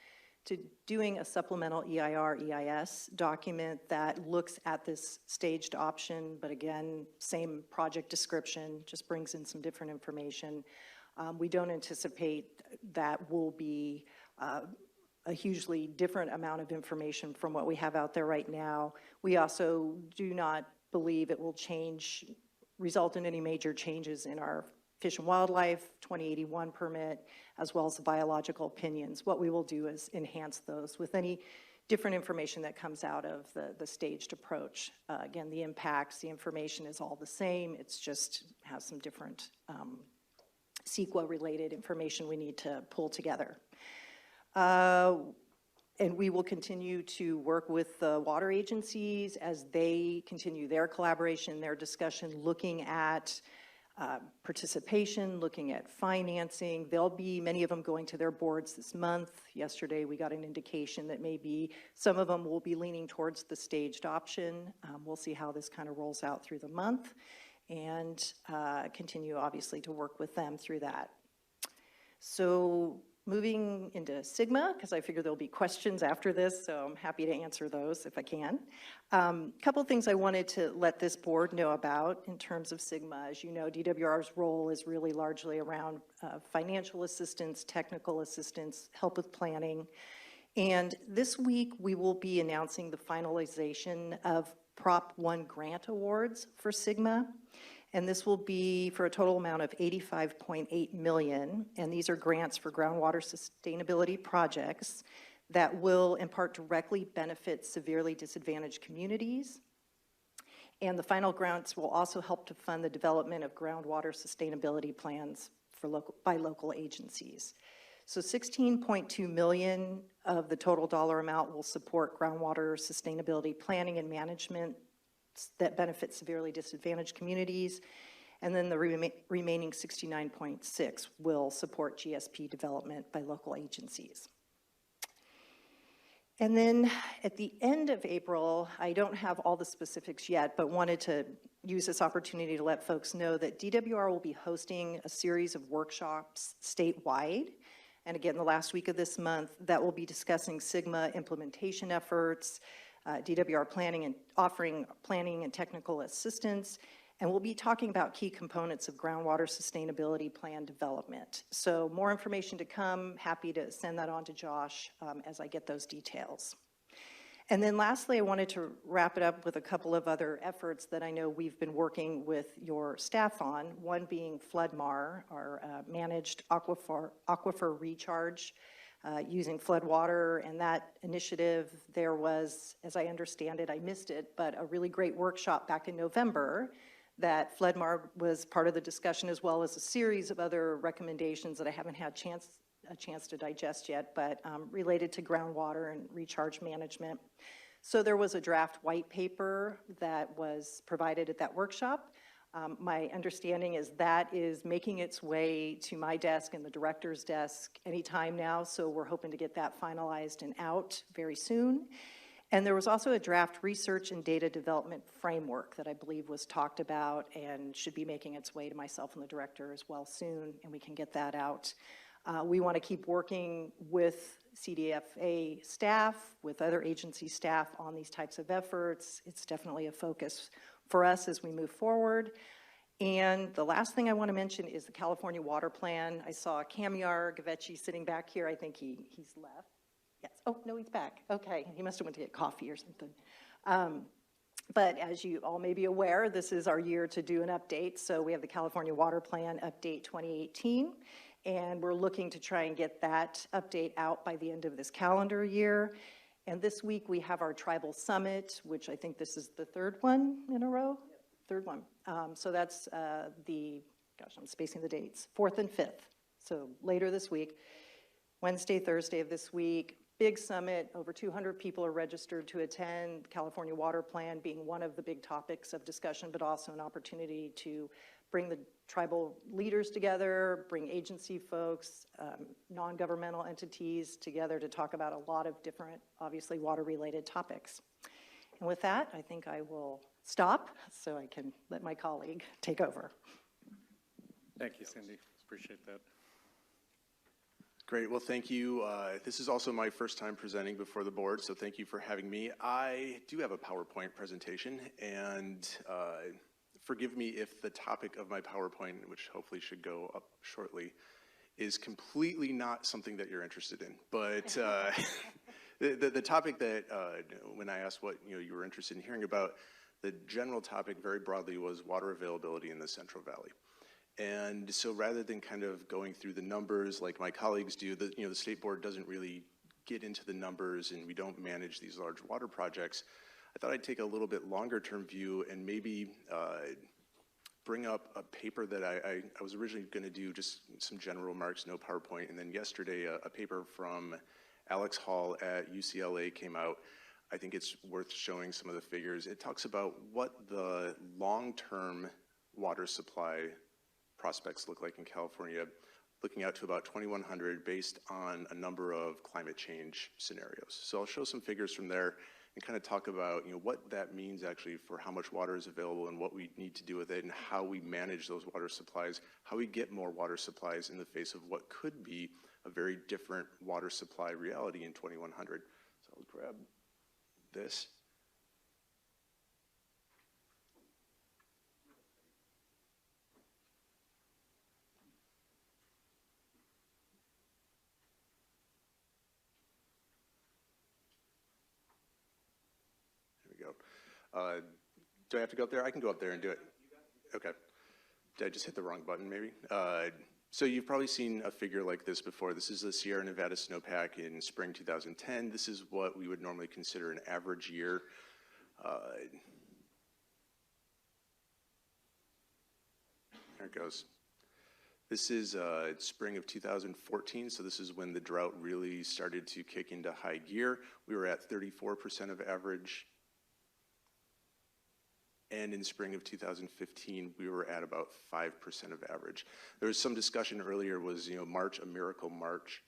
[SPEAKER 16] To doing a supplemental EIR, EIS document that looks at this staged option, but again, same project description, just brings in some different information. We don't anticipate that will be a hugely different amount of information from what we have out there right now. We also do not believe it will result in any major changes in our Fish and Wildlife 2081 permit, as well as the biological opinions. What we will do is enhance those with any different information that comes out of the staged approach. Again, the impacts, the information is all the same. It's just has some different CEQA-related information we need to pull together. And we will continue to work with the water agencies as they continue their collaboration, their discussion, looking at participation, looking at financing. There'll be many of them going to their boards this month. Yesterday, we got an indication that maybe some of them will be leaning towards the staged option. We'll see how this kind of rolls out through the month and continue, obviously, to work with them through that. So moving into SGMA, because I figure there'll be questions after this, so I'm happy to answer those if I can. Couple of things I wanted to let this board know about in terms of SGMA. As you know, DWR's role is really largely around financial assistance, technical assistance, help with planning. And this week, we will be announcing the finalization of Prop 1 grant awards for SGMA. And this will be for a total amount of $85.8 million. And these are grants for groundwater sustainability projects that will in part directly benefit severely disadvantaged communities. And the final grants will also help to fund the development of groundwater sustainability plans for by local agencies. So $16.2 million of the total dollar amount will support groundwater sustainability planning and management that benefit severely disadvantaged communities, and then the remaining 69.6 will support GSP development by local agencies. And then at the end of April, I don't have all the specifics yet, but wanted to use this opportunity to let folks know that DWR will be hosting a series of workshops statewide. And again, the last week of this month, that will be discussing SGMA implementation efforts, DWR planning and offering planning and technical assistance, and we'll be talking about key components of groundwater sustainability plan development. So more information to come. Happy to send that on to Josh as I get those details. And then lastly, I wanted to wrap it up with a couple of other efforts that I know we've been working with your staff on, one being FloodMar, our managed aquifer recharge using floodwater. And that initiative, there was, as I understand it, I missed it, but a really great workshop back in November that FloodMar was part of the discussion, as well as a series of other recommendations that I haven't had a chance to digest yet, but related to groundwater and recharge management. So there was a draft white paper that was provided at that workshop. My understanding is that is making its way to my desk and the director's desk anytime now, so we're hoping to get that finalized and out very soon. And there was also a draft research and data development framework that I believe was talked about and should be making its way to myself and the director as well soon, and we can get that out. We want to keep working with CDFA staff, with other agency staff on these types of efforts. It's definitely a focus for us as we move forward. And the last thing I want to mention is the California Water Plan. I saw Kamiar Gavechi sitting back here. I think he's left. Yes. Oh, no, he's back. Okay. He must have went to get coffee or something. But as you all may be aware, this is our year to do an update. So we have the California Water Plan Update 2018, and we're looking to try and get that update out by the end of this calendar year. And this week we have our Tribal Summit, which I think this is the third one in a row? Third one. So that's gosh, I'm spacing the dates, 4th and 5th. So later this week, Wednesday, Thursday of this week. Big summit, over 200 people are registered to attend, California Water Plan being one of the big topics of discussion, but also an opportunity to bring the tribal leaders together, bring agency folks, non-governmental entities together to talk about a lot of different, obviously, water-related topics. And with that, I think I will stop so I can let my colleague take over.
[SPEAKER 1] Thank you, Cindy. Appreciate that.
[SPEAKER 17] Great. Well, thank you. This is also my first time presenting before the board, so thank you for having me. I do have a PowerPoint presentation, and forgive me if the topic of my PowerPoint, which hopefully should go up shortly, is completely not something that you're interested in. But the topic that, when I asked what you were interested in hearing about, the general topic very broadly was water availability in the Central Valley. And so rather than kind of going through the numbers like my colleagues do, the state board doesn't really get into the numbers and we don't manage these large water projects. I thought I'd take a little bit longer term view and maybe bring up a paper that I was originally going to do just some general remarks, no PowerPoint. And then yesterday a paper from Alex Hall at UCLA came out. I think it's worth showing some of the figures. It talks about what the long-term water supply prospects look like in California, looking out to about 2100 based on a number of climate change scenarios. So I'll show some figures from there and kind of talk about what that means actually for how much water is available and what we need to do with it and how we manage those water supplies, how we get more water supplies in the face of what could be a very different water supply reality in 2100. So I'll grab this. Do I have to go up there? I can go up there and do it. Okay. Did I just hit the wrong button maybe? So you've probably seen a figure like this before. This is the Sierra Nevada snowpack in spring 2010. This is what we would normally consider an average year. There it goes. This is spring of 2014, so this is when the drought really started to kick into high gear. We were at 34% of average. And in spring of 2015, we were at about 5% of average. There was some discussion earlier, was March a miracle March?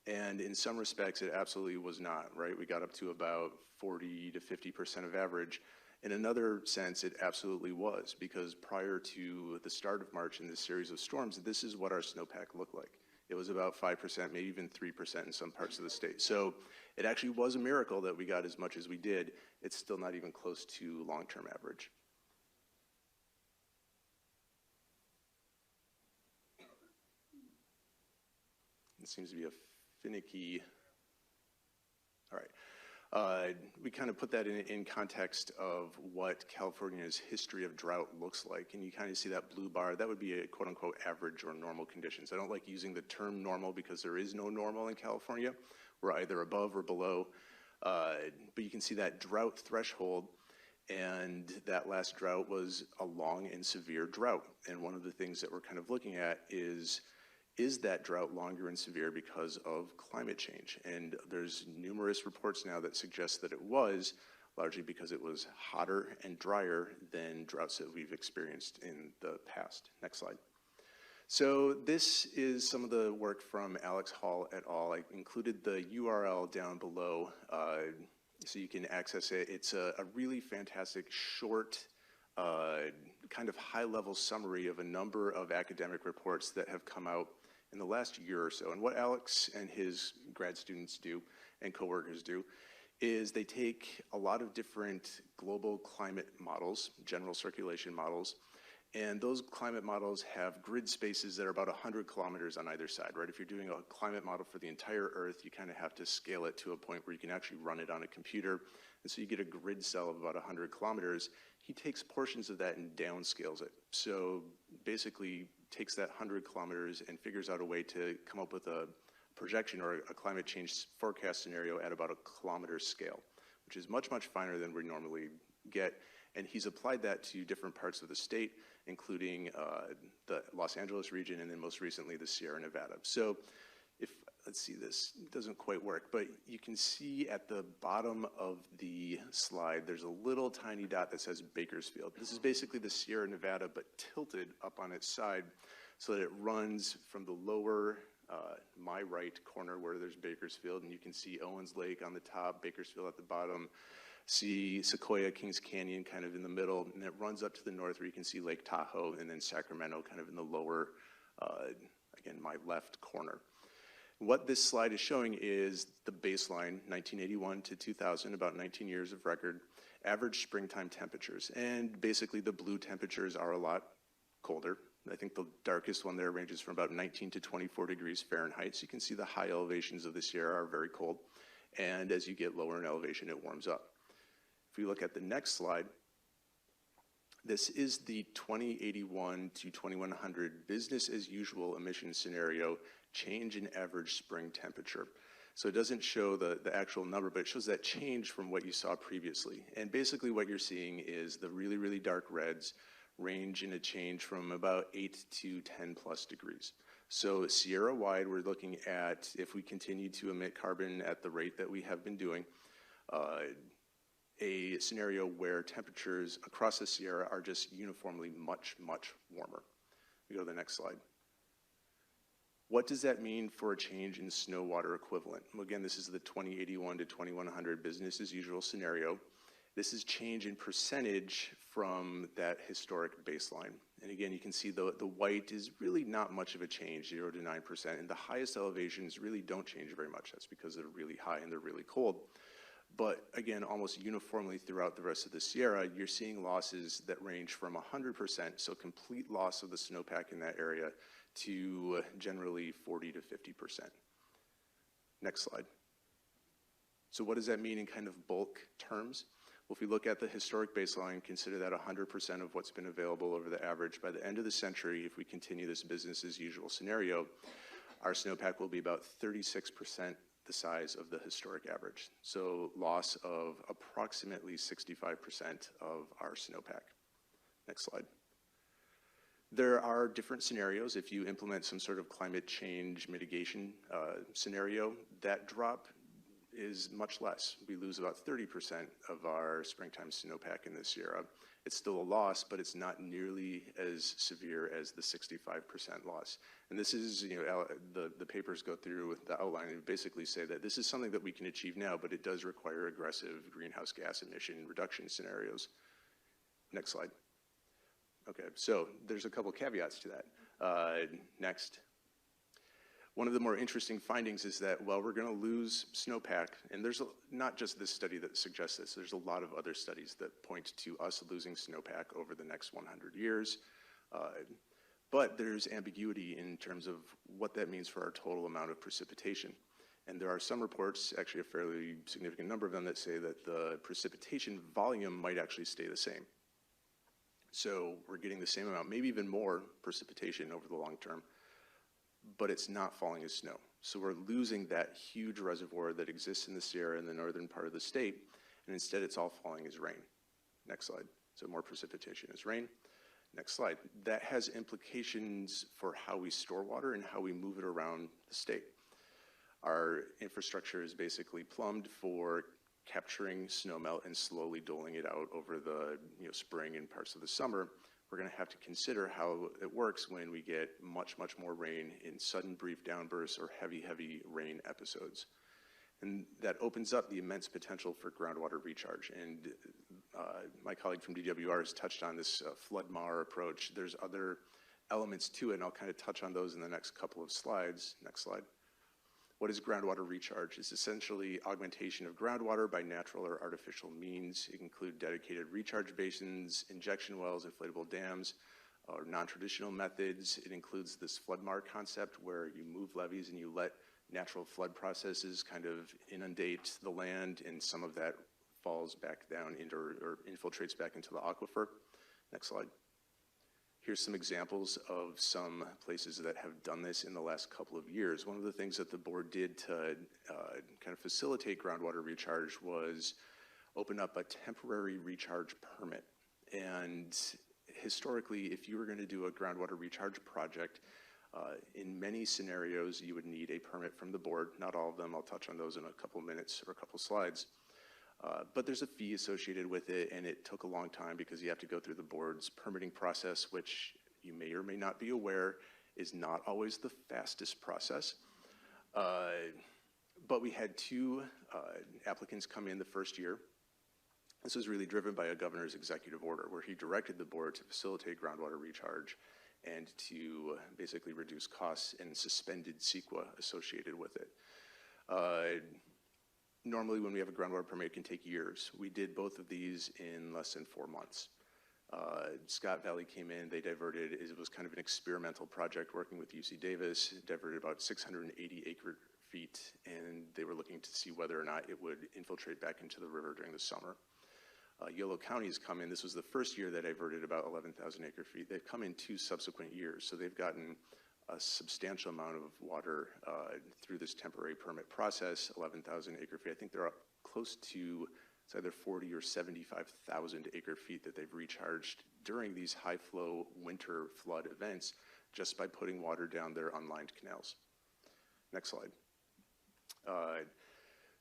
[SPEAKER 17] And in some respects, it absolutely was not, right? We got up to about 40 to 50% of average. In another sense, it absolutely was, because prior to the start of March in this series of storms, this is what our snowpack looked like. It was about 5%, maybe even 3% in some parts of the state. So it actually was a miracle that we got as much as we did. It's still not even close to long-term average. It seems to be a finicky, all right. We kind of put that in context of what California's history of drought looks like. And you kind of see that blue bar, that would be a quote unquote average or normal conditions. I don't like using the term normal because there is no normal in California. We're either above or below. But you can see that drought threshold, and that last drought was a long and severe drought. And one of the things that we're kind of looking at is that drought longer and severe because of climate change? And there's numerous reports now that suggest that it was, largely because it was hotter and drier than droughts that we've experienced in the past. Next slide. So this is some of the work from Alex Hall et al. I included the URL down below so you can access it. It's a really fantastic short kind of high-level summary of a number of academic reports that have come out in the last year or so. And what Alex and his grad students do and coworkers do is they take a lot of different global climate models, general circulation models, And those climate models have grid spaces that are about 100 kilometers on either side, right? If you're doing a climate model for the entire Earth, you kind of have to scale it to a point where you can actually run it on a computer. And so you get a grid cell of about 100 kilometers. He takes portions of that and downscales it. So basically takes that 100 kilometers and figures out a way to come up with a projection or a climate change forecast scenario at about a kilometer scale, which is much, much finer than we normally get. And he's applied that to different parts of the state, including the Los Angeles region, and then most recently the Sierra Nevada. So if, let's see, this doesn't quite work, but you can see at the bottom of the slide, there's a little tiny dot that says Bakersfield. This is basically the Sierra Nevada, but tilted up on its side so that it runs from the lower, my right corner where there's Bakersfield, and you can see Owens Lake on the top, Bakersfield at the bottom, see Sequoia, Kings Canyon kind of in the middle, and it runs up to the north where you can see Lake Tahoe, and then Sacramento kind of in the lower, again, my left corner. What this slide is showing is the baseline, 1981 to 2000, about 19 years of record, average springtime temperatures. And basically the blue temperatures are a lot colder. I think the darkest one there ranges from about 19 to 24 degrees Fahrenheit. So you can see the high elevations of the Sierra are very cold. And as you get lower in elevation, it warms up. If we look at the next slide, this is the 2081 to 2100 business as usual emission scenario, change in average spring temperature. So it doesn't show the actual number, but it shows that change from what you saw previously. And basically what you're seeing is the really, really dark reds range in a change from about 8 to 10 plus degrees. So Sierra-wide, we're looking at, if we continue to emit carbon at the rate that we have been doing, a scenario where temperatures across the Sierra are just uniformly much, much warmer. We go to the next slide. What does that mean for a change in snow water equivalent? Well, again, this is the 2081 to 2100 business as usual scenario. This is change in percentage from that historic baseline. And again, you can see the white is really not much of a change, 0 to 9%. And the highest elevations really don't change very much. That's because they're really high and they're really cold. But again, almost uniformly throughout the rest of the Sierra, you're seeing losses that range from 100%, so complete loss of the snowpack in that area, to generally 40 to 50%. Next slide. So what does that mean in kind of bulk terms? Well, if we look at the historic baseline, consider that 100% of what's been available over the average. By the end of the century, if we continue this business as usual scenario, our snowpack will be about 36% the size of the historic average. So loss of approximately 65% of our snowpack. Next slide. There are different scenarios. If you implement some sort of climate change mitigation scenario, that drop is much less. We lose about 30% of our springtime snowpack in the Sierra. It's still a loss, but it's not nearly as severe as the 65% loss. And this is, the papers go through the outline and basically say that this is something that we can achieve now, but it does require aggressive greenhouse gas emission reduction scenarios. Next slide. Okay, so there's a couple caveats to that. Next. One of the more interesting findings is that while we're going to lose snowpack, and there's not just this study that suggests this, there's a lot of other studies that point to us losing snowpack over the next 100 years. But there's ambiguity in terms of what that means for our total amount of precipitation. And there are some reports, actually a fairly significant number of them, that say that the precipitation volume might actually stay the same. So we're getting the same amount, maybe even more precipitation over the long term, but it's not falling as snow. So we're losing that huge reservoir that exists in the Sierra in the northern part of the state, and instead it's all falling as rain. Next slide. So more precipitation as rain. Next slide. That has implications for how we store water and how we move it around the state. Our infrastructure is basically plumbed for capturing snowmelt and slowly doling it out over the spring and parts of the summer. We're going to have to consider how it works when we get much, much more rain in sudden brief downbursts or heavy, heavy rain episodes. And that opens up the immense potential for groundwater recharge. And my colleague from DWR has touched on this flood-mar approach. There's other elements to it, and I'll kind of touch on those in the next couple of slides. Next slide. What is groundwater recharge? It's essentially augmentation of groundwater by natural or artificial means. It can include dedicated recharge basins, injection wells, inflatable dams, or non-traditional methods. It includes this flood mar concept where you move levees and you let natural flood processes kind of inundate the land, and some of that falls back down into or infiltrates back into the aquifer. Next slide. Here's some examples of some places that have done this in the last couple of years. One of the things that the board did to kind of facilitate groundwater recharge was open up a temporary recharge permit. And historically, if you were going to do a groundwater recharge project, in many scenarios, you would need a permit from the board. Not all of them. I'll touch on those in a couple minutes or a couple slides. But there's a fee associated with it, and it took a long time because you have to go through the board's permitting process, which you may or may not be aware is not always the fastest process. But we had two applicants come in the first year. This was really driven by a governor's executive order where he directed the board to facilitate groundwater recharge and to basically reduce costs and suspended CEQA associated with it. Normally, when we have a groundwater permit, it can take years. We did both of these in less than 4 months. Scott Valley came in, they diverted, it was kind of an experimental project working with UC Davis, diverted about 680 acre feet, and they were looking to see whether or not it would infiltrate back into the river during the summer. Yolo County has come in, this was the first year that diverted about 11,000 acre feet. They've come in 2 subsequent years, so they've gotten a substantial amount of water through this temporary permit process, 11,000 acre feet. I think they're up close to, it's either 40 or 75,000 acre feet that they've recharged during these high flow winter flood events just by putting water down their unlined canals. Next slide.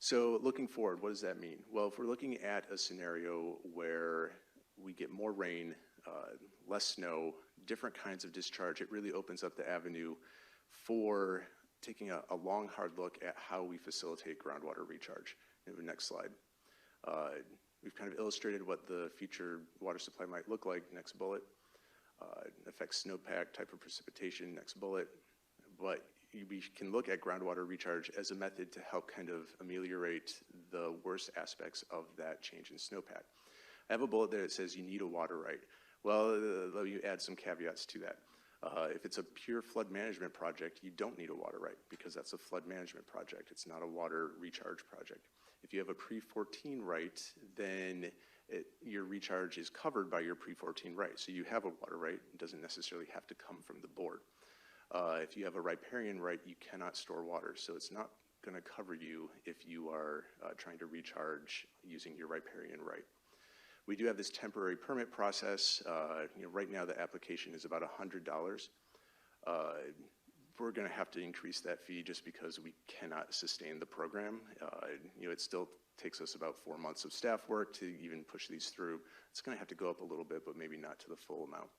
[SPEAKER 17] So looking forward, what does that mean? Well, if we're looking at a scenario where we get more rain, less snow, different kinds of discharge, it really opens up the avenue for taking a long, hard look at how we facilitate groundwater recharge. Next slide. We've kind of illustrated what the future water supply might look like. Next bullet. Affects snowpack, type of precipitation. Next bullet. But we can look at groundwater recharge as a method to help kind of ameliorate the worst aspects of that change in snowpack. I have a bullet there that says you need a water right. Well, let me add some caveats to that. If it's a pure flood management project, you don't need a water right because that's a flood management project. It's not a water recharge project. If you have a pre-14 right, then your recharge is covered by your pre-14 right. So you have a water right. It doesn't necessarily have to come from the board. If you have a riparian right, you cannot store water. So it's not going to cover you if you are trying to recharge using your riparian right. We do have this temporary permit process. Right now the application is about $100. We're going to have to increase that fee just because we cannot sustain the program. It still takes us about 4 months of staff work to even push these through. It's going to have to go up a little bit, but maybe not to the full amount.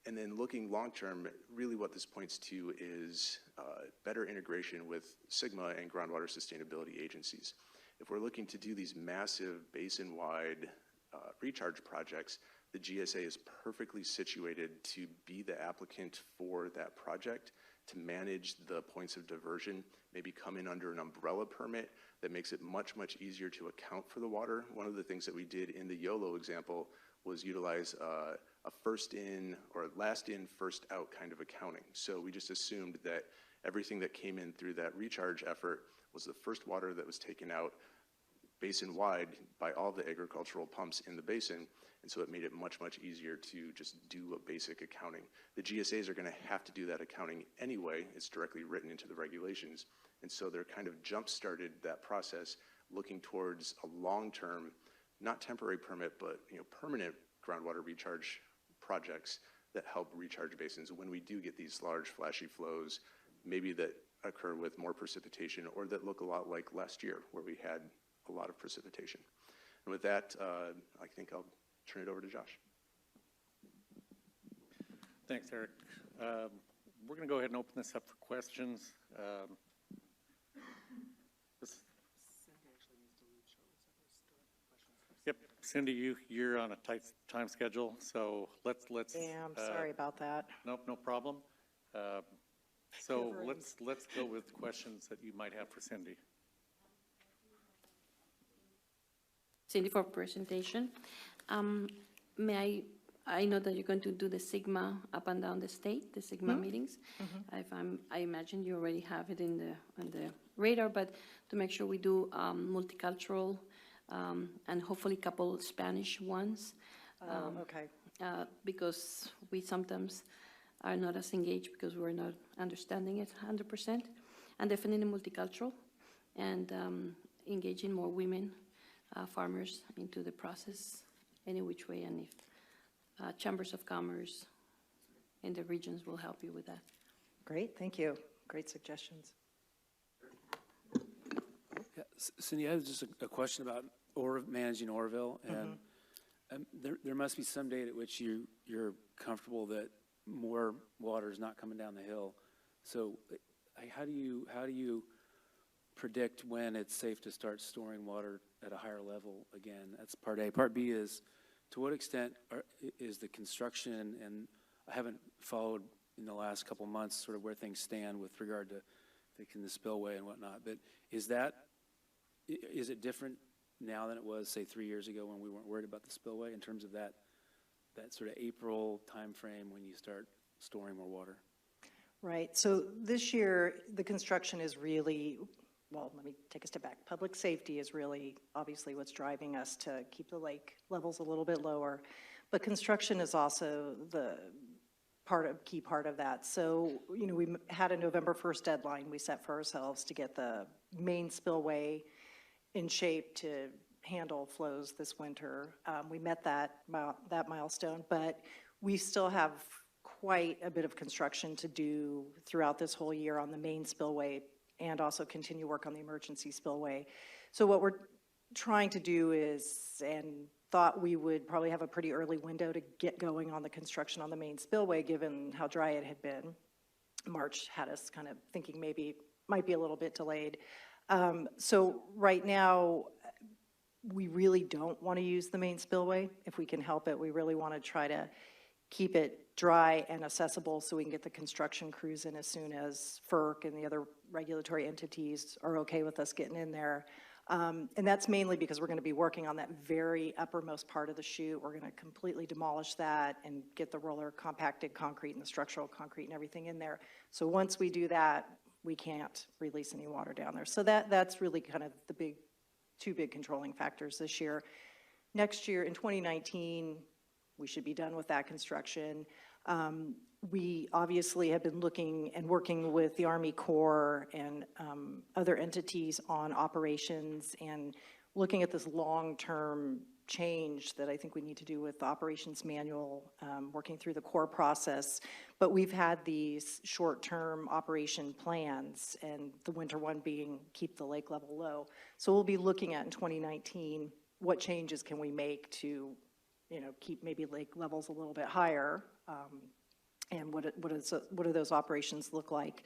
[SPEAKER 17] And then looking long-term, really what this points to is better integration with SGMA and groundwater sustainability agencies. If we're looking to do these massive basin-wide recharge projects, the GSA is perfectly situated to be the applicant for that project, to manage the points of diversion, maybe come in under an umbrella permit that makes it much, much easier to account for the water. One of the things that we did in the YOLO example was utilize a first in or last in, first out kind of accounting. So we just assumed that everything that came in through that recharge effort was the first water that was taken out basin-wide by all the agricultural pumps in the basin, and so it made it much, much easier to just do a basic accounting. The GSAs are going to have to do that accounting anyway. It's directly written into the regulations, and so they're kind of jump-started that process looking towards a long-term, not temporary permit, but permanent groundwater recharge projects that help recharge basins when we do get these large flashy flows, maybe that occur with more precipitation or that look a lot like last year where we had a lot of precipitation. And with that, I think I'll turn it over to Josh.
[SPEAKER 1] Thanks, Eric. We're going to go ahead and open this up for questions. Yep, Cindy, you're on a tight time schedule, so let's.
[SPEAKER 16] Yeah, I'm sorry about that.
[SPEAKER 1] Nope, no problem. So let's go with questions that you might have for Cindy.
[SPEAKER 18] Cindy for presentation. May I know that you're going to do the Sigma up and down the state, the Sigma meetings. I imagine you already have it on the radar, but to make sure we do multicultural and hopefully a couple Spanish ones.
[SPEAKER 16] Okay.
[SPEAKER 18] Because we sometimes are not as engaged because we're not understanding it 100%. And definitely multicultural and engaging more women farmers into the process any which way, and if chambers of commerce in the regions will help you with that.
[SPEAKER 16] Great, thank you. Great suggestions.
[SPEAKER 12] Yeah, Cindy, I have just a question about managing Oroville, and there must be some date at which you're comfortable that more water is not coming down the hill. So how do you predict when it's safe to start storing water at a higher level again? That's part A. Part B is, to what extent is the construction, and I haven't followed in the last couple months sort of where things stand with regard to fixing the spillway and whatnot, but is it different now than it was, say, 3 years ago when we weren't worried about the spillway in terms of that sort of April timeframe when you start storing more water?
[SPEAKER 16] Right, so this year, the construction is really, well, let me take a step back. Public safety is really obviously what's driving us to keep the lake levels a little bit lower, but construction is also the key part of that. So, you know, we had a November 1st deadline we set for ourselves to get the main spillway in shape to handle flows this winter. We met that milestone, but we still have quite a bit of construction to do throughout this whole year on the main spillway and also continue work on the emergency spillway. So what we're trying to do is, and thought we would probably have a pretty early window to get going on the construction on the main spillway given how dry it had been. March had us kind of thinking maybe might be a little bit delayed. So right now, we really don't want to use the main spillway. If we can help it, we really want to try to keep it dry and accessible so we can get the construction crews in as soon as FERC and the other regulatory entities are okay with us getting in there. And that's mainly because we're going to be working on that very uppermost part of the chute. We're going to completely demolish that and get the roller compacted concrete and the structural concrete and everything in there. So once we do that, we can't release any water down there. So that's really kind of the two big controlling factors this year. Next year, in 2019, we should be done with that construction. We obviously have been looking and working with the Army Corps and other entities on operations and looking at this long-term change that I think we need to do with the operations manual, working through the core process. But we've had these short-term operation plans, and the winter one being keep the lake level low. So we'll be looking at in 2019, what changes can we make to, you know, keep maybe lake levels a little bit higher, and what do those operations look like?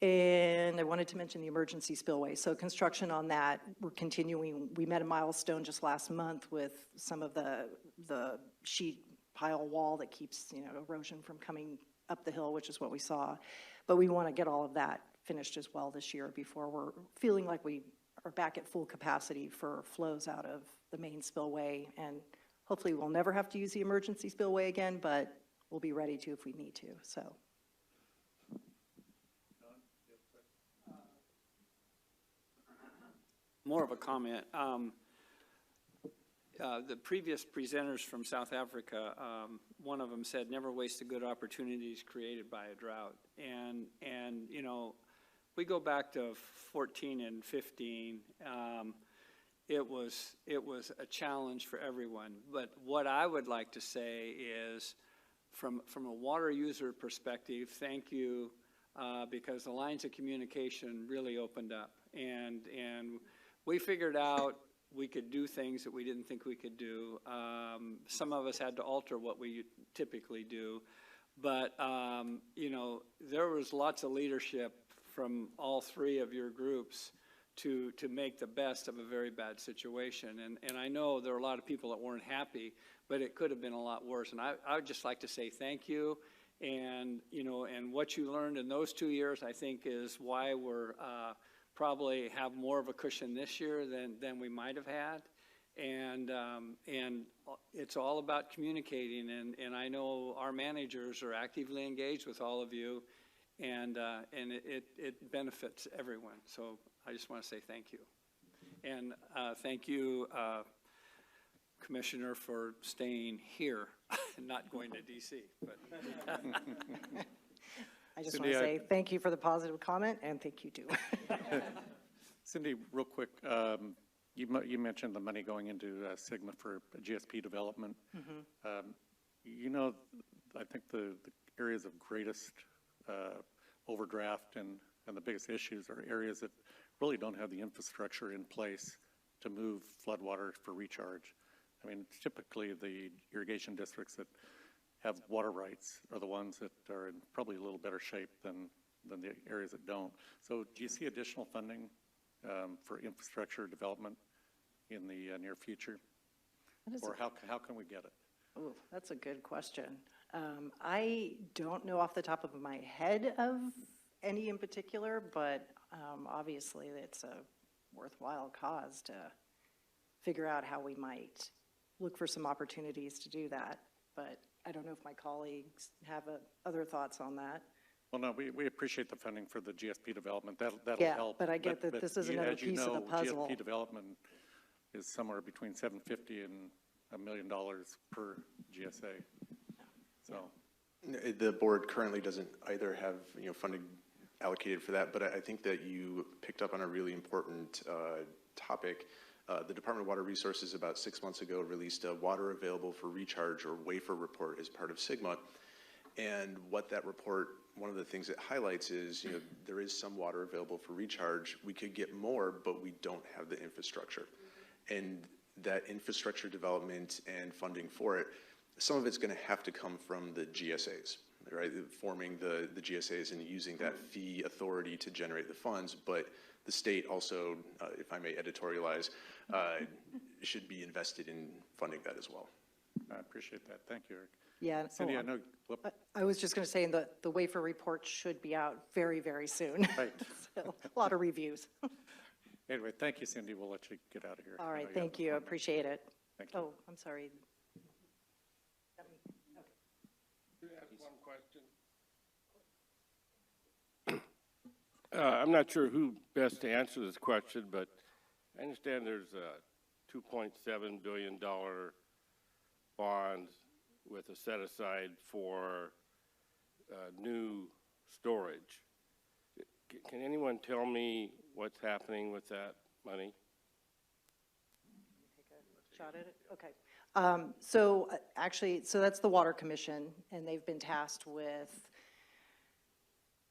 [SPEAKER 16] And I wanted to mention the emergency spillway. So construction on that, we're continuing. We met a milestone just last month with some of the sheet pile wall that keeps, you know, erosion from coming up the hill, which is what we saw. But we want to get all of that finished as well this year before we're feeling like we are back at full capacity for flows out of the main spillway. And hopefully we'll never have to use the emergency spillway again, but we'll be ready to if we need to, so.
[SPEAKER 3] More of a comment. The previous presenters from South Africa, one of them said, never waste a good opportunities created by a drought. And you know, we go back to 14 and 15, it was a challenge for everyone. But what I would like to say is, from a water user perspective, thank you, because the lines of communication really opened up. And we figured out we could do things that we didn't think we could do. Some of us had to alter what we typically do. But, you know, there was lots of leadership from all three of your groups to make the best of a very bad situation. And I know there were a lot of people that weren't happy, but it could have been a lot worse. And I would just like to say thank you. And, you know, and what you learned in those 2 years, I think, is why we're probably have more of a cushion this year than we might have had. And it's all about communicating, and I know our managers are actively engaged with all of you, and it benefits everyone. So I just want to say thank you. And thank you, Commissioner, for staying here and not going to DC. But
[SPEAKER 16] I just
[SPEAKER 1] Cindy,
[SPEAKER 16] want to say thank you for the positive comment, and thank you too.
[SPEAKER 1] Cindy, real quick, you mentioned the money going into Sigma for GSP development. You know, I think the areas of greatest overdraft and the biggest issues are areas that really don't have the infrastructure in place to move floodwater for recharge. I mean, typically the irrigation districts that have water rights are the ones that are in probably a little better shape than the areas that don't. So do you see additional funding for infrastructure development in the near future? Or how can we get it?
[SPEAKER 16] Oh, that's a good question. I don't know off the top of my head of any in particular, but obviously it's a worthwhile cause to figure out how we might look for some opportunities to do that. But I don't know if my colleagues have other thoughts on that.
[SPEAKER 1] Well, no, we appreciate the funding for the GSP development. That'll
[SPEAKER 16] Yeah,
[SPEAKER 1] help.
[SPEAKER 16] but I get that this is another piece of the puzzle.
[SPEAKER 1] GSP development is somewhere between $750,000 and $1 million per GSA. So
[SPEAKER 17] The board currently doesn't either have, funding allocated for that, but I think that you picked up on a really important topic. The Department of Water Resources about 6 months ago released a water available for recharge or WAFER report as part of SGMA. And what that report, one of the things it highlights is, there is some water available for recharge. We could get more, but we don't have the infrastructure. And that infrastructure development and funding for it, some of it's going to have to come from the GSAs, right? Forming the GSAs and using that fee authority to generate the funds. But the state also, if I may editorialize, should be invested in funding that as well.
[SPEAKER 1] I appreciate that. Thank you, Eric.
[SPEAKER 16] Yeah.
[SPEAKER 1] Cindy, I know.
[SPEAKER 16] I was just going to say the WAFER report should be out very, very soon.
[SPEAKER 1] Right.
[SPEAKER 16] So, a lot of reviews.
[SPEAKER 1] Anyway, thank you, Cindy. We'll let you get out of here.
[SPEAKER 16] All right. Thank you. Appreciate it.
[SPEAKER 1] Thank you.
[SPEAKER 16] Oh, I'm sorry.
[SPEAKER 4] One question. I'm not sure who best to answer this question, but I understand there's a $2.7 billion bond with a set aside for new storage. Can anyone tell me what's happening with that money?
[SPEAKER 16] Take a shot at it? Okay. So actually, that's the Water Commission, and they've been tasked with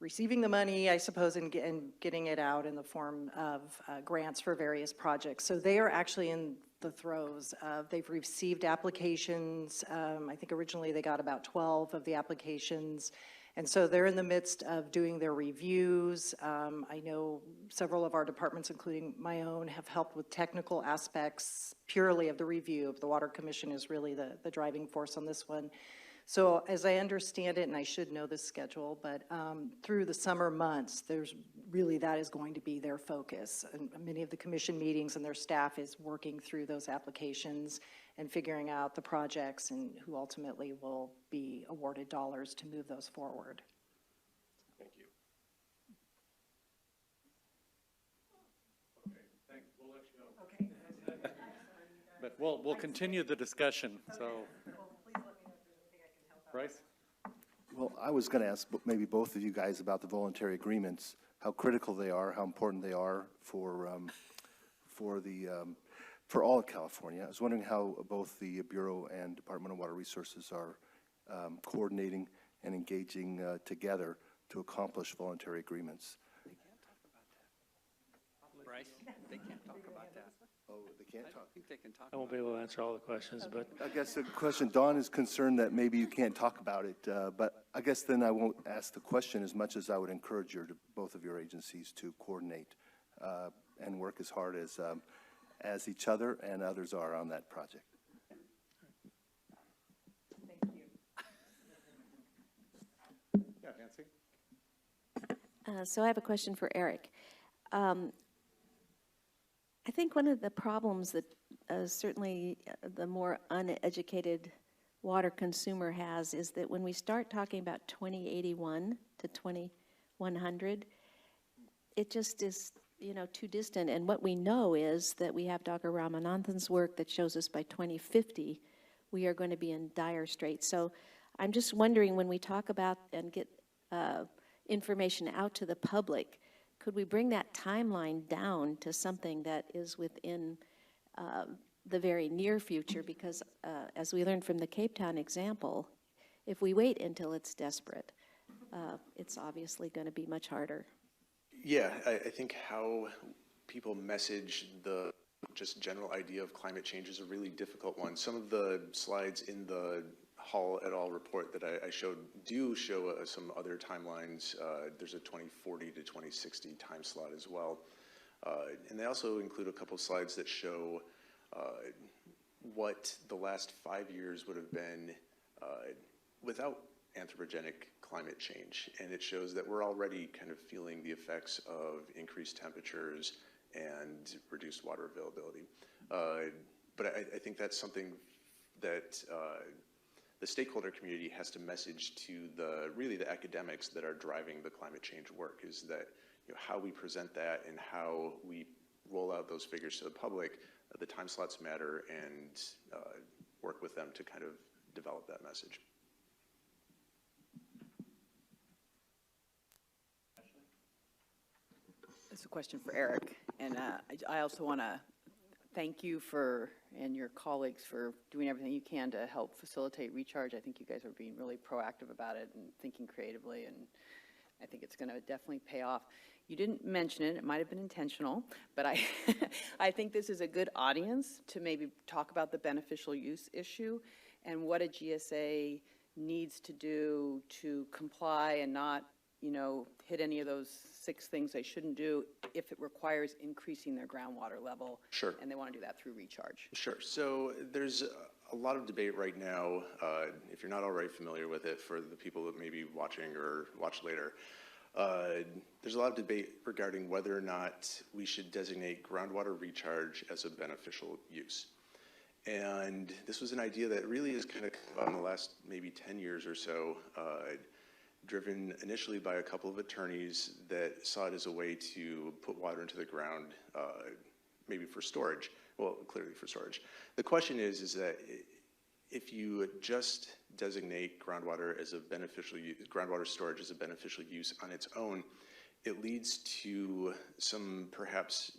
[SPEAKER 16] receiving the money, I suppose, and getting it out in the form of grants for various projects. So they are actually in the throes of, they've received applications. I think originally they got about 12 of the applications. And so they're in the midst of doing their reviews. I know several of our departments, including my own, have helped with technical aspects purely of the review. The Water Commission is really the driving force on this one. So as I understand it, and I should know this schedule, but through the summer months, there's really, that is going to be their focus. And many of the commission meetings and their staff is working through those applications and figuring out the projects and who ultimately will be awarded dollars to move those forward.
[SPEAKER 4] Thank you.
[SPEAKER 1] Okay, thanks. We'll let you go. Okay. But we'll continue the discussion, so. Bryce?
[SPEAKER 8] Well, I was going to ask maybe both of you guys about the voluntary agreements, how critical they are, how important they are for all of California. I was wondering how both the Bureau and Department of Water Resources are coordinating and engaging together to accomplish voluntary agreements.
[SPEAKER 3] They can't talk about that. Bryce, they can't talk about that.
[SPEAKER 8] Oh, they can't talk.
[SPEAKER 3] I think they can talk.
[SPEAKER 15] I won't be able to answer all the questions, but
[SPEAKER 8] I guess the question, Dawn is concerned that maybe you can't talk about it, but I guess then I won't ask the question as much as I would encourage both of your agencies to coordinate and work as hard as each other and others are on that project.
[SPEAKER 16] Thank you.
[SPEAKER 1] Yeah, Nancy?
[SPEAKER 10] So I have a question for Eric. I think one of the problems that certainly the more uneducated water consumer has is that when we start talking about 2081 to 2100, it just is, you know, too distant. And what we know is that we have Dr. Ramanathan's work that shows us by 2050, we are going to be in dire straits. So I'm just wondering, when we talk about and get information out to the public, could we bring that timeline down to something that is within the very near future? Because as we learned from the Cape Town example, if we wait until it's desperate, it's obviously going to be much harder.
[SPEAKER 17] Yeah, I think how people message the just general idea of climate change is a really difficult one. Some of the slides in the Hall et al. Report that I showed do show some other timelines. There's a 2040 to 2060 time slot as well. And they also include a couple slides that show what the last 5 years would have been without anthropogenic climate change. And it shows that we're already kind of feeling the effects of increased temperatures and reduced water availability. But I think that's something that the stakeholder community has to message to really the academics that are driving the climate change work, is that, you know, how we present that and how we roll out those figures to the public, the time slots matter, and work with them to kind of develop that message.
[SPEAKER 19] This is a question for Eric, and I also want to thank you and your colleagues for doing everything you can to help facilitate recharge. I think you guys are being really proactive about it and thinking creatively, and I think it's going to definitely pay off. You didn't mention it, it might have been intentional, but I think this is a good audience to maybe talk about the beneficial use issue and what a GSA needs to do to comply and not, you know, hit any of those 6 things they shouldn't do if it requires increasing their groundwater level.
[SPEAKER 17] Sure.
[SPEAKER 19] And they want to do that through recharge.
[SPEAKER 17] Sure. So there's a lot of debate right now, if you're not already familiar with it, for the people that may be watching or watch later, there's a lot of debate regarding whether or not we should designate groundwater recharge as a beneficial use. And this was an idea that really has kind of come out in the last maybe 10 years or so, driven initially by a couple of attorneys that saw it as a way to put water into the ground, maybe for storage. Well, clearly for storage. The question is that if you just designate groundwater as a beneficial use, groundwater storage as a beneficial use on its own, it leads to some perhaps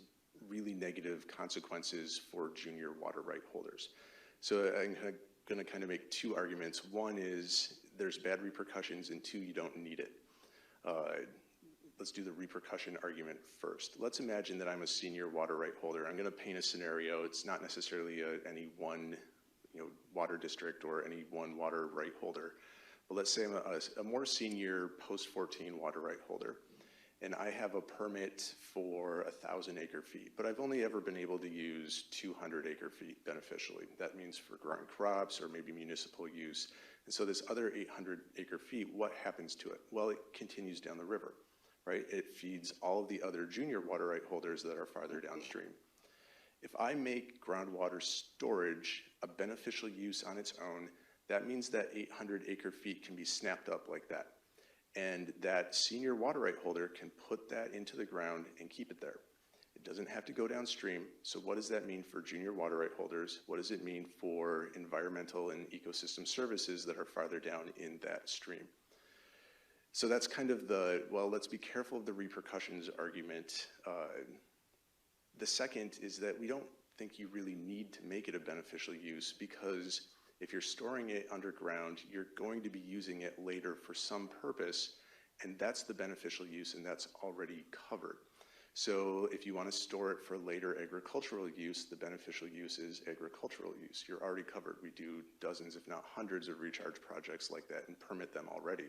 [SPEAKER 17] really negative consequences for junior water right holders. So I'm going to kind of make 2 arguments. One is there's bad repercussions, and 2, you don't need it. Let's do the repercussion argument first. Let's imagine that I'm a senior water right holder. I'm going to paint a scenario. It's not necessarily any one, water district or any one water right holder. But let's say I'm a more senior post-14 water right holder, and I have a permit for 1,000 acre-feet, but I've only ever been able to use 200 acre-feet beneficially. That means for growing crops or maybe municipal use. And so this other 800 acre-feet, what happens to it? Well, it continues down the river, right? It feeds all of the other junior water right holders that are farther downstream. If I make groundwater storage a beneficial use on its own, that means that 800 acre-feet can be snapped up like that. And that senior water right holder can put that into the ground and keep it there. It doesn't have to go downstream. So what does that mean for junior water right holders? What does it mean for environmental and ecosystem services that are farther down in that stream? So that's kind of well, let's be careful of the repercussions argument. The second is that we don't think you really need to make it a beneficial use, because if you're storing it underground, you're going to be using it later for some purpose, and that's the beneficial use, and that's already covered. So if you want to store it for later agricultural use, the beneficial use is agricultural use. You're already covered. We do dozens, if not hundreds, of recharge projects like that and permit them already.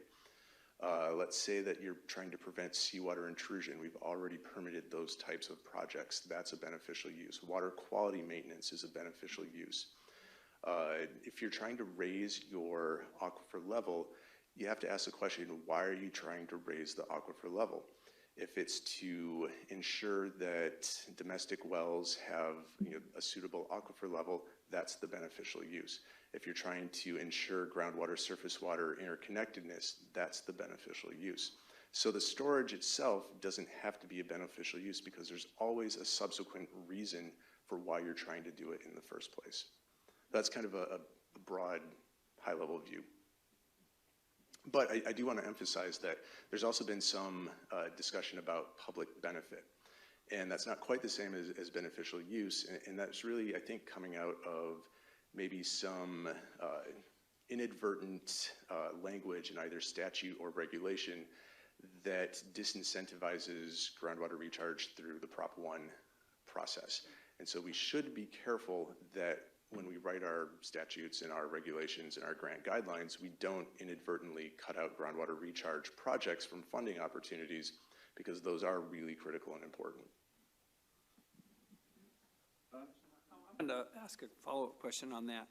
[SPEAKER 17] Let's say that you're trying to prevent seawater intrusion. We've already permitted those types of projects. That's a beneficial use. Water quality maintenance is a beneficial use. If you're trying to raise your aquifer level, you have to ask the question, why are you trying to raise the aquifer level? if it's to ensure that domestic wells have a suitable aquifer level, that's the beneficial use. If you're trying to ensure groundwater, surface water interconnectedness, that's the beneficial use. So the storage itself doesn't have to be a beneficial use because there's always a subsequent reason for why you're trying to do it in the first place. That's kind of a broad, high-level view. But I do want to emphasize that there's also been some discussion about public benefit. And that's not quite the same as beneficial use. And that's really, I think, coming out of maybe some inadvertent language in either statute or regulation that disincentivizes groundwater recharge through the Prop 1 process. And so we should be careful that when we write our statutes and our regulations and our grant guidelines, we don't inadvertently cut out groundwater recharge projects from funding opportunities, because those are really critical and important.
[SPEAKER 3] I wanted to ask a follow-up question on that.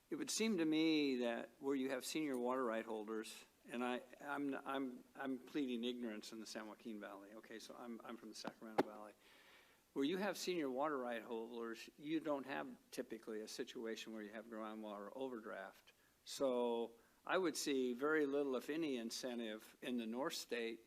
[SPEAKER 3] It would seem to me that where you have senior water right holders, and I'm pleading ignorance in the San Joaquin Valley. Okay, so I'm from the Sacramento Valley. Where you have senior water right holders, you don't have typically a situation where you have groundwater overdraft. So I would see very little, if any, incentive in the North State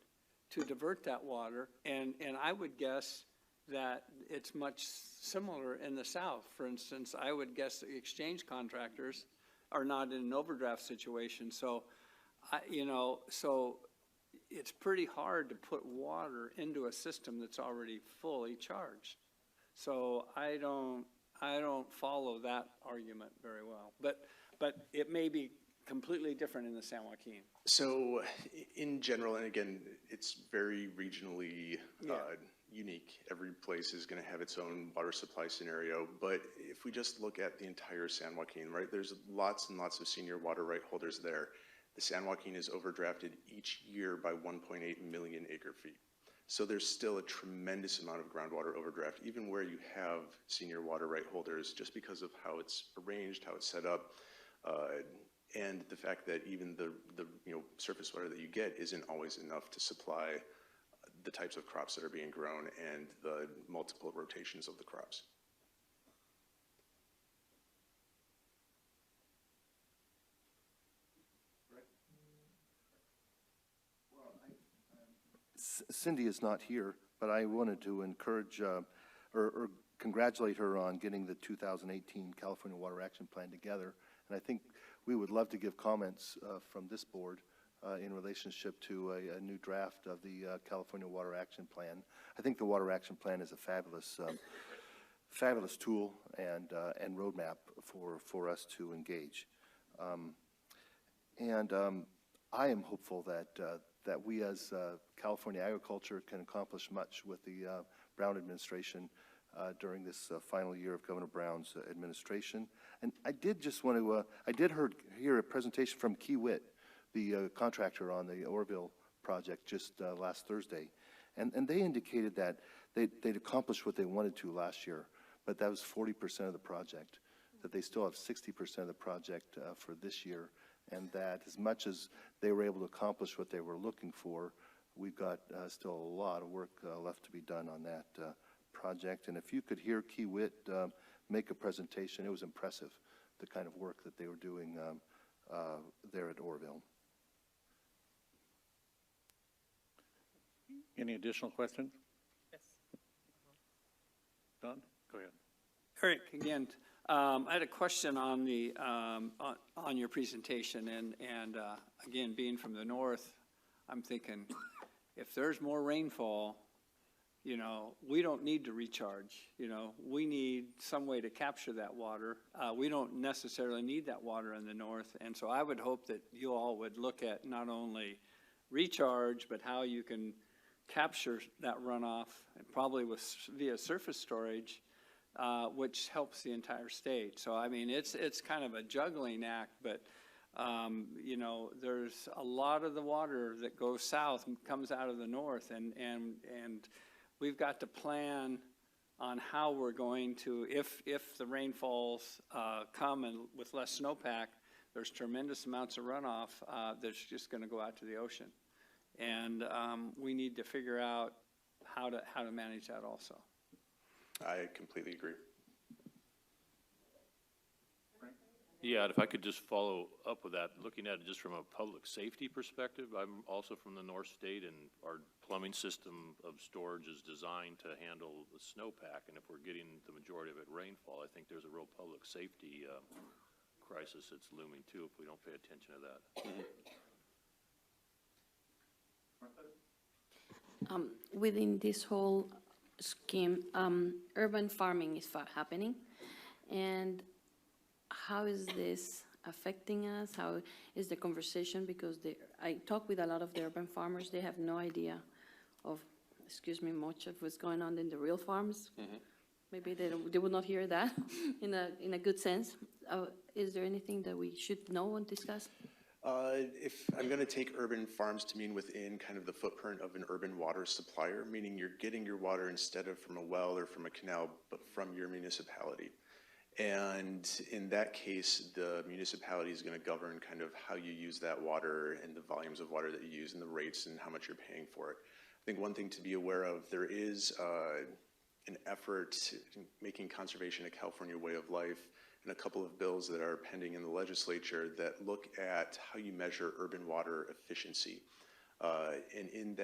[SPEAKER 3] to divert that water. And I would guess that it's much similar in the South. For instance, I would guess the exchange contractors are not in an overdraft situation. So, so it's pretty hard to put water into a system that's already fully charged. So I don't follow that argument very well. But it may be completely different in the San Joaquin.
[SPEAKER 17] So in general, and again, it's very regionally unique. Every place is going to have its own water supply scenario. But if we just look at the entire San Joaquin, right, there's lots and lots of senior water right holders there. The San Joaquin is overdrafted each year by 1.8 million acre feet. So there's still a tremendous amount of groundwater overdraft, even where you have senior water right holders, just because of how it's arranged, how it's set up, and the fact that even the surface water that you get isn't always enough to supply the types of crops that are being grown and the multiple rotations of the crops.
[SPEAKER 8] Cindy is not here, but I wanted to encourage or congratulate her on getting the 2018 California Water Action Plan together. And I think we would love to give comments from this board in relationship to a new draft of the California Water Action Plan. I think the Water Action Plan is a fabulous, fabulous tool and roadmap for us to engage. I am hopeful that we as California agriculture can accomplish much with the Brown administration during this final year of Governor Brown's administration. And I did just want to, I did hear a presentation from Kiewit, the contractor on the Orville project just last Thursday. And they indicated that they'd accomplished what they wanted to last year, but that was 40% of the project, that they still have 60% of the project for this year, and that as much as they were able to accomplish what they were looking for, we've got still a lot of work left to be done on that project. And if you could hear Kiewit make a presentation, it was impressive, the kind of work that they were doing there at Orville.
[SPEAKER 1] Any additional questions? Yes. Don, go ahead.
[SPEAKER 3] Eric, again, I had a question on the on your presentation, and again, being from the north, I'm thinking if there's more rainfall, we don't need to recharge. We need some way to capture that water. We don't necessarily need that water in the north, and so I would hope that you all would look at not only recharge, but how you can capture that runoff, and probably via surface storage, which helps the entire state. So I mean, it's kind of a juggling act, but there's a lot of the water that goes south and comes out of the north, and we've got to plan on how we're going to, if the rainfalls come and with less snowpack, there's tremendous amounts of runoff that's just going to go out to the ocean. And we need to figure out how to manage that also.
[SPEAKER 17] I completely agree.
[SPEAKER 14] Yeah, and if I could just follow up with that, looking at it just from a public safety perspective, I'm also from the North State, and our plumbing system of storage is designed to handle the snowpack, and if we're getting the majority of it rainfall, I think there's a real public safety crisis that's looming too if we don't pay attention to that.
[SPEAKER 18] Within this whole scheme, urban farming is happening, and how is this affecting us? How is the conversation? Because I talk with a lot of the urban farmers. They have no idea of, much of what's going on in the real farms. Maybe they would not hear that in a good sense. Is there anything that we should know and discuss?
[SPEAKER 17] If I'm going to take urban farms to mean within kind of the footprint of an urban water supplier, meaning you're getting your water instead of from a well or from a canal, but from your municipality. And in that case, the municipality is going to govern kind of how you use that water and the volumes of water that you use and the rates and how much you're paying for it. I think one thing to be aware of, there is an effort making conservation a California way of life, and a couple of bills that are pending in the legislature that look at how you measure urban water efficiency. And in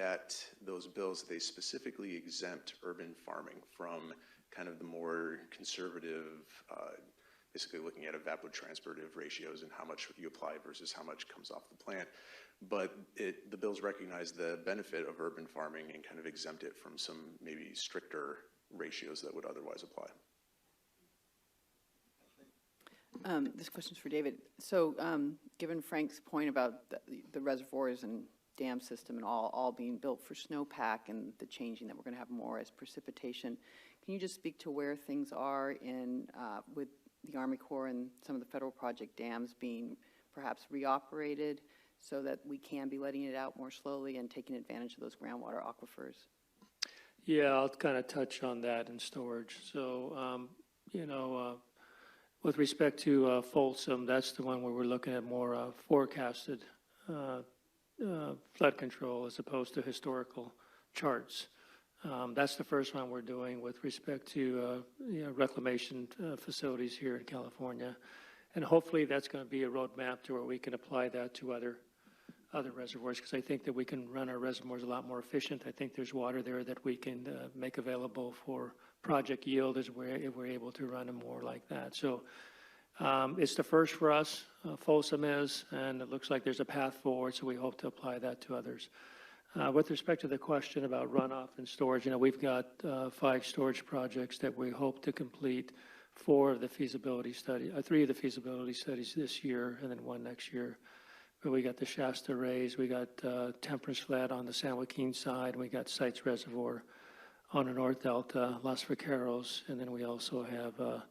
[SPEAKER 17] those bills, they specifically exempt urban farming from kind of the more conservative, basically looking at evapotranspirative ratios and how much you apply versus how much comes off the plant. But the bills recognize the benefit of urban farming and kind of exempt it from some maybe stricter ratios that would otherwise apply.
[SPEAKER 19] This question's for David. So given Frank's point about the reservoirs and dam system and all being built for snowpack and the changing that we're going to have more as precipitation, can you just speak to where things are with the Army Corps and some of the federal project dams being perhaps reoperated so that we can be letting it out more slowly and taking advantage of those groundwater aquifers?
[SPEAKER 15] Yeah, I'll kind of touch on that in storage. So, with respect to Folsom, that's the one where we're looking at more forecasted flood control as opposed to historical charts. That's the first one we're doing with respect to reclamation facilities here in California. And hopefully that's going to be a roadmap to where we can apply that to other reservoirs, because I think that we can run our reservoirs a lot more efficient. I think there's water there that we can make available for project yield if we're able to run them more like that. So it's the first for us, Folsom is, and it looks like there's a path forward, so we hope to apply that to others. With respect to the question about runoff and storage, we've got 5 storage projects that we hope to complete 3 of the feasibility studies this year, and then 1 next year. But we got the Shasta Rays, we got Temperance Flat on the San Joaquin side, we got Sites Reservoir on the North Delta, Los Vaqueros, and then we also have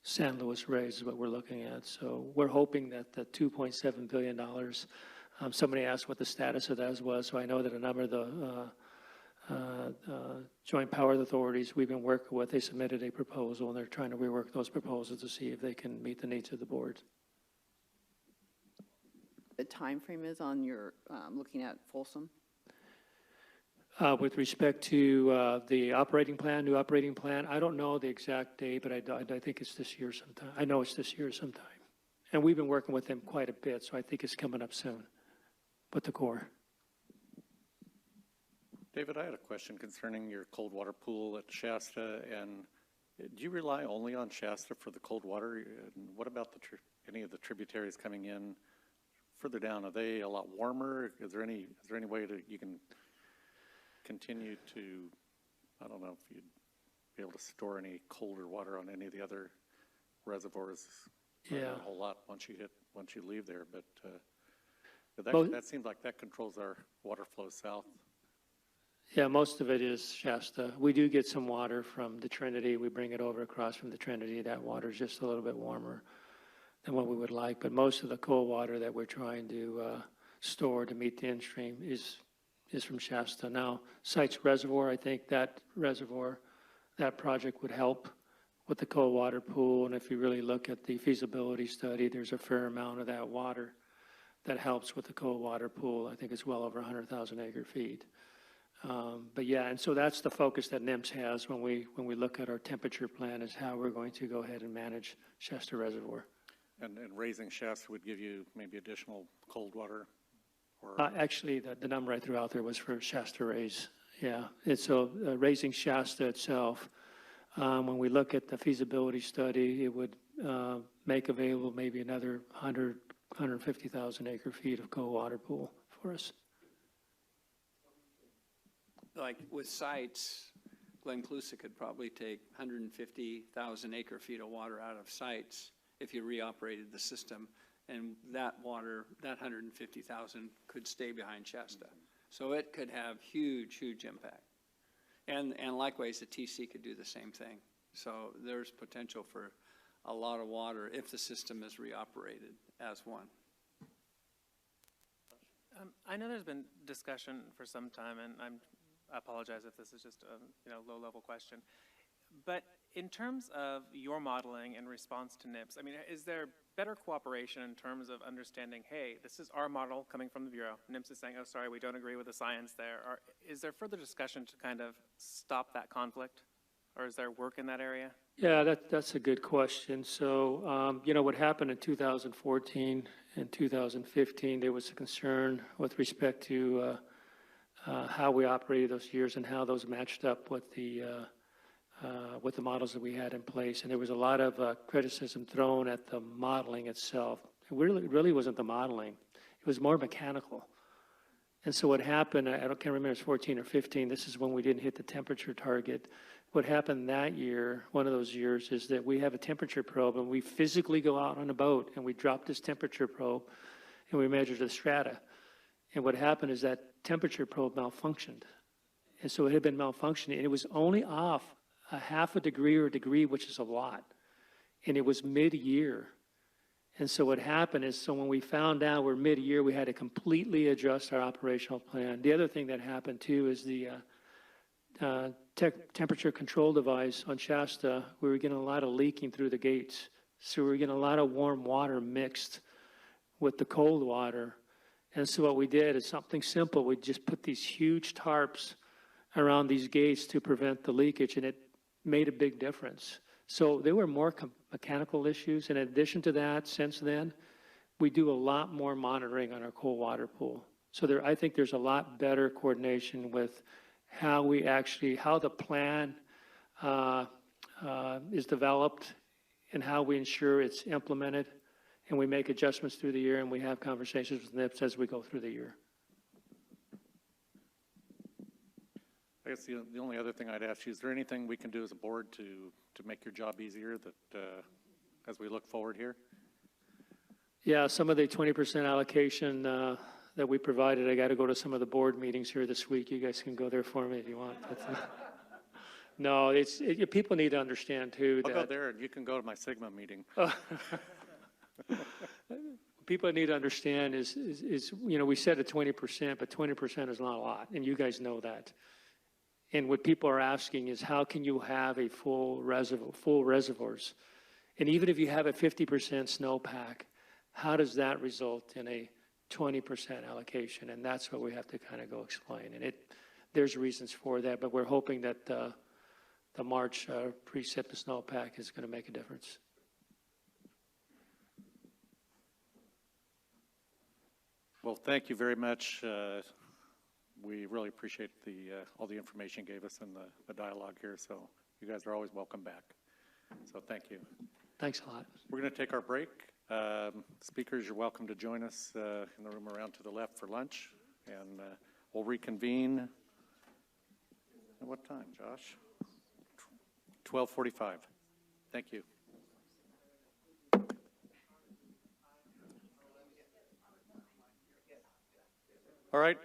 [SPEAKER 15] San Luis Rays is what we're looking at. So we're hoping that the $2.7 billion, somebody asked what the status of that was, so I know that a number of the joint power authorities we've been working with, they submitted a proposal, and they're trying to rework those proposals to see if they can meet the needs of the board.
[SPEAKER 19] The time frame is on your looking at Folsom?
[SPEAKER 15] With respect to the new operating plan, I don't know the exact date, but I think it's this year sometime. I know it's this year sometime. And we've been working with them quite a bit, so I think it's coming up soon with the Corps.
[SPEAKER 1] David, I had a question concerning your cold water pool at Shasta, and do you rely only on Shasta for the cold water? And what about any of the tributaries coming in further down? Are they a lot warmer? Is there any way that you can continue to, I don't know if you'd be able to store any colder water on any of the other reservoirs?
[SPEAKER 15] Yeah.
[SPEAKER 1] Not a whole lot once you leave there, but that seems like that controls our water flow south.
[SPEAKER 15] Yeah, most of it is Shasta. We do get some water from the Trinity. We bring it over across from the Trinity. That water is just a little bit warmer than what we would like, but most of the cold water that we're trying to store to meet the in-stream is from Shasta. Now, Sites Reservoir, I think that project would help with the cold water pool, and if you really look at the feasibility study, there's a fair amount of that water that helps with the cold water pool. I think it's well over 100,000 acre feet. But yeah, and so that's the focus that NIMS has when we look at our temperature plan, is how we're going to go ahead and manage Shasta Reservoir.
[SPEAKER 1] And raising Shasta would give you maybe additional cold water? Or
[SPEAKER 15] Actually, the number I threw out there was for Shasta raise. Yeah, and so raising Shasta itself, when we look at the feasibility study, it would make available maybe another 150,000 acre feet of cold water pool for us.
[SPEAKER 3] Like with sites, Glenclusa could probably take 150,000 acre feet of water out of sites if you reoperated the system, and that water, that 150,000 could stay behind Shasta. So it could have huge, huge impact. And likewise, the TC could do the same thing. So there's potential for a lot of water if the system is reoperated as one.
[SPEAKER 2] I know there's been discussion for some time, and I apologize if this is just a low-level question. But in terms of your modeling in response to NIPS, I mean, is there better cooperation in terms of understanding, hey, this is our model coming from the Bureau. NIPS is saying, oh, sorry, we don't agree with the science there. Or is there further discussion to kind of stop that conflict? Or is there work in that area?
[SPEAKER 15] Yeah, that's a good question. So, what happened in 2014 and 2015, there was a concern with respect to how we operated those years and how those matched up with the models that we had in place. And there was a lot of criticism thrown at the modeling itself. It really wasn't the modeling. It was more mechanical. And so what happened, can't remember if it was 14 or 15, this is when we didn't hit the temperature target. What happened that year, one of those years, is that we have a temperature probe and we physically go out on a boat and we drop this temperature probe and we measure the strata. And what happened is that temperature probe malfunctioned. And so it had been malfunctioning, and it was only off a half a degree or a degree, which is a lot. And it was mid-year. And so what happened is, so when we found out we're mid-year, we had to completely adjust our operational plan. The other thing that happened too is the temperature control device on Shasta, we were getting a lot of leaking through the gates. So we were getting a lot of warm water mixed with the cold water. And so what we did is something simple. We just put these huge tarps around these gates to prevent the leakage, and it made a big difference. So there were more mechanical issues. In addition to that, since then, we do a lot more monitoring on our cold water pool. So I think there's a lot better coordination with how the plan is developed and how we ensure it's implemented. And we make adjustments through the year, and we have conversations with NIPS as we go through the year.
[SPEAKER 1] I guess the only other thing I'd ask you, is there anything we can do as a board to make your job easier as we look forward here?
[SPEAKER 15] Yeah, some of the 20% allocation that we provided, I got to go to some of the board meetings here this week. You guys can go there for me if you want. No, people need to understand too.
[SPEAKER 1] I'll go there, and you can go to my Sigma meeting.
[SPEAKER 15] People need to understand is we said at 20%, but 20% is not a lot, and you guys know that. And what people are asking is, how can you have a full reservoirs? And even if you have a 50% snowpack, how does that result in a 20% allocation? And that's what we have to kind of go explain. And there's reasons for that, but we're hoping that the March precip and snowpack is going to make a difference.
[SPEAKER 1] Well, thank you very much. We really appreciate all the information you gave us in the dialogue here. So you guys are always welcome back. So thank you.
[SPEAKER 15] Thanks a lot.
[SPEAKER 1] We're going to take our break. Speakers, you're welcome to join us in the room around to the left for lunch. And we'll reconvene at what time, Josh? 12:45. Thank you. All right.